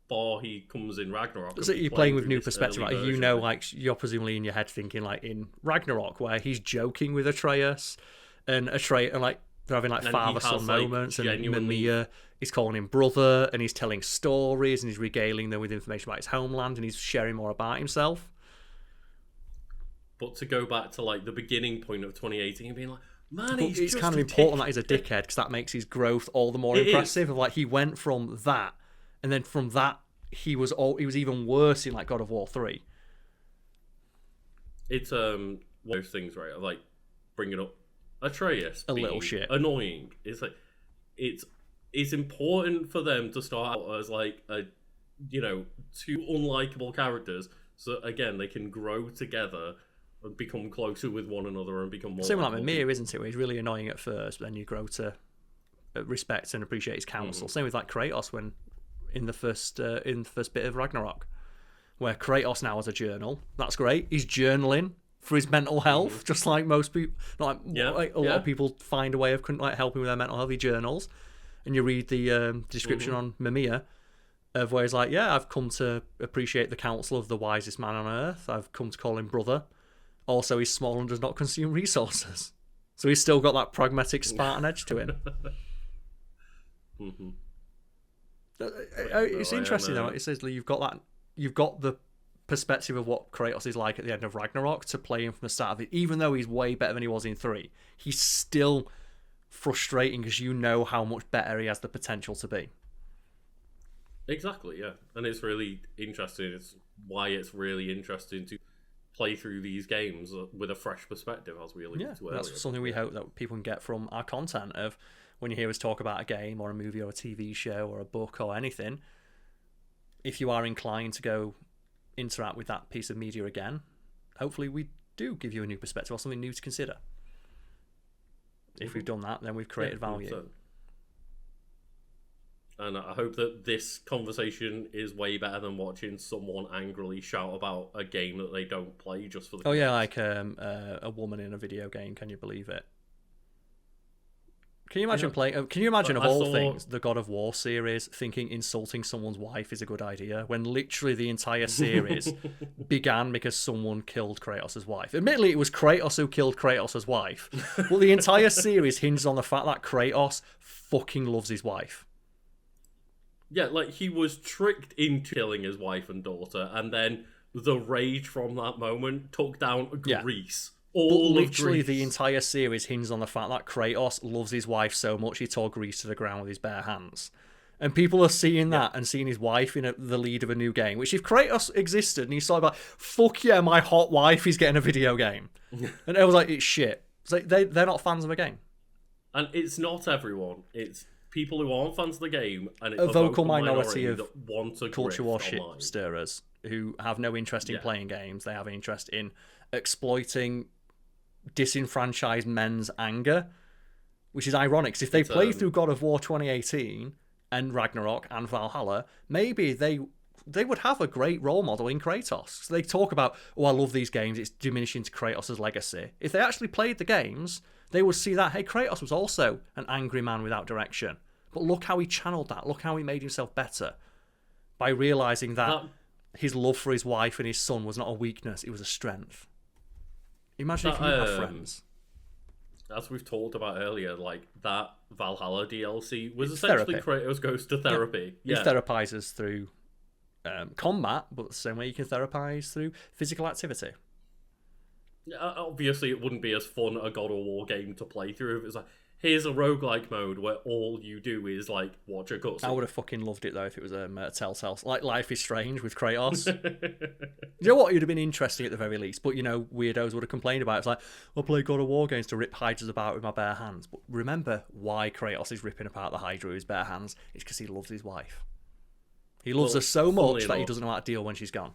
far he comes in Ragnarok. So you're playing with new perspective, right? You know, like, you're presumably in your head thinking like in Ragnarok, where he's joking with Atreus, and like they're having like father-son moments, and Mimir is calling him brother, and he's telling stories, and he's regaling them with information about his homeland, and he's sharing more about himself. But to go back to like the beginning point of 2018 and being like, man, it's kind of important that he's a dickhead, because that makes his growth all the more impressive. Of like, he went from that, and then from that he was even worse in like God of War 3. It's one of those things, right? Like bringing up Atreus, a little shit, annoying. It's like it's important for them to start out as like two unlikable characters, so again they can grow together and become closer with one another and become more. Same like Mimir, isn't it? Where he's really annoying at first, but then you grow to respect and appreciate his counsel. Same with like Kratos, when in the first bit of Ragnarok, where Kratos now has a journal. That's great. He's journaling for his mental health, just like most people. Not like a lot of people find a way of like helping with their mental health. He journals, and you read the description on Mimir of where he's like, yeah, I've come to appreciate the counsel of the wisest man on earth. I've come to call him brother. Also, he's small and does not consume resources. So he's still got that pragmatic Spartan edge to him. It's interesting though. It says you've got the perspective of what Kratos is like at the end of Ragnarok to play him from the start of it. Even though he's way better than he was in 3, he's still frustrating because you know how much better he has the potential to be. Exactly, yeah. And it's really interesting. It's why it's really interesting to play through these games with a fresh perspective, as we alluded to earlier. That's something we hope that people can get from our content, of when you hear us talk about a game or a movie or a TV show or a book or anything. If you are inclined to go interact with that piece of media again, hopefully we do give you a new perspective or something new to consider. If we've done that, then we've created value. 100%. And I hope that this conversation is way better than watching someone angrily shout about a game that they don't play just for the. Oh yeah, like a woman in a video game. Can you believe it? Can you imagine playing? Can you imagine of all things, the God of War series, thinking insulting someone's wife is a good idea, when literally the entire series began because someone killed Kratos' wife? Admittedly, it was Kratos who killed Kratos' wife, but the entire series hinges on the fact that Kratos fucking loves his wife. Yeah, like he was tricked into killing his wife and daughter, and then the rage from that moment took down Greece. All but of literally Greece. The entire series hinges on the fact that Kratos loves his wife so much he tore Greece to the ground with his bare hands. And people are seeing that and seeing his wife in the lead of a new game, which if Kratos existed and he saw like, fuck yeah, my hot wife is getting a video game. And it was like, it's shit. It's like they're not fans of a game. And it's not everyone. It's people who aren't fans of the game, and it's a vocal minority of that want to culture war shit online. stirrers who have no interest in playing games. They have an interest in exploiting disenfranchised men's anger, which is ironic, because if they played through God of War 2018 and Ragnarok and Valhalla, maybe they would have a great role model in Kratos. So they talk about, oh, I love these games, it's diminishing to Kratos' legacy. If they actually played the games, they would see that, hey, Kratos was also an angry man without direction. But look how he channeled that. Look how he made himself better by realising that his love for his wife and his son was not a weakness, it was a strength. Imagine if you had friends. as we've talked about earlier, like that Valhalla DLC was It's essentially therapy. Kratos goes to therapy. It Yeah. therapizes through combat, but the same way you can therapize through physical activity. Obviously, it wouldn't be as fun a God of War game to play through if it's like, here's a roguelike mode where all you do is like watch a cutscene. I would have fucking loved it though if it was a Telltale, like Life is Strange with Kratos. You know what? It'd have been interesting at the very least, but you know, weirdos would have complained about it. It's like, I'll play God of War games to rip hydras about with my bare hands. But remember why Kratos is ripping apart the hydra with his bare hands? It's because he loves his wife. He loves her so much that he doesn't know how to deal when she's gone.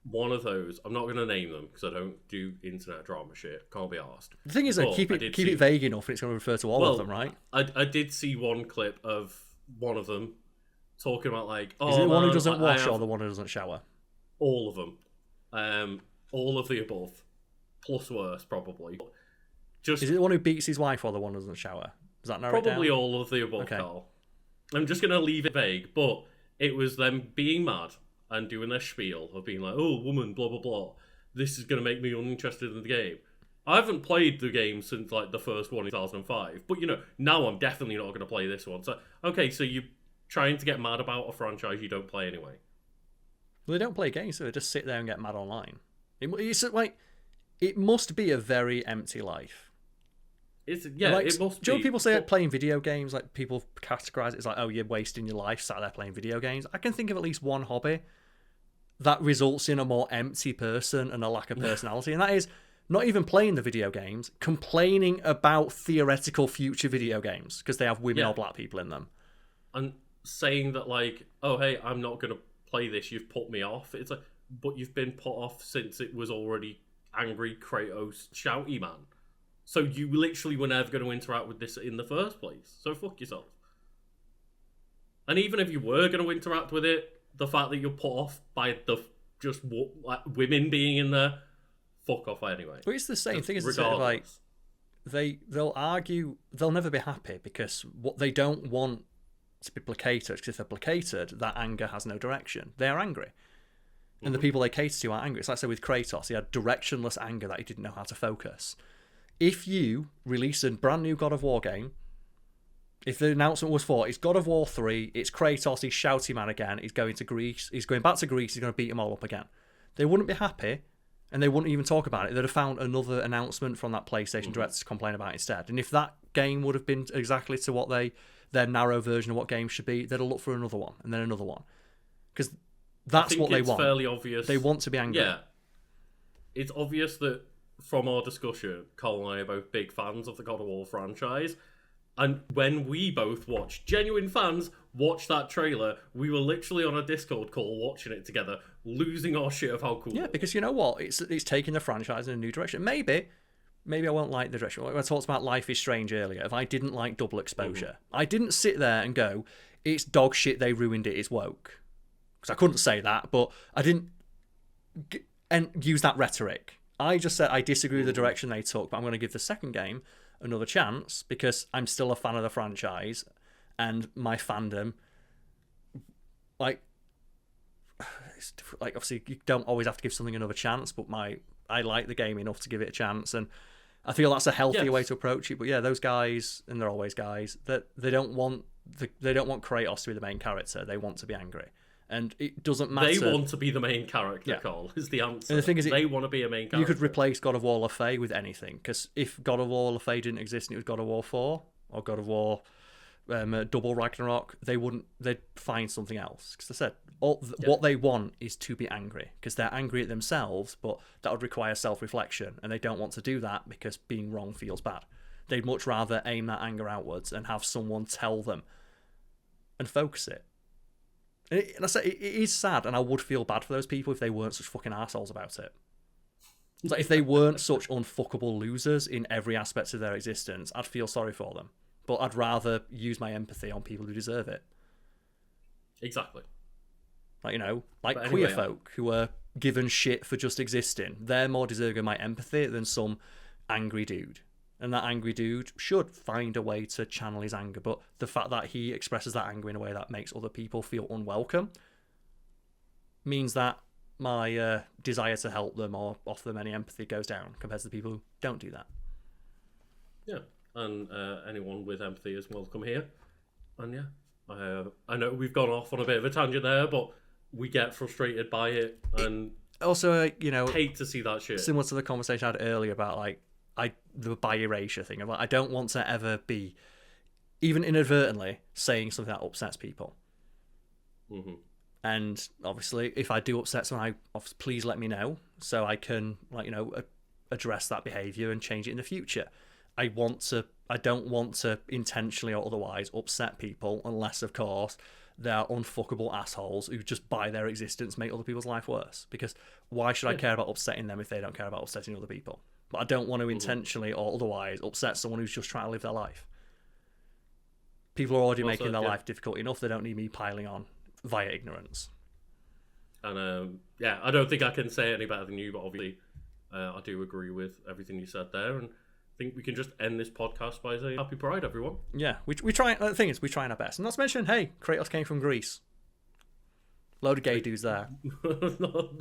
One of those, I'm not going to name them because I don't do internet drama shit. Can't be arsed. The thing is, keep it vague enough and it's going to refer to all of them, right? I did see one clip of one of them talking about like, oh, is it the one who doesn't wash or the one who doesn't shower? All of them. All of the above. Plus worse, probably. Is it the one who beats his wife or the one who doesn't shower? Is that narrowed probably down? all of the above, Okay. Karl. I'm just going to leave it vague, but it was them being mad and doing their spiel of being like, oh, woman, blah, blah, blah. This is going to make me uninterested in the game. I haven't played the game since, like, the first one in 2005. But, you know, now I'm definitely not going to play this one. So, okay, so you're trying to get mad about a franchise you don't play anyway. Well, they don't play games, so they just sit there and get mad online. It's like, it must be a very empty life. It must do you know be. People say like, playing video games, like people categorize it as like, oh, you're wasting your life sat there playing video games. I can think of at least one hobby that results in a more empty person and a lack of personality, and that is not even playing the video games, complaining about theoretical future video games because they have women or black people in them. And saying that like, oh, hey, I'm not going to play this, you've put me off. It's like, but you've been put off since it was already angry Kratos shouty man. So you literally were never going to interact with this in the first place. So fuck yourself. And even if you were going to interact with it, the fact that you're put off by the just like, women being in there, fuck off anyway. But it's the same thing. It's like they'll argue, they'll never be happy because what they don't want to be placated. Because if they're placated, that anger has no direction. They are angry. And the people they cater to are angry. It's like I said with Kratos, he had directionless anger that he didn't know how to focus. If you release a brand new God of War game, if the announcement was for it's God of War 3, it's Kratos, he's shouty man again, he's going to Greece, he's going back to Greece, he's going to beat them all up again. They wouldn't be happy, and they wouldn't even talk about it. They'd have found another announcement from that PlayStation Direct to complain about instead. And if that game would have been exactly to their narrow version of what games should be, they'd have looked for another one, and then another one. Because that's what they want. It's fairly obvious. They want to be angry. Yeah. It's obvious that from our discussion, Karl and I are both big fans of the God of War franchise. And when we both watched, genuine fans, watch that trailer, we were literally on a Discord call watching it together, losing our shit of how cool it was. Because you know what? It's taking the franchise in a new direction. Maybe I won't like the direction. I talked about Life is Strange earlier. If I didn't like double exposure, I didn't sit there and go, it's dog shit, they ruined it, it's woke. Because I couldn't say that, but I didn't and use that rhetoric. I just said I disagree with the direction they took, but I'm going to give the second game another chance because I'm still a fan of the franchise and my fandom. Like obviously you don't always have to give something another chance, but I like the game enough to give it a chance, and I feel that's a healthier way to approach it. But yeah, those guys, and they're always guys, that they don't want Kratos to be the main character. They want to be angry. And it doesn't matter. They want to be the main character, Karl, is the answer. And the thing is, they want to be a main character. You could replace God of War Le Fay with anything, because if God of War Le Fay didn't exist and it was God of War 4 or God of War Double Ragnarok, they'd find something else. Because I said, what they want is to be angry, because they're angry at themselves, but that would require self-reflection, and they don't want to do that because being wrong feels bad. They'd much rather aim that anger outwards and have someone tell them and focus it. And I say it is sad, and I would feel bad for those people if they weren't such fucking assholes about it. It's like if they weren't such unfuckable losers in every aspect of their existence, I'd feel sorry for them. But I'd rather use my empathy on people who deserve it. Exactly. Like queer folk who are given shit for just existing. They're more deserving of my empathy than some angry dude. And that angry dude should find a way to channel his anger. But the fact that he expresses that anger in a way that makes other people feel unwelcome means that my desire to help them or offer them any empathy goes down compared to the people who don't do that. Yeah, and anyone with empathy is welcome here. And yeah, I know we've gone off on a bit of a tangent there, but we get frustrated by it, and also, hate to see that shit. Similar to the conversation I had earlier about the bi erasure thing. I don't want to ever be, even inadvertently, saying something that upsets people. Mm-hmm. And obviously, if I do upset someone, please let me know so I can address that behaviour and change it in the future. I don't want to intentionally or otherwise upset people unless, of course, they're unfuckable assholes who just by their existence make other people's life worse. Because why should I care about upsetting them if they don't care about upsetting other people? But I don't want to intentionally or otherwise upset someone who's just trying to live their life. People are already making their life difficult enough. They don't need me piling on via ignorance. And I don't think I can say any better than you, but obviously I do agree with everything you said there, and I think we can just end this podcast by saying Happy Pride, everyone. Yeah, we try. The thing is, we try our best. And not to mention, hey, Kratos came from Greece. Load of gay dudes there.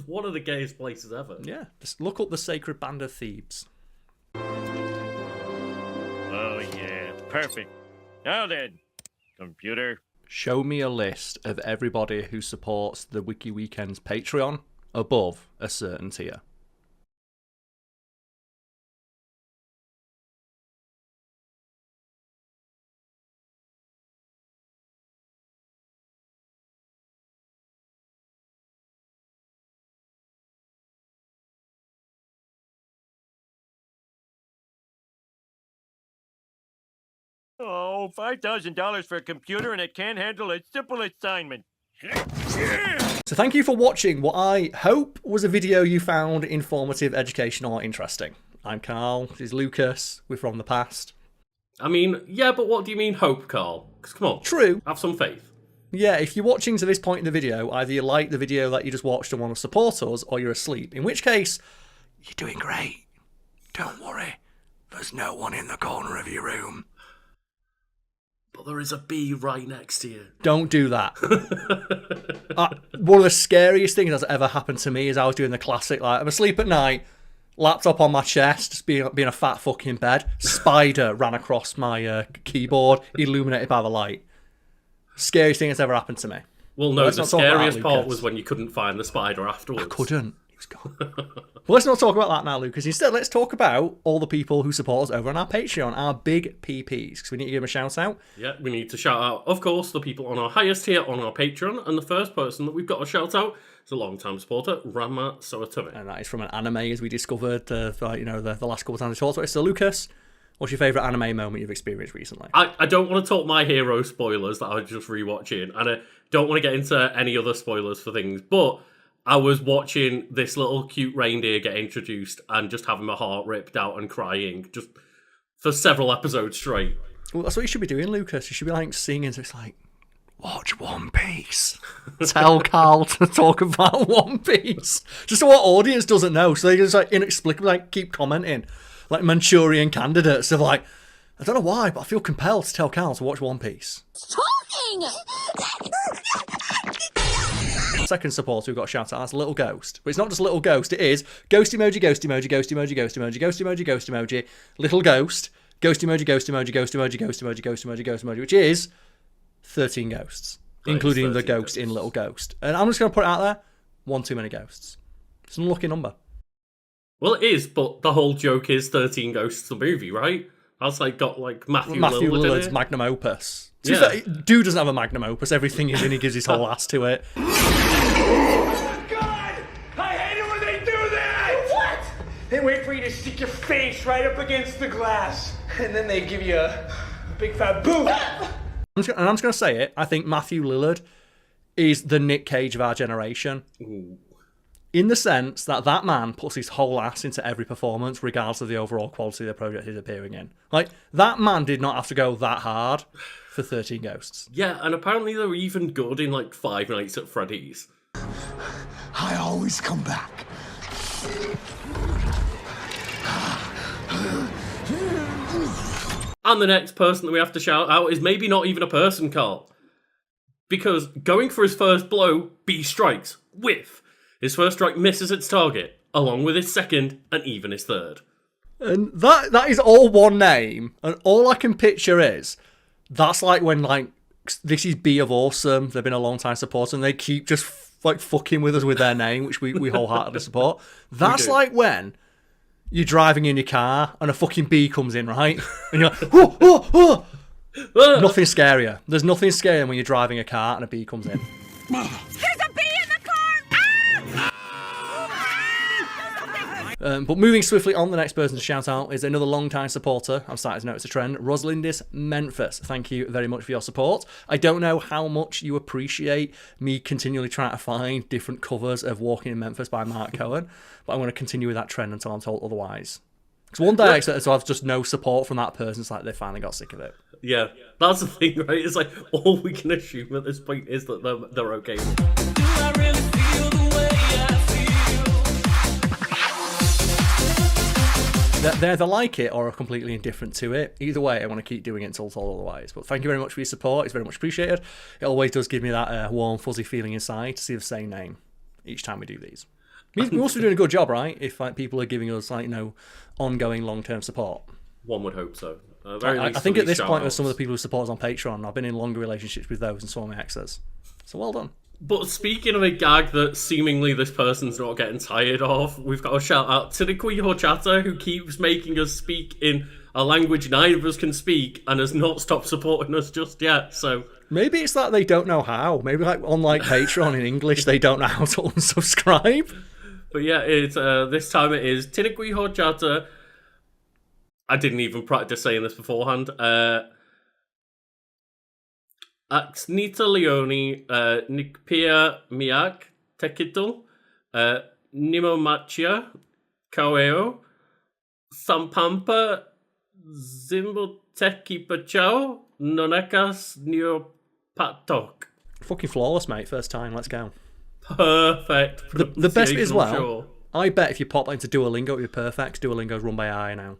One of the gayest places ever. Yeah, just look up the Sacred Band of Thebes. Oh yeah, perfect. Now then, computer. Show me a list of everybody who supports the Wiki Weekends Patreon above a certain tier. Oh, $5,000 for a computer and it can't handle a simple assignment. So thank you for watching what I hope was a video you found informative, educational, or interesting. I'm Karl, this is Lucas, we're from the past. I mean, yeah, but what do you mean hope, Karl? Because come on. True. Have some faith. Yeah, if you're watching to this point in the video, either you like the video that you just watched and want to support us, or you're asleep. In which case, you're doing great. Don't worry. There's no one in the corner of your room. But there is a bee right next to you. Don't do that. One of the scariest things that's ever happened to me is I was doing the classic, I'm asleep at night, laptop on my chest, just being a fat fucking bed. Spider ran across my keyboard, illuminated by the light. Scariest thing that's ever happened to me. Well, no, the scariest part was when you couldn't find the spider afterwards. I couldn't. He was gone. Well, let's not talk about that now, Lucas. Instead, let's talk about all the people who support us over on our Patreon, our big PPs, because we need to give them a shout out. Yeah, we need to shout out, of course, the people on our highest tier on our Patreon, and the first person that we've got to shout out is a long-time supporter, Ranma Soatome. And that is from an anime, as we discovered the last couple of times we talked about it. So, Lucas, what's your favourite anime moment you've experienced recently? I don't want to talk My Hero spoilers that I was just rewatching, and I don't want to get into any other spoilers for things, but I was watching this little cute reindeer get introduced and just having my heart ripped out and crying just for several episodes straight. Well, that's what you should be doing, Lucas. You should be singing, so it's watch One Piece. Tell Karl to talk about One Piece. Just so our audience doesn't know, so they just inexplicably keep commenting. Like Manchurian candidates of I don't know why, but I feel compelled to tell Karl to watch One Piece. Talking! Second supporter we've got a shout out, that's Little Ghost. But it's not just Little Ghost, it is ghost emoji, ghost emoji, ghost emoji, ghost emoji, ghost emoji, ghost emoji, Little Ghost, ghost emoji, ghost emoji, ghost emoji, ghost emoji, ghost emoji, ghost emoji, which is 13 ghosts, including the ghost in Little Ghost. And I'm just going to put it out there, one too many ghosts. It's an unlucky number. Well, it is, but the whole joke is 13 Ghosts the movie, right? That's got Matthew Lillard's magnum opus. Yeah. Fair, dude doesn't have a magnum opus. Everything is in, he gives his whole ass to it. God! I hate it when they do that! What? They wait for you to stick your face right up against the glass, and then they give you a big fat boot. I'm just going to say it. I think Matthew Lillard is the Nick Cage of our generation. Ooh. In the sense that man puts his whole ass into every performance, regardless of the overall quality of the project he's appearing in. That man did not have to go that hard for 13 Ghosts. Yeah, and apparently they were even good in Five Nights at Freddy's. I always come back. And the next person that we have to shout out is maybe not even a person, Karl. Because going for his first blow, B strikes. Whiff. His first strike misses its target, along with his second and even his third. And that is all one name, and all I can picture is that's like when like this is B of Awesome. They've been a long time supporter, and they keep just like fucking with us with their name, which we wholeheartedly support. That's like when you're driving in your car and a fucking bee comes in, right? And you're like, whoa, whoa, whoa. Nothing scarier. There's nothing scarier when you're driving a car and a bee comes in. There's a bee in the car! Ah! But moving swiftly on, the next person to shout out is another long-time supporter. I'm starting to notice a trend. Rosalindis Memphis. Thank you very much for your support. I don't know how much you appreciate me continually trying to find different covers of Walking in Memphis by Mark Cohen, but I'm going to continue with that trend until I'm told otherwise. Because one day I expected to have just no support from that person. It's like they finally got sick of it. Yeah, that's the thing, right? It's like all we can assume at this point is that they're okay with it. Do I really feel the way I feel? They either like it or are completely indifferent to it. Either way, I want to keep doing it until told otherwise. But thank you very much for your support. It's very much appreciated. It always does give me that warm, fuzzy feeling inside to see the same name each time we do these. We must be doing a good job, right? If like people are giving us like ongoing long-term support. One would hope so. I think at this point, with some of the people who support us on Patreon, I've been in longer relationships with those and some of my exes. So well done. But speaking of a gag that seemingly this person's not getting tired of, we've got a shout out to the Kui Horchata, who keeps making us speak in a language neither of us can speak and has not stopped supporting us just yet. So maybe it's that they don't know how. Maybe like on like Patreon in English, they don't know how to unsubscribe. But yeah, it's this time it is Tinakui Horchata. I didn't even practice saying this beforehand. Axnita Leone, Nikpia Miak, Tekito, Nimomachia, Kaweo, Sampampa, Zimboteki Pachao, Nonekas Neopatok. Fucking flawless, mate. First time. Let's go. Perfect. The best bit as well, sure. I bet if you pop that into Duolingo, it would be perfect. Duolingo's run by AI now.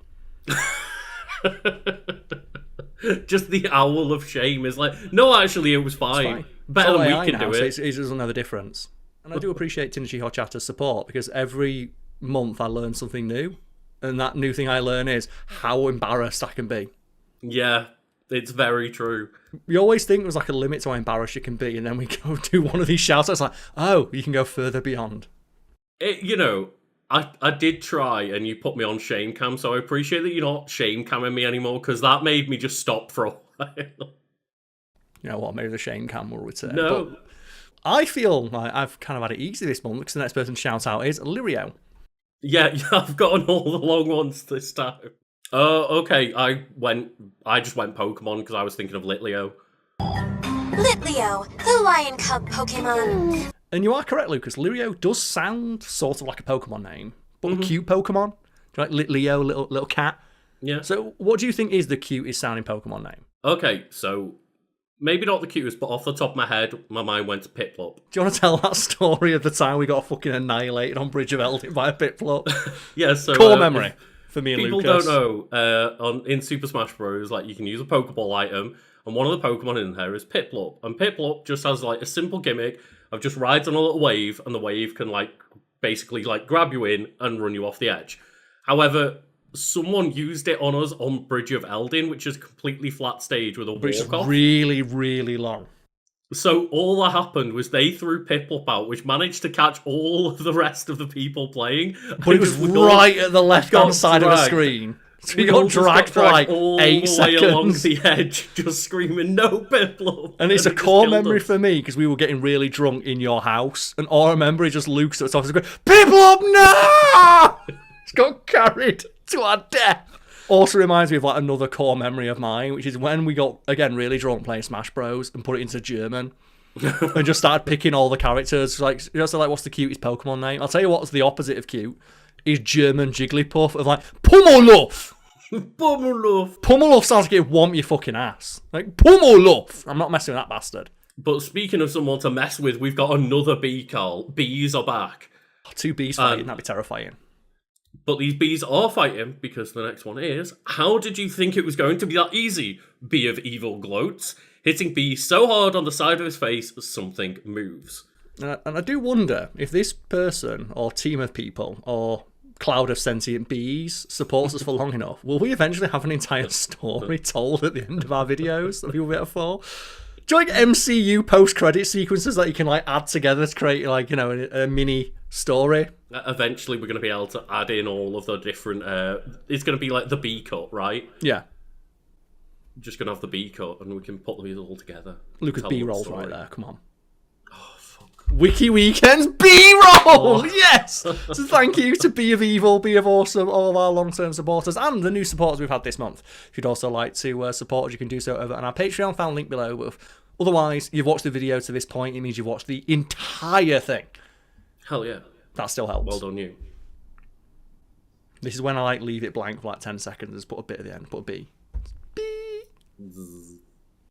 Just the owl of shame is like, no, actually, it was fine. Better than we can do it. So it doesn't know the difference. And I do appreciate Tinachi Horchata's support because every month I learn something new. And that new thing I learn is how embarrassed I can be. Yeah, it's very true. We always think there's like a limit to how embarrassed you can be. And then we go do one of these shouts. It's like, oh, you can go further beyond. I did try, and you put me on shame cam, so I appreciate that you're not shame camming me anymore, because that made me just stop for a while. You know what? Maybe the shame cam will return. No. But I feel like I've kind of had it easy this month, because the next person to shout out is Lirio. Yeah, I've gotten all the long ones this time. Okay, I just went Pokemon, because I was thinking of Litleo. Litleo, the lion cub Pokemon. And you are correct, Lucas. Lirio does sound sort of like a Pokemon name, but a cute Pokemon. Like Litleo, little cat. Yeah. So what do you think is the cutest sounding Pokemon name? Okay, so maybe not the cutest, but off the top of my head, my mind went to Piplup. Do you want to tell that story of the time we got fucking annihilated on Bridge of Eldin by a Piplup? Yeah, so... Core memory for me and Lucas. Lucas. People don't know, in Super Smash Bros, like, you can use a Pokeball item, and one of the Pokemon in there is Piplup. And Piplup just has, like, a simple gimmick of just rides on a little wave, and the wave can, like, basically, like, grab you in and run you off the edge. However, someone used it on us on Bridge of Eldin, which is a completely flat stage with a walk-off. Really, really long. So all that happened was they threw Piplup out, which managed to catch all of the rest of the people playing. But it was right at the left-hand side of the screen. So we got dragged for like 8 seconds. Along the edge, just screaming, no Piplup. And it's a core memory for me, because we were getting really drunk in your house. And all I remember is just Luke's at the top of the screen, Piplup, no! It's got carried to our death. Also reminds me of like another core memory of mine, which is when we got, again, really drunk playing Smash Bros. And put it into German. And just started picking all the characters. Like, so like, what's the cutest Pokemon name? I'll tell you what's the opposite of cute. Is German Jigglypuff of like, Pummeluff! Pummeluff. Pummeluff sounds like it'd want your fucking ass. Like, Pummeluff! I'm not messing with that bastard. But speaking of someone to mess with, we've got another bee, Karl. Bees are back. 2 bees fighting, that'd be terrifying. But these bees are fighting, because the next one is, how did you think it was going to be that easy? Bee of evil gloats, hitting bee so hard on the side of his face, something moves. And I do wonder if this person, or team of people, or cloud of sentient bees supports us for long enough, will we eventually have an entire story told at the end of our videos that people get for? Do you like MCU post-credit sequences that you can like add together to create like, you know, a mini story? Eventually, we're going to be able to add in all of the different. It's going to be like the B cut, right? Yeah. Just going to have the B cut, and we can put these all together. Lucas Tell B-rolls the story. right there. Come on. Oh, fuck. Wiki Weekends B-roll! Yes! So thank you to Be of Evil, Be of Awesome, all of our long-term supporters, and the new supporters we've had this month. If you'd also like to support us, you can do so over on our Patreon, found link below. But otherwise, you've watched the video to this point, it means you've watched the entire thing. Hell yeah. That still helps. Well done, you. This is when I like leave it blank for like 10 seconds, put a bit at the end, put a B. B.